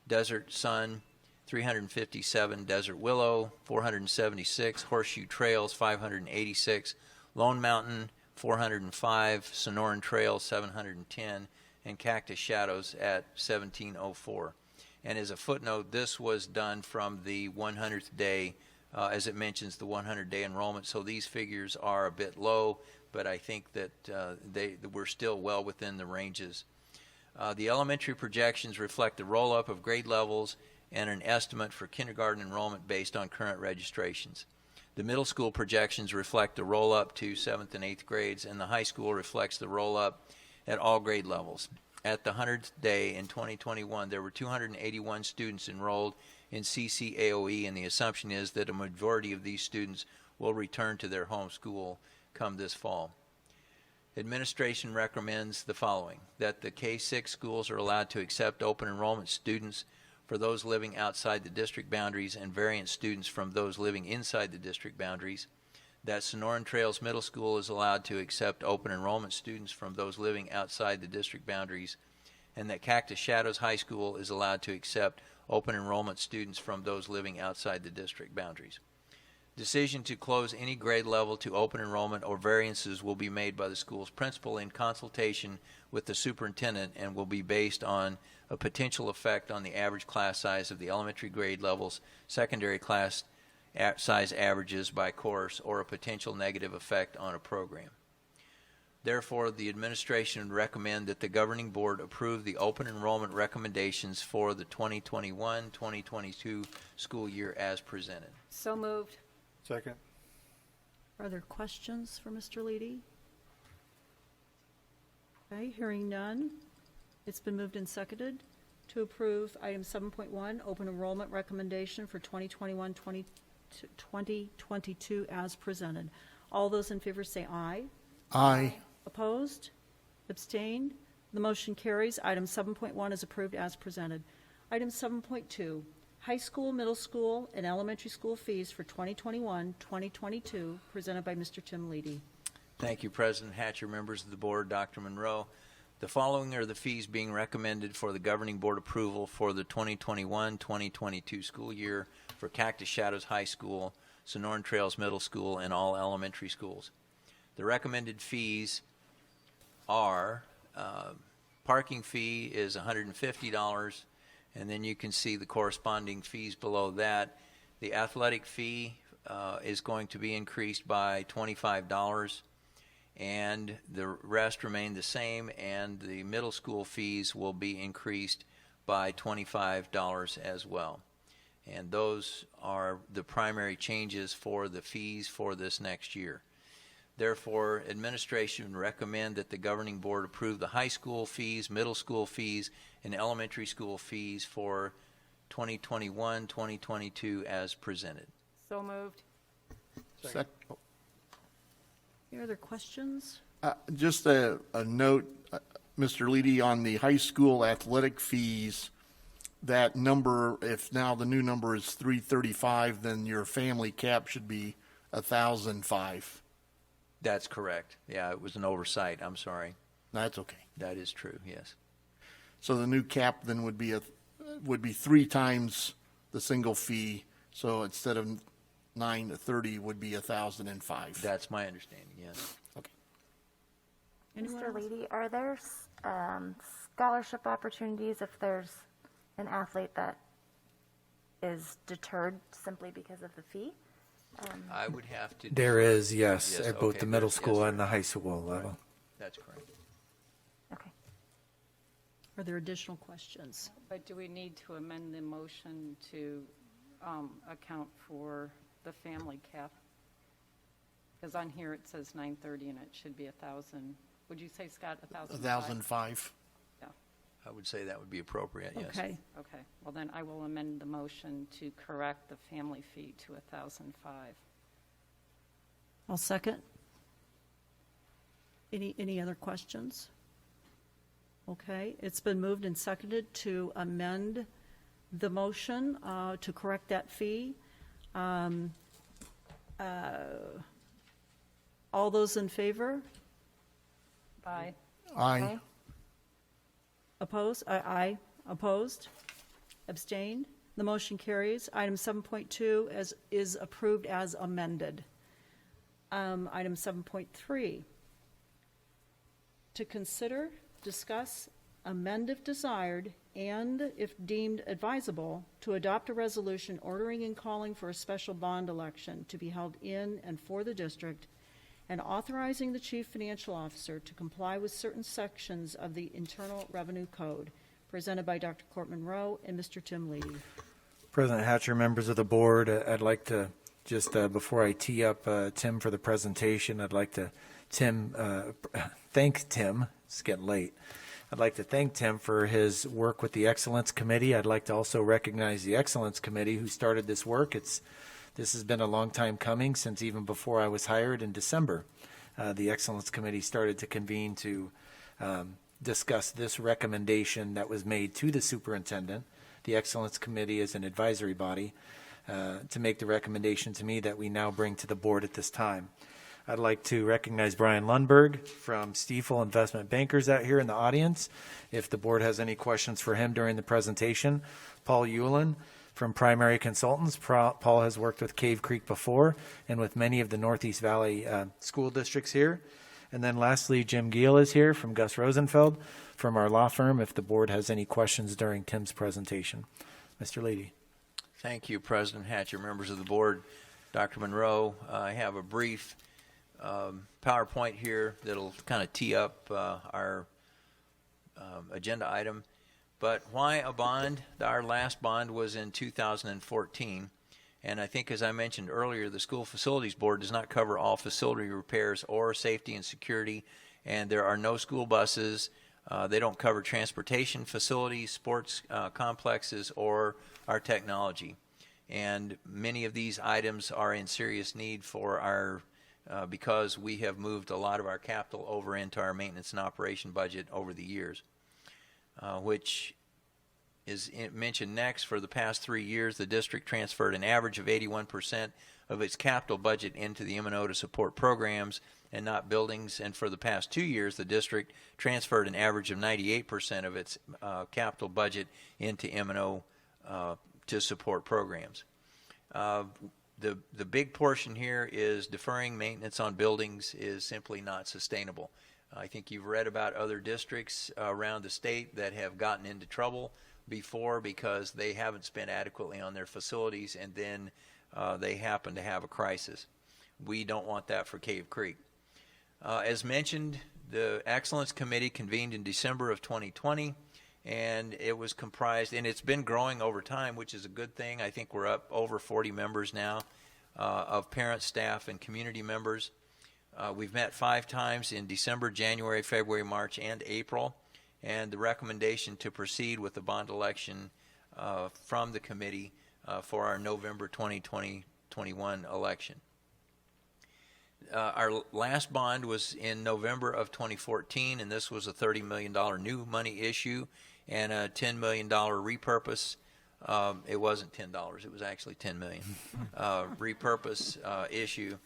Desert Sun, 357, Desert Willow, 476, Horseshoe Trails, 586, Lone Mountain, 405, Sonoran Trail, 710, and Cactus Shadows at 1704. And as a footnote, this was done from the 100th day, as it mentions the 100-day enrollment, so these figures are a bit low, but I think that we're still well within the ranges. The elementary projections reflect the roll-up of grade levels and an estimate for kindergarten enrollment based on current registrations. The middle school projections reflect the roll-up to 7th and 8th grades, and the high school reflects the roll-up at all grade levels. At the 100th day in 2021, there were 281 students enrolled in CCAOE, and the assumption is that a majority of these students will return to their home school come this fall. Administration recommends the following: that the K-6 schools are allowed to accept open enrollment students for those living outside the district boundaries and variant students from those living inside the district boundaries, that Sonoran Trails Middle School is allowed to accept open enrollment students from those living outside the district boundaries, and that Cactus Shadows High School is allowed to accept open enrollment students from those living outside the district boundaries. Decision to close any grade level to open enrollment or variances will be made by the school's principal in consultation with the superintendent and will be based on a potential effect on the average class size of the elementary grade levels, secondary class size averages by course, or a potential negative effect on a program. Therefore, the administration would recommend that the governing board approve the open enrollment recommendations for the 2021-2022 school year as presented. So moved. Second. Are there questions for Mr. Leedy? Okay, hearing none. It's been moved and seconded to approve item 7.1, open enrollment recommendation for 2021-2022 as presented. All those in favor say aye. Aye. Opposed? Abstained? The motion carries. Item 7.1 is approved as presented. Item 7.2, high school, middle school, and elementary school fees for 2021-2022, presented by Mr. Tim Leedy. Thank you, President Hatcher, members of the board, Dr. Monroe. The following are the fees being recommended for the governing board approval for the 2021-2022 school year for Cactus Shadows High School, Sonoran Trails Middle School, and all elementary schools. The recommended fees are parking fee is $150, and then you can see the corresponding fees below that. The athletic fee is going to be increased by $25, and the rest remain the same, and the middle school fees will be increased by $25 as well. And those are the primary changes for the fees for this next year. Therefore, administration would recommend that the governing board approve the high school fees, middle school fees, and elementary school fees for 2021-2022 as presented. So moved. Sec- Any other questions? Just a note, Mr. Leedy, on the high school athletic fees, that number, if now the new number is 335, then your family cap should be 1,005. That's correct. Yeah, it was an oversight. I'm sorry. That's okay. That is true, yes. So the new cap then would be 3 times the single fee. So instead of 9 to 30 would be 1,005. That's my understanding, yes. Okay. Mr. Leedy, are there scholarship opportunities if there's an athlete that is deterred simply because of the fee? I would have to. There is, yes, Yes, at both okay, the middle yes, school sir. and the high school level. That's correct. Okay. Are there additional questions? But do we need to amend the motion to account for the family cap? Because on here it says 930 and it should be 1,000. Would you say, Scott, 1,005? 1,005. Yeah. I would say that would be appropriate, yes. Okay. Okay. Well, then I will amend the motion to correct the family fee to 1,005. I'll second. Any other questions? Okay, it's been moved and seconded to amend the motion to correct that fee. All those in favor? Aye. Aye. Opposed? Aye. Opposed? Abstained? The motion carries. Item 7.2 is approved as amended. Item 7.3, to consider, discuss, amend if desired, and if deemed advisable, to adopt a resolution ordering and calling for a special bond election to be held in and for the district, and authorizing the Chief Financial Officer to comply with certain sections of the Internal Revenue Code, presented by Dr. Court Monroe and Mr. Tim Leedy. President Hatcher, members of the board, I'd like to just, before I tee up Tim for the presentation, I'd like to thank Tim. It's getting late. I'd like to thank Tim for his work with the Excellence Committee. I'd like to also recognize the Excellence Committee who started this work. This has been a long time coming, since even before I was hired in December. The Excellence Committee started to convene to discuss this recommendation that was made to the superintendent. The Excellence Committee is an advisory body to make the recommendation to me that we now bring to the board at this time. I'd like to recognize Brian Lundberg from Stifel Investment Bankers out here in the audience, if the board has any questions for him during the presentation. Paul Euland from Primary Consultants. Paul has worked with Cave Creek before and with many of the Northeast Valley school districts here. And then lastly, Jim Giel is here from Gus Rosenfeld from our law firm, if the board has any questions during Tim's presentation. Mr. Leedy. Thank you, President Hatcher, members of the board. Dr. Monroe, I have a brief PowerPoint here that'll kind of tee up our agenda item. But why a bond? Our last bond was in 2014. And I think, as I mentioned earlier, the School Facilities Board does not cover all facility repairs or safety and security. And there are no school buses. They don't cover transportation facilities, sports complexes, or our technology. And many of these items are in serious need for our because we have moved a lot of our capital over into our maintenance and operation budget over the years, which is mentioned next. For the past 3 years, the district transferred an average of 81% of its capital budget into the M&O to support programs and not buildings. And for the past 2 years, the district transferred an average of 98% of its capital budget into M&O to support programs. The big portion here is deferring maintenance on buildings is simply not sustainable. I think you've read about other districts around the state that have gotten into trouble before because they haven't spent adequately on their facilities, and then they happen to have a crisis. We don't want that for Cave Creek. As mentioned, the Excellence Committee convened in December of 2020, and it was comprised, and it's been growing over time, which is a good thing. I think we're up over 40 members now of parents, staff, and community members. We've met 5 times in December, January, February, March, and April, and the recommendation to proceed with the bond election from the committee for our November 2021 election. Our last bond was in November of 2014, and this was a $30 million new money issue and a $10 million repurpose. It wasn't $10, it was actually $10 million repurpose issue.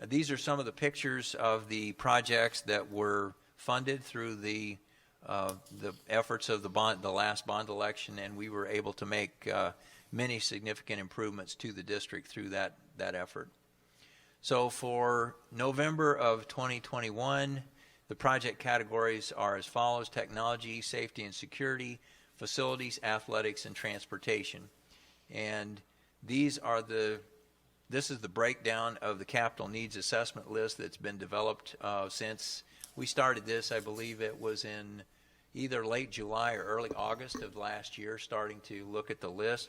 These are some of the pictures of the projects that were funded through the efforts of the last bond election, and we were able to make many significant improvements to the district through that effort. So for November of 2021, the project categories are as follows: technology, safety and security, facilities, athletics, and transportation. And this is the breakdown of the capital needs assessment list that's been developed since we started this. I believe it was in either late July or early August of last year, starting to look at the list.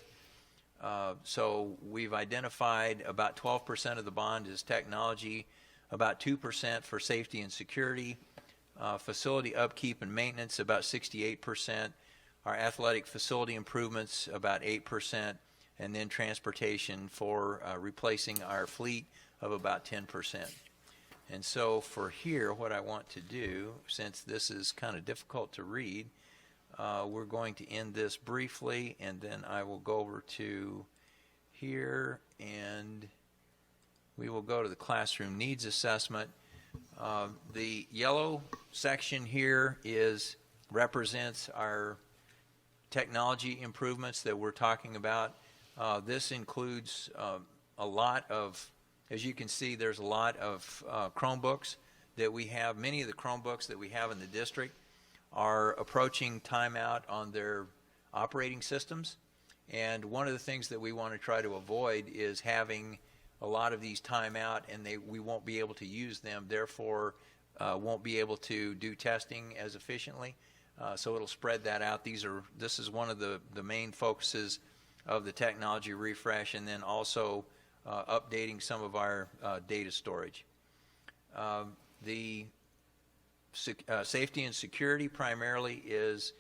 So we've identified about 12% of the bond is technology, about 2% for safety and security, facility upkeep and maintenance about 68%, our athletic facility improvements about 8%, and then transportation for replacing our fleet of about 10%. And so for here, what I want to do, since this is kind of difficult to read, we're going to end this briefly, and then I will go over to here, and we will go to the classroom needs assessment. The yellow section here represents our technology improvements that we're talking about. This includes a lot of, as you can see, there's a lot of Chromebooks that we have. Many of the Chromebooks that we have in the district are approaching timeout on their operating systems. And one of the things that we want to try to avoid is having a lot of these time out, and we won't be able to use them, therefore won't be able to do testing as efficiently. So it'll spread that out. This is one of the main focuses of the technology refresh, and then also updating some of our data storage. The safety and security primarily is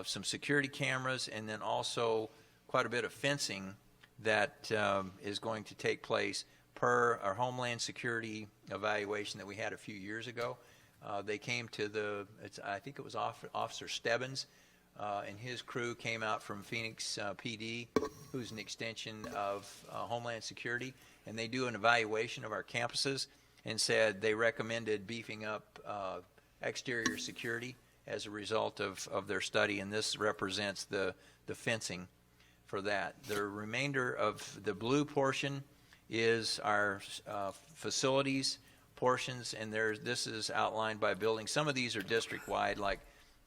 some security cameras, and then also quite a bit of fencing that is going to take place per our Homeland Security evaluation that we had a few years ago. They came to I think it was Officer Stebbins and his crew came out from Phoenix PD, who's an extension of Homeland Security, and they do an evaluation of our campuses and said they recommended beefing up exterior security as a result of their study, and this represents the fencing for that. The remainder of the blue portion is our facilities portions, and this is outlined by building. Some of these are district-wide, like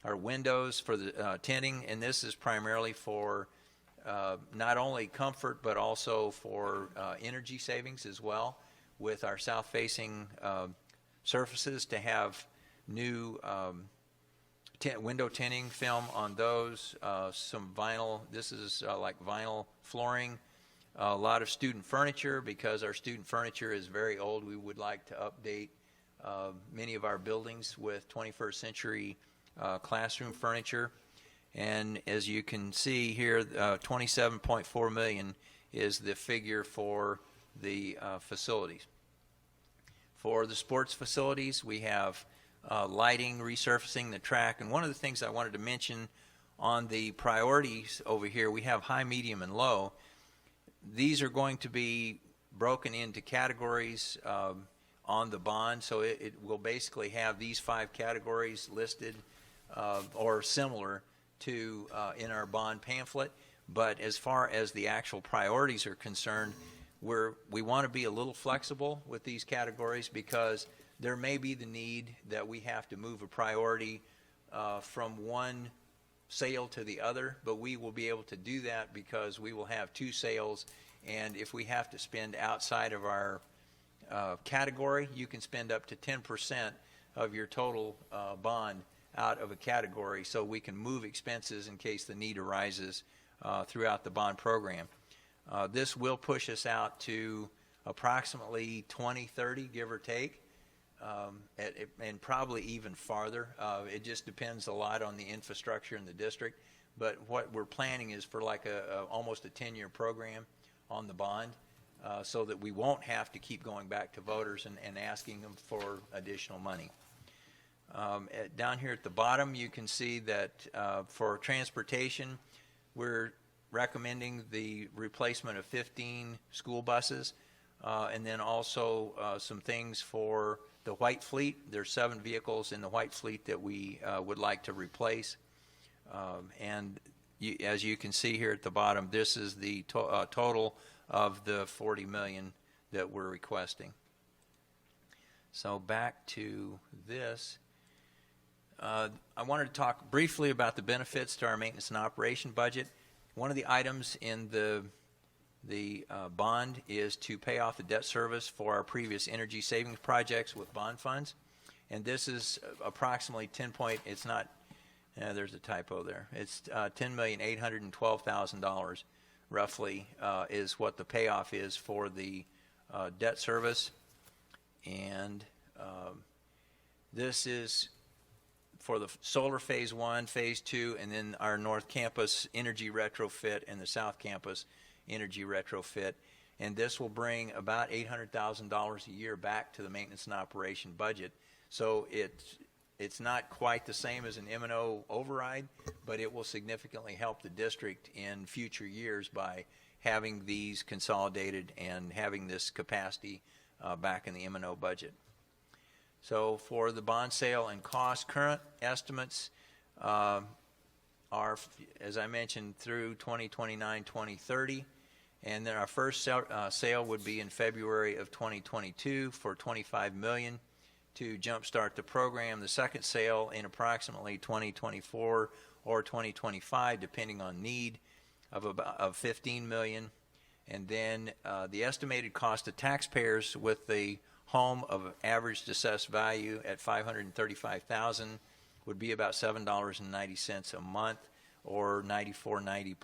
our windows for the tinting, and this is primarily for not only comfort but also for energy savings as well, with our south-facing surfaces to have new window tinting film on those, some vinyl. This is like vinyl flooring, a lot of student furniture, because our student furniture is very old. We would like to update many of our buildings with 21st century classroom furniture. And as you can see here, $27.4 million is the figure for the facilities. For the sports facilities, we have lighting, resurfacing the track. And one of the things I wanted to mention on the priorities over here, we have high, medium, and low. These are going to be broken into categories on the bond, so it will basically have these 5 categories listed or similar to in our bond pamphlet. But as far as the actual priorities are concerned, we want to be a little flexible with these categories, because there may be the need that we have to move a priority from one sale to the other, but we will be able to do that because we will have 2 sales, and if we have to spend outside of our category, you can spend up to 10% of your total bond out of a category, so we can move expenses in case the need arises throughout the bond program. This will push us out to approximately 2030, give or take, and probably even farther. It just depends a lot on the infrastructure in the district, but what we're planning is for like almost a 10-year program on the bond, so that we won't have to keep going back to voters and asking them for additional money. Down here at the bottom, you can see that for transportation, we're recommending the replacement of 15 school buses, and then also some things for the white fleet. There's 7 vehicles in the white fleet that we would like to replace. And as you can see here at the bottom, this is the total of the $40 million that we're requesting. So back to this. I wanted to talk briefly about the benefits to our maintenance and operation budget. One of the items in the bond is to pay off the debt service for our previous energy savings projects with bond funds, and this is approximately it's not, there's a typo there. It's $10,812,000 roughly is what the payoff is for the debt service, and this is for the solar phase 1, phase 2, and then our North Campus energy retrofit and the South Campus energy retrofit. And this will bring about $800,000 a year back to the maintenance and operation budget. So it's not quite the same as an M&O override, but it will significantly help the district in future years by having these consolidated and having this capacity back in the M&O budget. So for the bond sale and cost, current estimates are, as I mentioned, through 2029, 2030. And then our first sale would be in February of 2022 for $25 million to jumpstart the program. The second sale in approximately 2024 or 2025, depending on need, of $15 million. And then the estimated cost to taxpayers with the home of average assessed value at $535,000 would be about $7.90 a month, or $94.90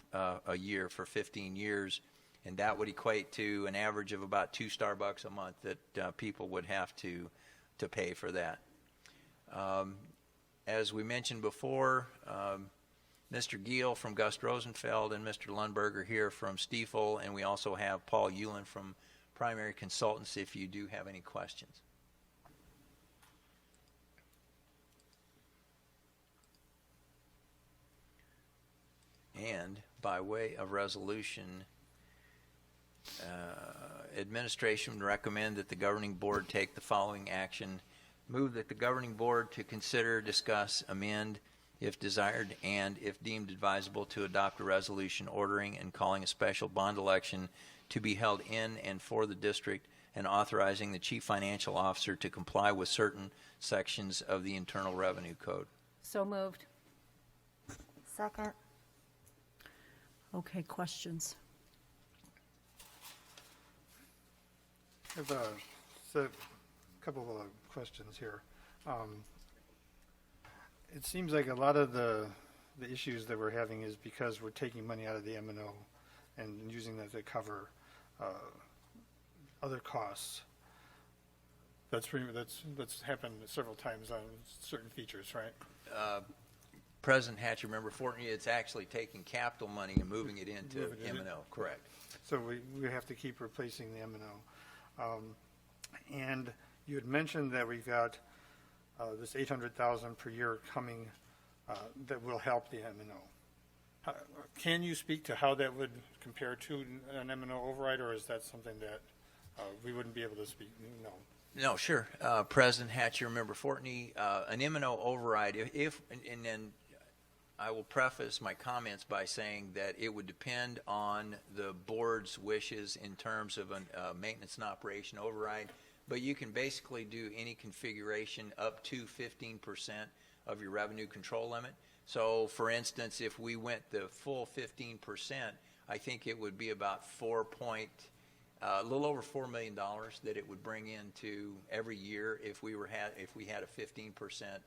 a year for 15 years, and that would equate to an average of about 2 Starbucks a month that people would have to pay for that. As we mentioned before, Mr. Giel from Gust Rosenfeld and Mr. Lundberg are here from Stiefel, and we also have Paul Euland from Primary Consultants if you do have any questions. And by way of resolution, administration would recommend that the governing board take the following action. Move that the governing board to consider, discuss, amend, if desired, and if deemed advisable, to adopt a resolution ordering and calling a special bond election to be held in and for the district, and authorizing the chief financial officer to comply with certain sections of the Internal Revenue Code. So moved. Second. Okay, questions? I have a couple of questions here. It seems like a lot of the issues that we're having is because we're taking money out of the M&O and using that to cover other costs. That's happened several times on certain features, right? President Hatcher, Member Fortney, it's actually taking capital money and moving it into M&O, correct. So we have to keep replacing the M&O. And you had mentioned that we've got this $800,000 per year coming that will help the M&O. Can you speak to how that would compare to an M&O override, or is that something that we wouldn't be able to speak? No. No, sure. President Hatcher, Member Fortney, an M&O override, and then I will preface my comments by saying that it would depend on the board's wishes in terms of a maintenance and operation override, but you can basically do any configuration up to 15% of your revenue control limit. So, for instance, if we went the full 15%, I think it would be about a little over $4 million that it would bring into every year if we had a 15%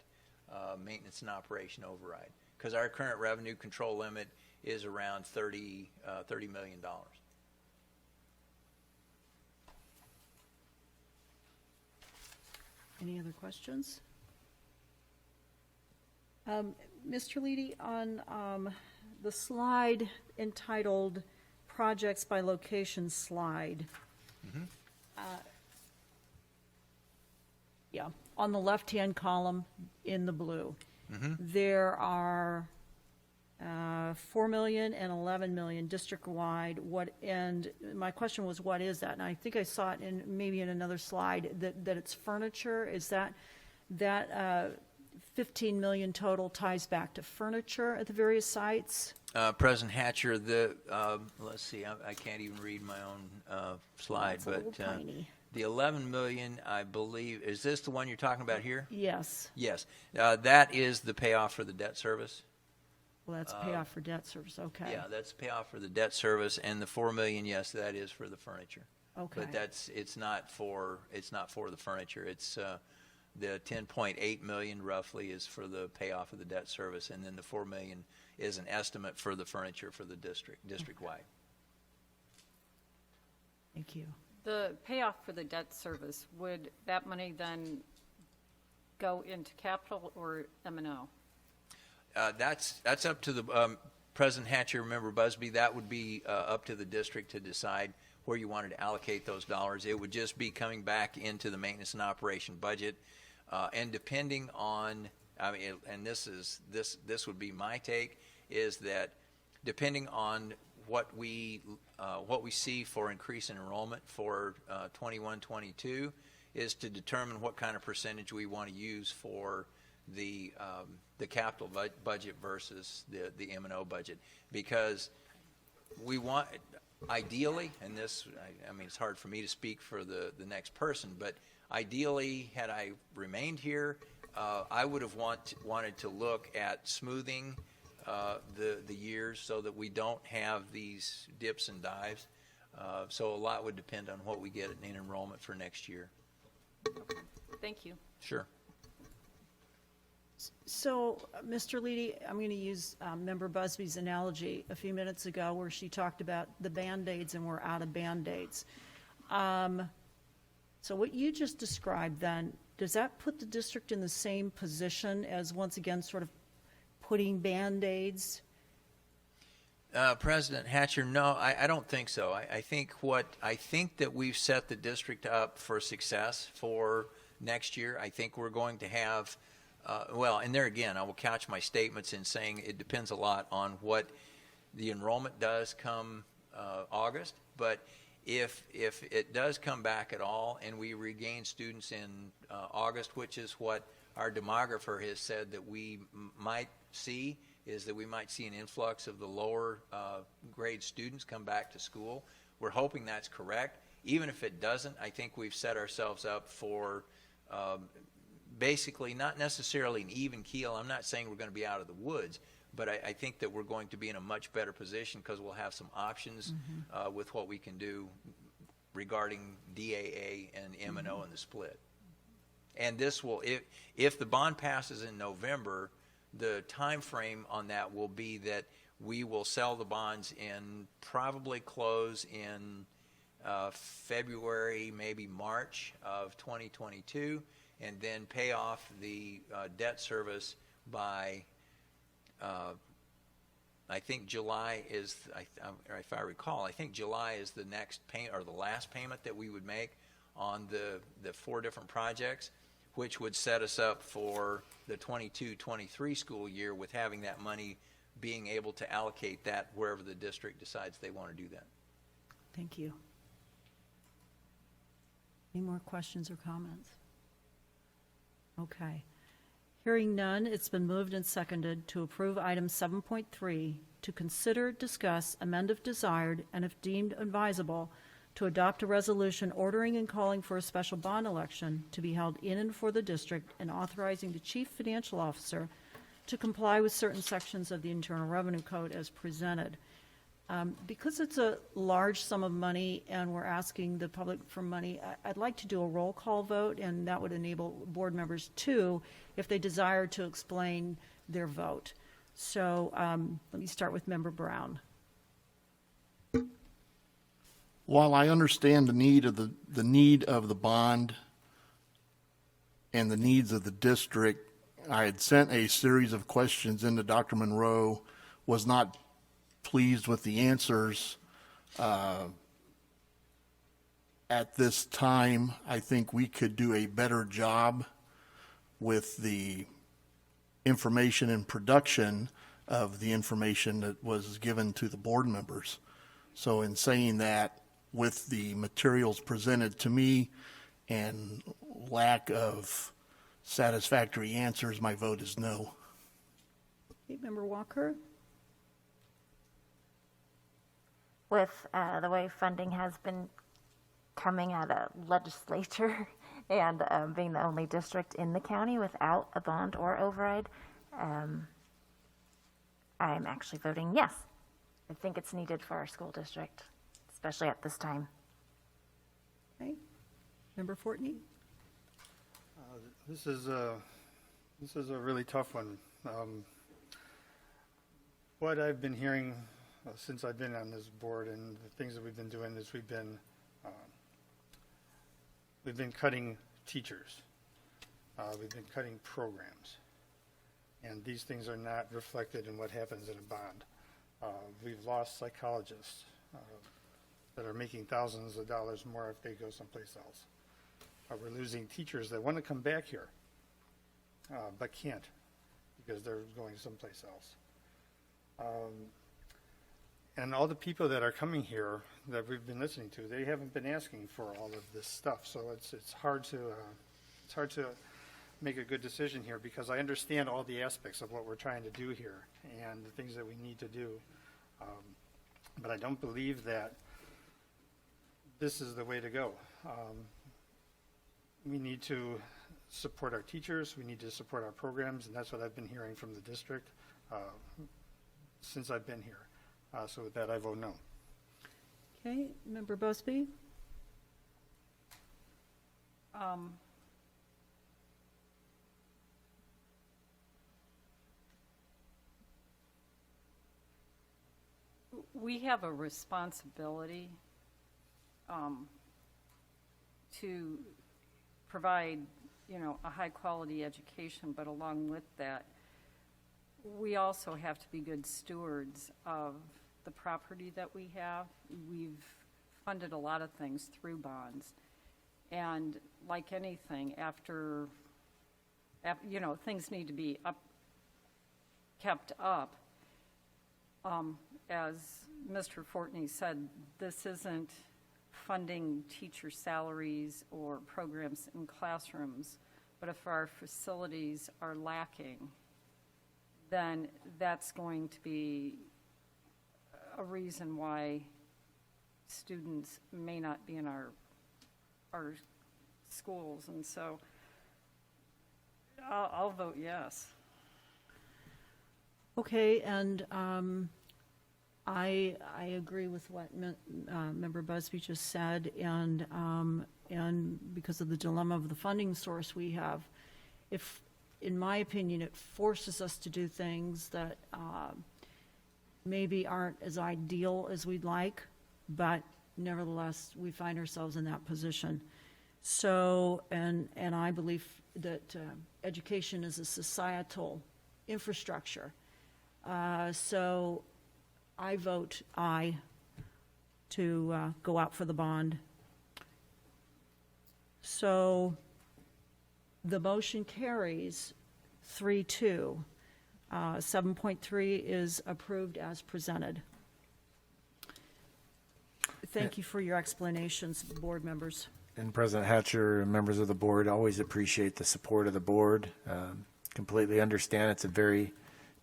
maintenance and operation override. Because our current revenue control limit is around $30 million. Any other questions? Mr. Leedy, on the slide entitled Projects by Location slide, yeah, on the left-hand column in the blue, there are 4 million and 11 million district-wide. And my question was, what is that? And I think I saw it maybe in another slide that it's furniture. Is that 15 million total ties back to furniture at the various sites? President Hatcher, let's see, I can't even read my own slide, It's a little tiny. The 11 million, I believe, is this the one you're talking about here? Yes. Yes. That is the payoff for the debt service. Well, that's payoff for debt service, okay. Yeah, that's payoff for the debt service, and the 4 million, yes, that is for the furniture. Okay. But it's not for the furniture. It's the 10.8 million roughly is for the payoff of the debt service, and then the 4 million is an estimate for the furniture for the district-wide. Thank you. The payoff for the debt service, would that money then go into capital or M&O? That's up to the President Hatcher, Member Busby. That would be up to the district to decide where you wanted to allocate those dollars. It would just be coming back into the maintenance and operation budget, and depending on, and this would be my take, is that depending on what we see for increase in enrollment for 21-22 is to determine what kind of percentage we want to use for the capital budget versus the M&O budget, because we want, ideally, and this, it's hard for me to speak for the next person, but ideally, had I remained here, I would have wanted to look at smoothing the years so that we don't have these dips and dives. So a lot would depend on what we get in enrollment for next year. Thank you. Sure. So, Mr. Leedy, I'm going to use Member Busby's analogy a few minutes ago where she talked about the Band-Aids and we're out of Band-Aids. So what you just described then, does that put the district in the same position as, once again, sort of putting Band-Aids? President Hatcher, no, I don't think so. I think that we've set the district up for success for next year. I think we're going to have, and there again, I will couch my statements in saying it depends a lot on what the enrollment does come August. But if it does come back at all and we regain students in August, which is what our demographer has said that we might see, is that we might see an influx of the lower grade students come back to school. We're hoping that's correct. Even if it doesn't, I think we've set ourselves up for basically not necessarily an even keel. I'm not saying we're going to be out of the woods, but I think that we're going to be in a much better position because we'll have some options with what we can do regarding DAA and M&O and the split. And this will, if the bond passes in November, the time frame on that will be that we will sell the bonds and probably close in February, maybe March of 2022, and then pay off the debt service by I think July is, if I recall, I think July is the next payment or the last payment that we would make on the 4 different projects, which would set us up for the 22-23 school year with having that money being able to allocate that wherever the district decides they want to do that. Thank you. Any more questions or comments? Okay. Hearing none, it's been moved and seconded to approve item 7.3 to consider, discuss, amend if desired, and if deemed advisable, to adopt a resolution ordering and calling for a special bond election to be held in and for the district and authorizing the chief financial officer to comply with certain sections of the Internal Revenue Code as presented. Because it's a large sum of money and we're asking the public for money, I'd like to do a roll call vote, and that would enable board members too, if they desire to explain their vote. So let me start with Member Brown. While I understand the need of the need of the bond and the needs of the district, I had sent a series of questions into Dr. Monroe, was not pleased with the answers. At this time, I think we could do a better job with the information and production of the information that was given to the board members. So in saying that, with the materials presented to me and lack of satisfactory answers, my vote is no. Member Walker? With the way funding has been coming out of legislature and being the only district in the county without a bond or override, I'm actually voting yes. I think it's needed for our school district, especially at this time. Okay. Member Fortney? This is a really tough one. What I've been hearing since I've been on this board and the things that we've been doing is we've been cutting teachers. We've been cutting programs. And these things are not reflected in what happens in a bond. We've lost psychologists that are making thousands of dollars more if they go someplace else. We're losing teachers that want to come back here, but can't because they're going someplace else. And all the people that are coming here that we've been listening to, they haven't been asking for all of this stuff. So it's hard to make a good decision here because I understand all the aspects of what we're trying to do here and the things that we need to do. But I don't believe that this is the way to go. We need to support our teachers. We need to support our programs, and that's what I've been hearing from the district since I've been here. So with that, I vote no. Okay, Member Busby? We have a responsibility to provide, a high-quality education, but along with that, we also have to be good stewards of the property that we have. We've funded a lot of things through bonds. And like anything, after things need to be kept up. As Mr. Fortney said, this isn't funding teacher salaries or programs in classrooms, but if our facilities are lacking, then that's going to be a reason why students may not be in our schools. And so I'll vote yes. Okay, and I agree with what Member Busby just said, and because of the dilemma of the funding source we have, in my opinion, it forces us to do things that maybe aren't as ideal as we'd like, but nevertheless, we find ourselves in that position. So, and I believe that education is a societal infrastructure. So I vote aye to go out for the bond. So the motion carries 3-2. 7.3 is approved as presented. Thank you for your explanations, board members. And President Hatcher and members of the board, always appreciate the support of the board. Completely understand it's a very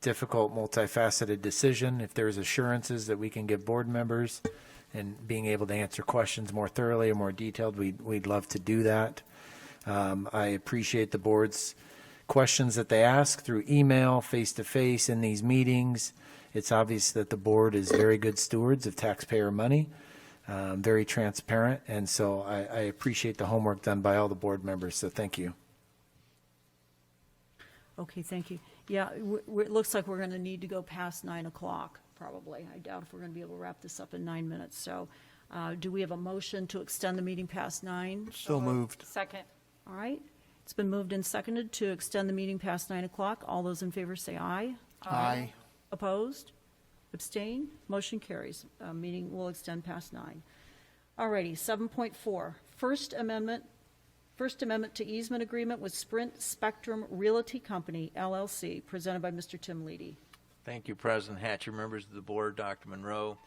difficult, multifaceted decision. If there's assurances that we can give board members and being able to answer questions more thoroughly and more detailed, we'd love to do that. I appreciate the board's questions that they ask through email, face-to-face in these meetings. It's obvious that the board is very good stewards of taxpayer money, very transparent, and so I appreciate the homework done by all the board members, so thank you. Okay, thank you. Yeah, it looks like we're going to need to go past 9 o'clock, probably. I doubt if we're going to be able to wrap this up in 9 minutes. So do we have a motion to extend the meeting past 9? So moved. Second. All right. It's been moved and seconded to extend the meeting past 9 o'clock. All those in favor say aye. Aye. Opposed? Abstain? Motion carries. Meeting will extend past 9. All righty, 7.4. First Amendment to easement agreement with Sprint Spectrum Realty Company, LLC, presented by Mr. Tim Leedy. Thank you, President Hatcher, members of the board, Dr. Monroe.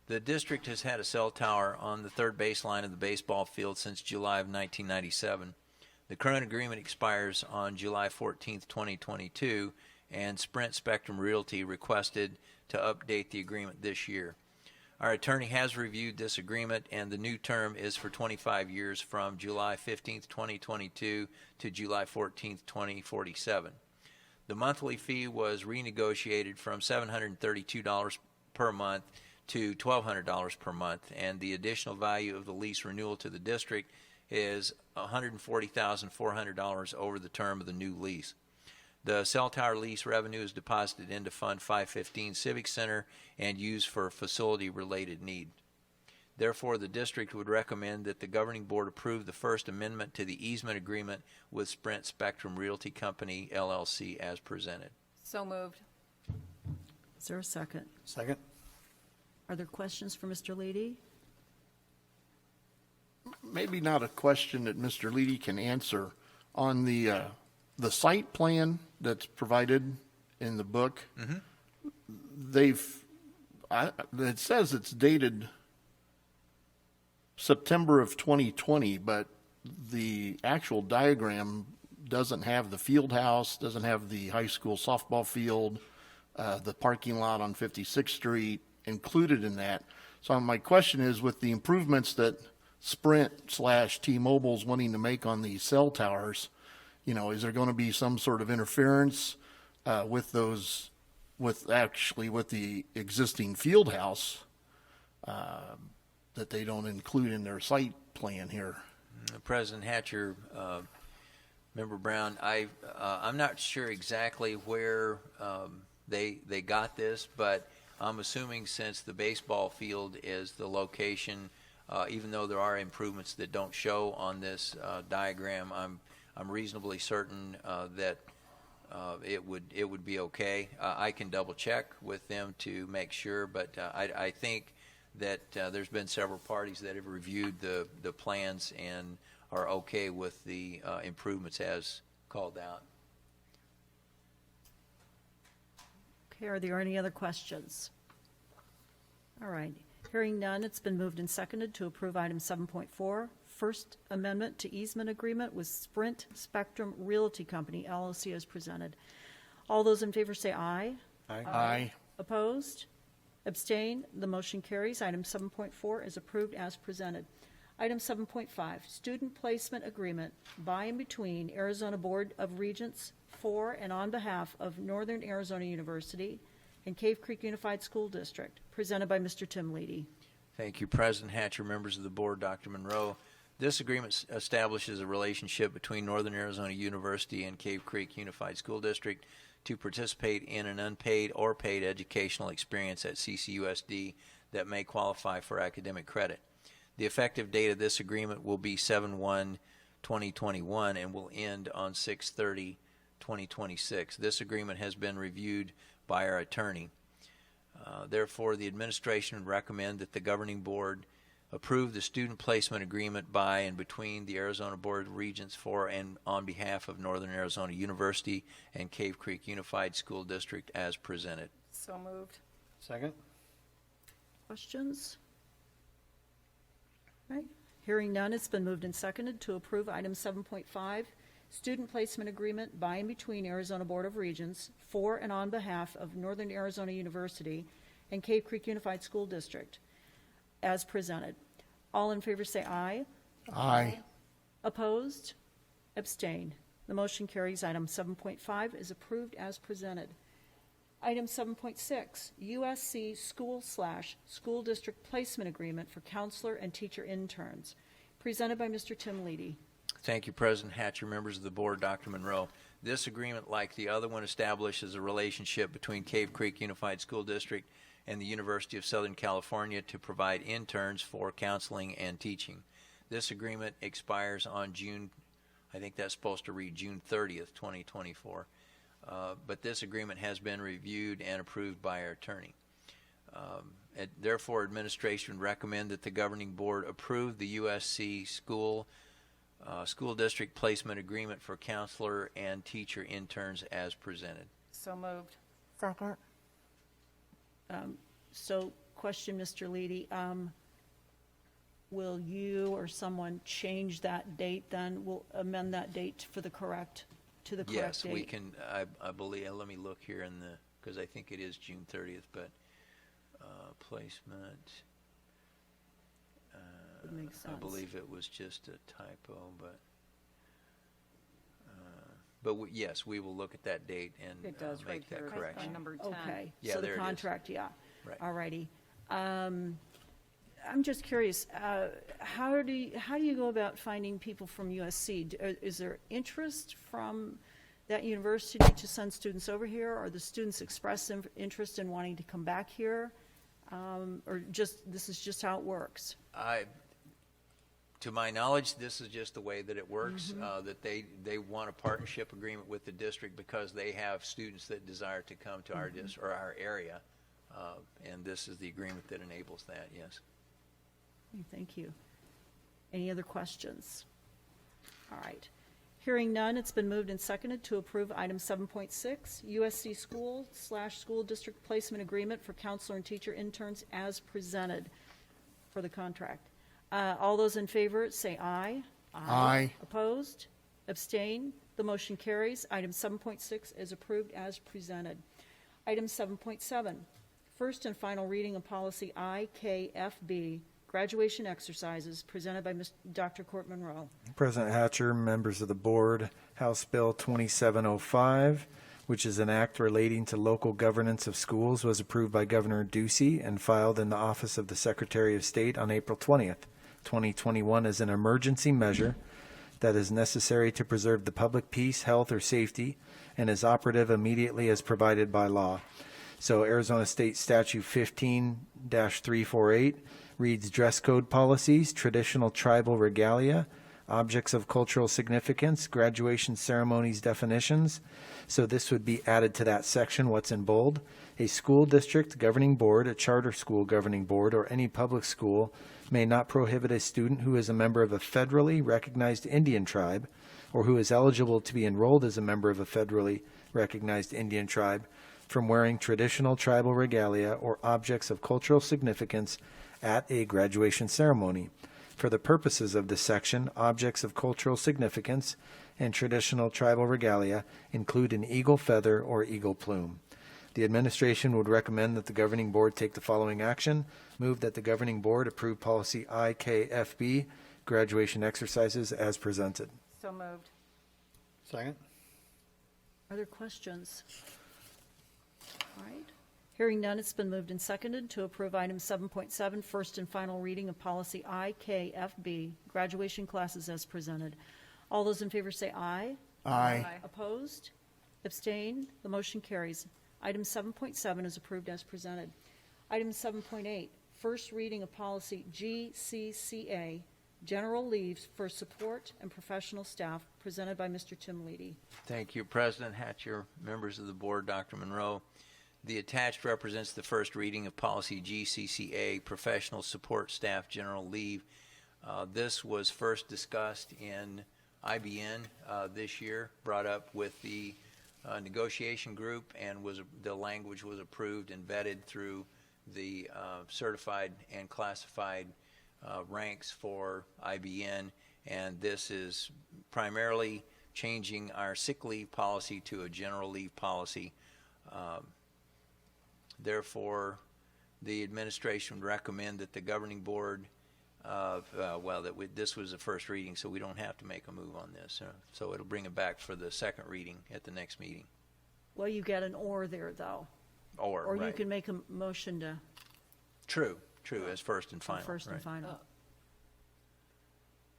The district has had a cell tower on the third baseline of the baseball field since July of 1997. The current agreement expires on July 14th, 2022, and Sprint Spectrum Realty requested to update the agreement this year. Our attorney has reviewed this agreement, and the new term is for 25 years from July 15th, 2022 to July 14th, 2047. The monthly fee was renegotiated from $732 per month to $1,200 per month, and the additional value of the lease renewal to the district is $140,400 over the term of the new lease. The cell tower lease revenue is deposited into Fund 515 Civic Center and used for facility-related need. Therefore, the district would recommend that the governing board approve the First Amendment to the easement agreement with Sprint Spectrum Realty Company, LLC, as presented. So moved. Is there a second? Second. Are there questions for Mr. Leedy? Maybe not a question that Mr. Leedy can answer. On the site plan that's provided in the book, it says it's dated September of 2020, but the actual diagram doesn't have the field house, doesn't have the high school softball field, the parking lot on 56th Street included in that. So my question is, with the improvements that Sprint/T-Mobile's wanting to make on these cell towers, is there going to be some sort of interference with the existing field house that they don't include in their site plan here. President Hatcher, Member Brown, I'm not sure exactly where they got this, but I'm assuming since the baseball field is the location, even though there are improvements that don't show on this diagram, I'm reasonably certain that it would be okay. I can double check with them to make sure, but I think that there's been several parties that have reviewed the plans and are okay with the improvements as called out. Okay, are there any other questions? All right, hearing none, it's been moved and seconded to approve item 7.4, First Amendment to Easement Agreement with Sprint Spectrum Realty Company, LLC, as presented. All those in favor say aye. Aye. Aye. Opposed? Abstain? The motion carries. Item 7.4 is approved as presented. Item 7.5, Student Placement Agreement by and between Arizona Board of Regents for and on behalf of Northern Arizona University and Cave Creek Unified School District, presented by Mr. Tim Leedy. Thank you, President Hatcher, members of the board, Dr. Monroe. This agreement establishes a relationship between Northern Arizona University and Cave Creek Unified School District to participate in an unpaid or paid educational experience at CCUSD that may qualify for academic credit. The effective date of this agreement will be 7/1/2021 and will end on 6/30/2026. This agreement has been reviewed by our attorney. Therefore, the administration would recommend that the governing board approve the student placement agreement by and between the Arizona Board of Regents for and on behalf of Northern Arizona University and Cave Creek Unified School District as presented. So moved. Second? Questions? Right. Hearing none, it's been moved and seconded to approve item 7.5, Student Placement Agreement by and between Arizona Board of Regents for and on behalf of Northern Arizona University and Cave Creek Unified School District, as presented. All in favor say aye. Aye. Opposed? Abstain. The motion carries. Item 7.5 is approved as presented. Item 7.6, USC School/School District Placement Agreement for Counselor and Teacher Interns, presented by Mr. Tim Leedy. Thank you, President Hatcher, members of the board, Dr. Monroe. This agreement, like the other one, establishes a relationship between Cave Creek Unified School District and the University of Southern California to provide interns for counseling and teaching. This agreement expires on June, I think that's supposed to read June 30th, 2024. But this agreement has been reviewed and approved by our attorney. Therefore, administration would recommend that the governing board approve the USC School District Placement Agreement for counselor and teacher interns as presented. So moved. Second. So, question, Mr. Leedy, will you or someone change that date then? We'll amend that date for the correct date? Yes, we can, I believe, let me look here in the, because I think it is June 30th, but placement, Would make sense. I believe it was just a typo, but yes, we will look at that date and It does right make that here. correction. Number 10. Okay, Yeah, so there the it is. contract, yeah. Right. All righty. I'm just curious, how do you go about finding people from USC? Is there interest from that university to send students over here, or the students express interest in wanting to come back here? Or this is just how it works? To my knowledge, this is just the way that it works, that they want a partnership agreement with the district because they have students that desire to come to our district or our area, and this is the agreement that enables that, yes. Thank you. Any other questions? All right. Hearing none, it's been moved and seconded to approve item 7.6, USC School/School District Placement Agreement for Counselor and Teacher Interns as presented for the contract. All those in favor say aye. Aye. Opposed? Abstain? The motion carries. Item 7.6 is approved as presented. Item 7.7, first and final reading of policy IKFB, graduation exercises, presented by Dr. Court Monroe. President Hatcher, members of the board, House Bill 2705 which is an act relating to local governance of schools, was approved by Governor Ducey and filed in the Office of the Secretary of State on April 20th, 2021 as an emergency measure that is necessary to preserve the public peace, health, or safety, and is operative immediately as provided by law. So Arizona State Statute 15-348 reads dress code policies, traditional tribal regalia, objects of cultural significance, graduation ceremonies definitions. So this would be added to that section, what's in bold. A school district governing board, a charter school governing board, or any public school may not prohibit a student who is a member of a federally recognized Indian tribe or who is eligible to be enrolled as a member of a federally recognized Indian tribe from wearing traditional tribal regalia or objects of cultural significance at a graduation ceremony. For the purposes of this section, objects of cultural significance and traditional tribal regalia include an eagle feather or eagle plume. The administration would recommend that the governing board take the following action. Move that the governing board approve policy IKFB, graduation exercises, as presented. So moved. Second? Are there questions? All right. Hearing none, it's been moved and seconded to approve item 7.7, first and final reading of policy IKFB, graduation classes as presented. All those in favor say aye. Aye. Opposed? Abstain? The motion carries. Item 7.7 is approved as presented. Item 7.8, first reading of policy GCCA, general leaves for support and professional staff, presented by Mr. Tim Leedy. Thank you, President Hatcher, members of the board, Dr. Monroe. The attached represents the first reading of policy GCCA, professional support staff general leave. This was first discussed in IBN this year, brought up with the negotiation group, and the language was approved and vetted through the certified and classified ranks for IBN, and this is primarily changing our sick leave policy to a general leave policy. Therefore, the administration would recommend that the governing board this was the first reading, so we don't have to make a move on this. So it'll bring it back for the second reading at the next meeting. Well, you get an or there, though. Or you right. can make a motion to True, as first and final. first and right. final.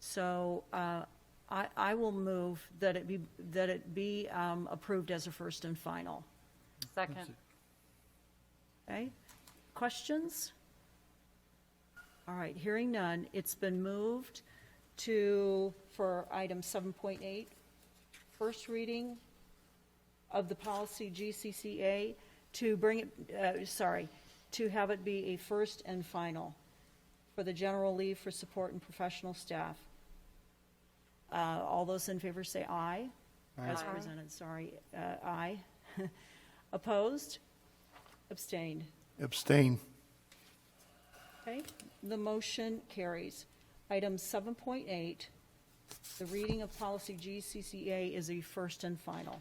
So I will move that it be approved as a first and final. Second. Okay. Questions? All right, hearing none, it's been moved for item 7.8, first reading of the policy GCCA to bring it, to have it be a first and final for the general leave for support and professional staff. All those in favor say aye. Aye. As presented, sorry. Aye. Opposed? Abstained. Abstain. Okay, the motion carries. Item 7.8, the reading of policy GCCA is a first and final.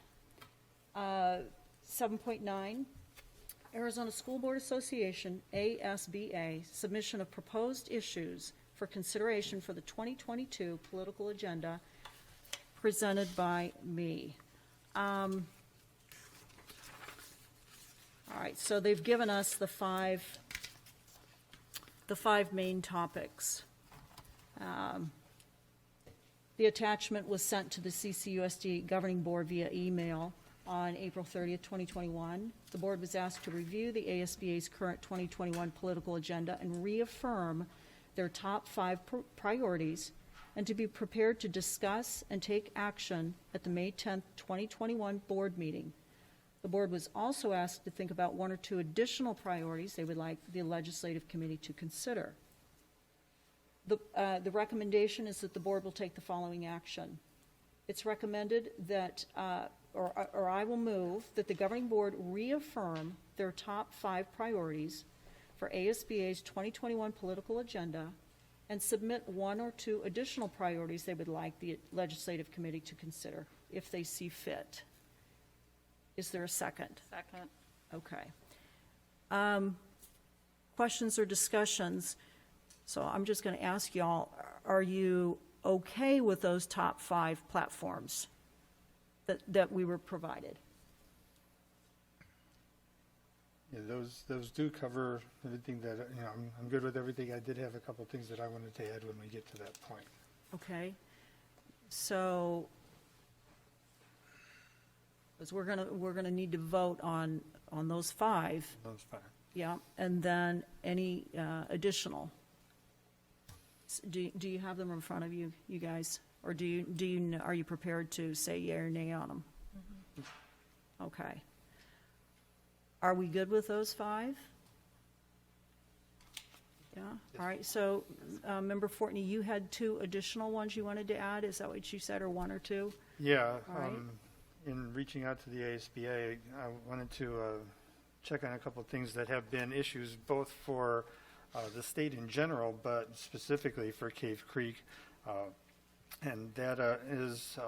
7.9, Arizona School Board Association, ASBA, submission of proposed issues for consideration for the 2022 political agenda, presented by me. All right, so they've given us the five main topics. The attachment was sent to the CCUSD Governing Board via email on April 30th, 2021. The board was asked to review the ASBA's current 2021 political agenda and reaffirm their top 5 priorities, and to be prepared to discuss and take action at the May 10th, 2021 board meeting. The board was also asked to think about 1 or 2 additional priorities they would like the legislative committee to consider. The recommendation is that the board will take the following action. It's recommended that, or I will move that the governing board reaffirm their top 5 priorities for ASBA's 2021 political agenda and submit 1 or 2 additional priorities they would like the legislative committee to consider if they see fit. Is there a second? Second. Okay. Questions or discussions? So I'm just going to ask y'all, are you okay with those top 5 platforms that we were provided? Yeah, those do cover everything that, I'm good with everything. I did have a couple of things that I wanted to add when we get to that point. Okay. So, because we're gonna need to vote on those 5. Those 5. Yeah, and then any additional. Do you have them in front of you, you guys? Or are you prepared to say yea or nay on them? Okay. Are we good with those 5? Yeah, all right, so, Member Fortney, you had 2 additional ones you wanted to add, is that what you said, or 1 or 2? Yeah, All right. in reaching out to the ASBA, I wanted to check on a couple of things that have been issues both for the state in general, but specifically for Cave Creek. And that is,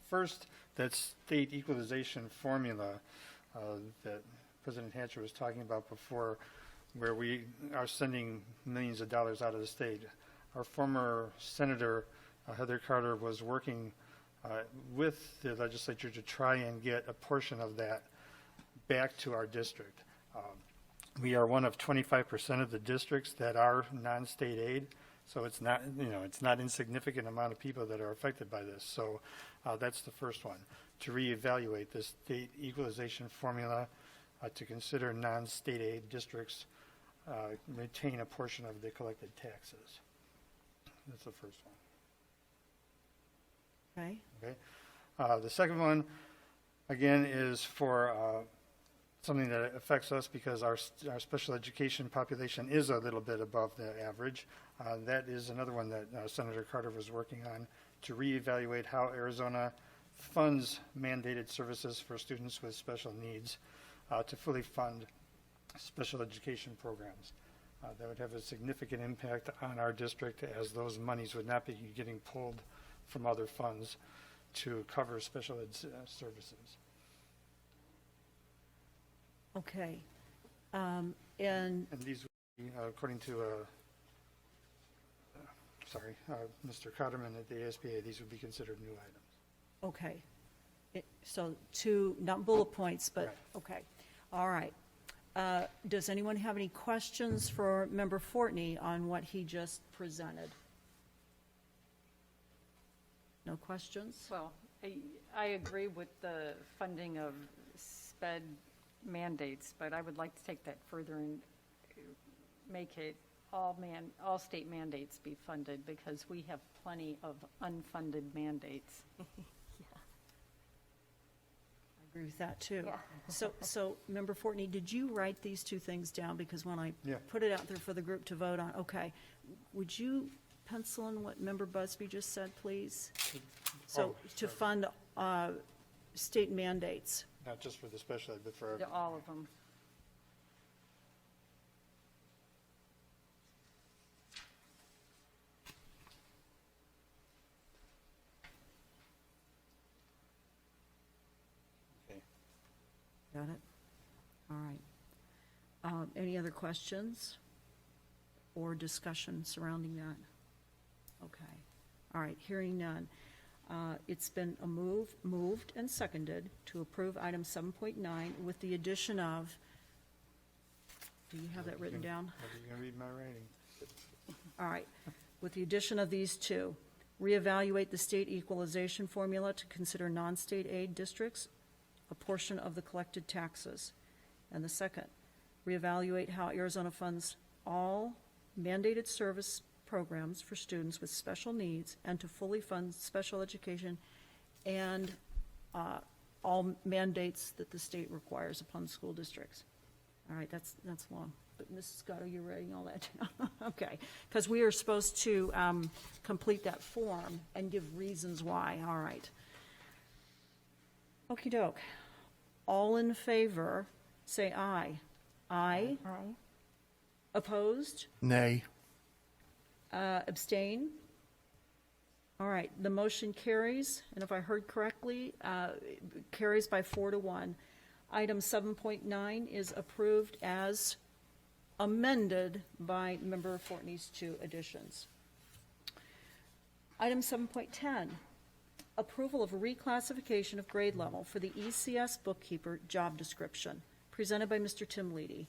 first, that state equalization formula that President Hatcher was talking about before, where we are sending millions of dollars out of the state. Our former Senator Heather Carter was working with the legislature to try and get a portion of that back to our district. We are one of 25% of the districts that are non-state aid, so it's not, it's not insignificant amount of people that are affected by this. So that's the first one, to reevaluate the state equalization formula, to consider non-state aid districts retain a portion of the collected taxes. That's the first one. Okay. Okay. The second one, again, is for something that affects us because our special education population is a little bit above the average. That is another one that Senator Carter was working on, to reevaluate how Arizona funds mandated services for students with special needs, to fully fund special education programs. That would have a significant impact on our district, as those monies would not be getting pulled from other funds to cover special ed services. Okay. And these would be, according to Mr. Cotterman at the ASBA, these would be considered new items. Okay. So 2, not bullet points, but, Right. okay. All right. Does anyone have any questions for Member Fortney on what he just presented? No questions? Well, I agree with the funding of SPED mandates, but I would like to take that further and make it all state mandates be funded, because we have plenty of unfunded mandates. I agree with that, too. So, Member Fortney, did you write these 2 things down? Because when I put it out there for the group to vote on, okay, would you pencil in what Member Busby just said, please? So, to fund state mandates. Not just for the special ed, but for All of them. Okay. Got it? All right. Any other questions or discussion surrounding that? Okay. All right, hearing none. It's been moved and seconded to approve item 7.9 with the addition of, do you have that written down? Are you going to read my writing? All right. With the addition of these 2, reevaluate the state equalization formula to consider non-state aid districts a portion of the collected taxes. And the second, reevaluate how Arizona funds all mandated service programs for students with special needs, and to fully fund special education and all mandates that the state requires upon school districts. All right, that's long. But Mrs. Scott, are you writing all that down? Okay, because we are supposed to complete that form and give reasons why. All right. Okey doke. All in favor, say aye. Aye. Aye. Opposed? Nay. Abstain? All right, the motion carries, and if I heard correctly, carries by 4 to 1. Item 7.9 is approved as amended by Member Fortney's 2 additions. Item 7.10, approval of reclassification of grade level for the ECS bookkeeper job description. presented by Mr. Tim Leedy.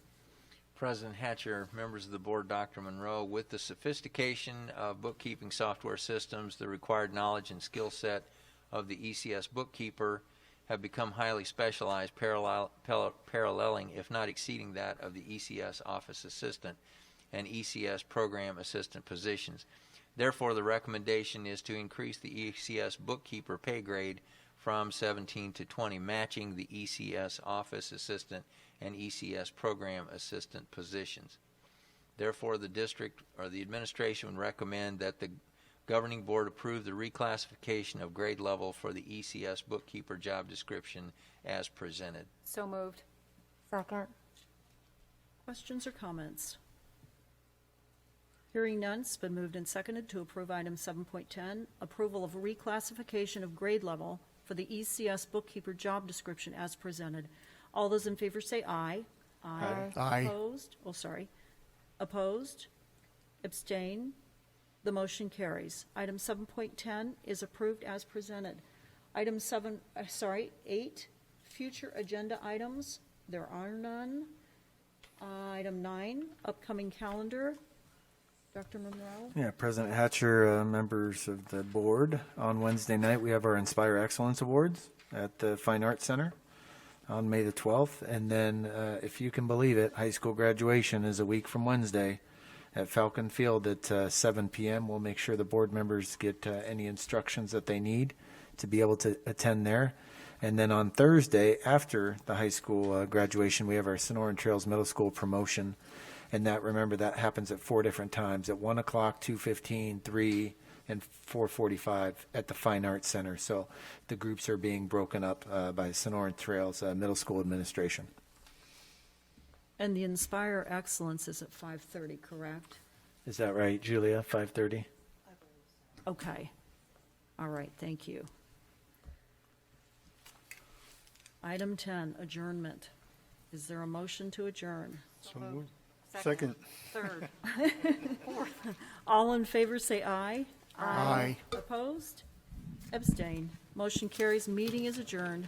President Hatcher, members of the board, Dr. Monroe, with the sophistication of bookkeeping software systems, the required knowledge and skill set of the ECS bookkeeper have become highly specialized, paralleling, if not exceeding that of the ECS office assistant and ECS program assistant positions. Therefore, the recommendation is to increase the ECS bookkeeper pay grade from 17 to 20, matching the ECS office assistant and ECS program assistant positions. Therefore, the district or the administration would recommend that the governing board approve the reclassification of grade level for the ECS bookkeeper job description as presented. So moved. Second. Questions or comments? Hearing none, it's been moved and seconded to approve item 7.10, approval of reclassification of grade level for the ECS bookkeeper job description as presented. All those in favor say aye. Aye. Aye. Opposed? Oh, sorry. Opposed? Abstain? The motion carries. Item 7.10 is approved as presented. Item 8, future agenda items. There are none. Item 9, upcoming calendar. Dr. Monroe? Yeah, President Hatcher, members of the board, on Wednesday night we have our Inspire Excellence Awards at the Fine Arts Center on May the 12th. And then, if you can believe it, high school graduation is a week from Wednesday at Falcon Field at 7 p.m. We'll make sure the board members get any instructions that they need to be able to attend there. And then on Thursday, after the high school graduation, we have our Sonoran Trails Middle School promotion. And that, remember, that happens at 4 different times, at 1 o'clock, 2:15, 3, and 4:45 at the Fine Arts Center. So the groups are being broken up by Sonoran Trails Middle School Administration. And the Inspire Excellence is at 5:30, correct? Is that right, Julia? 5:30? Okay. All right, thank you. Item 10, adjournment. Is there a motion to adjourn? So moved. Second. Third. Fourth. All in favor say aye. Aye. Opposed? Abstain. Motion carries. Meeting is adjourned.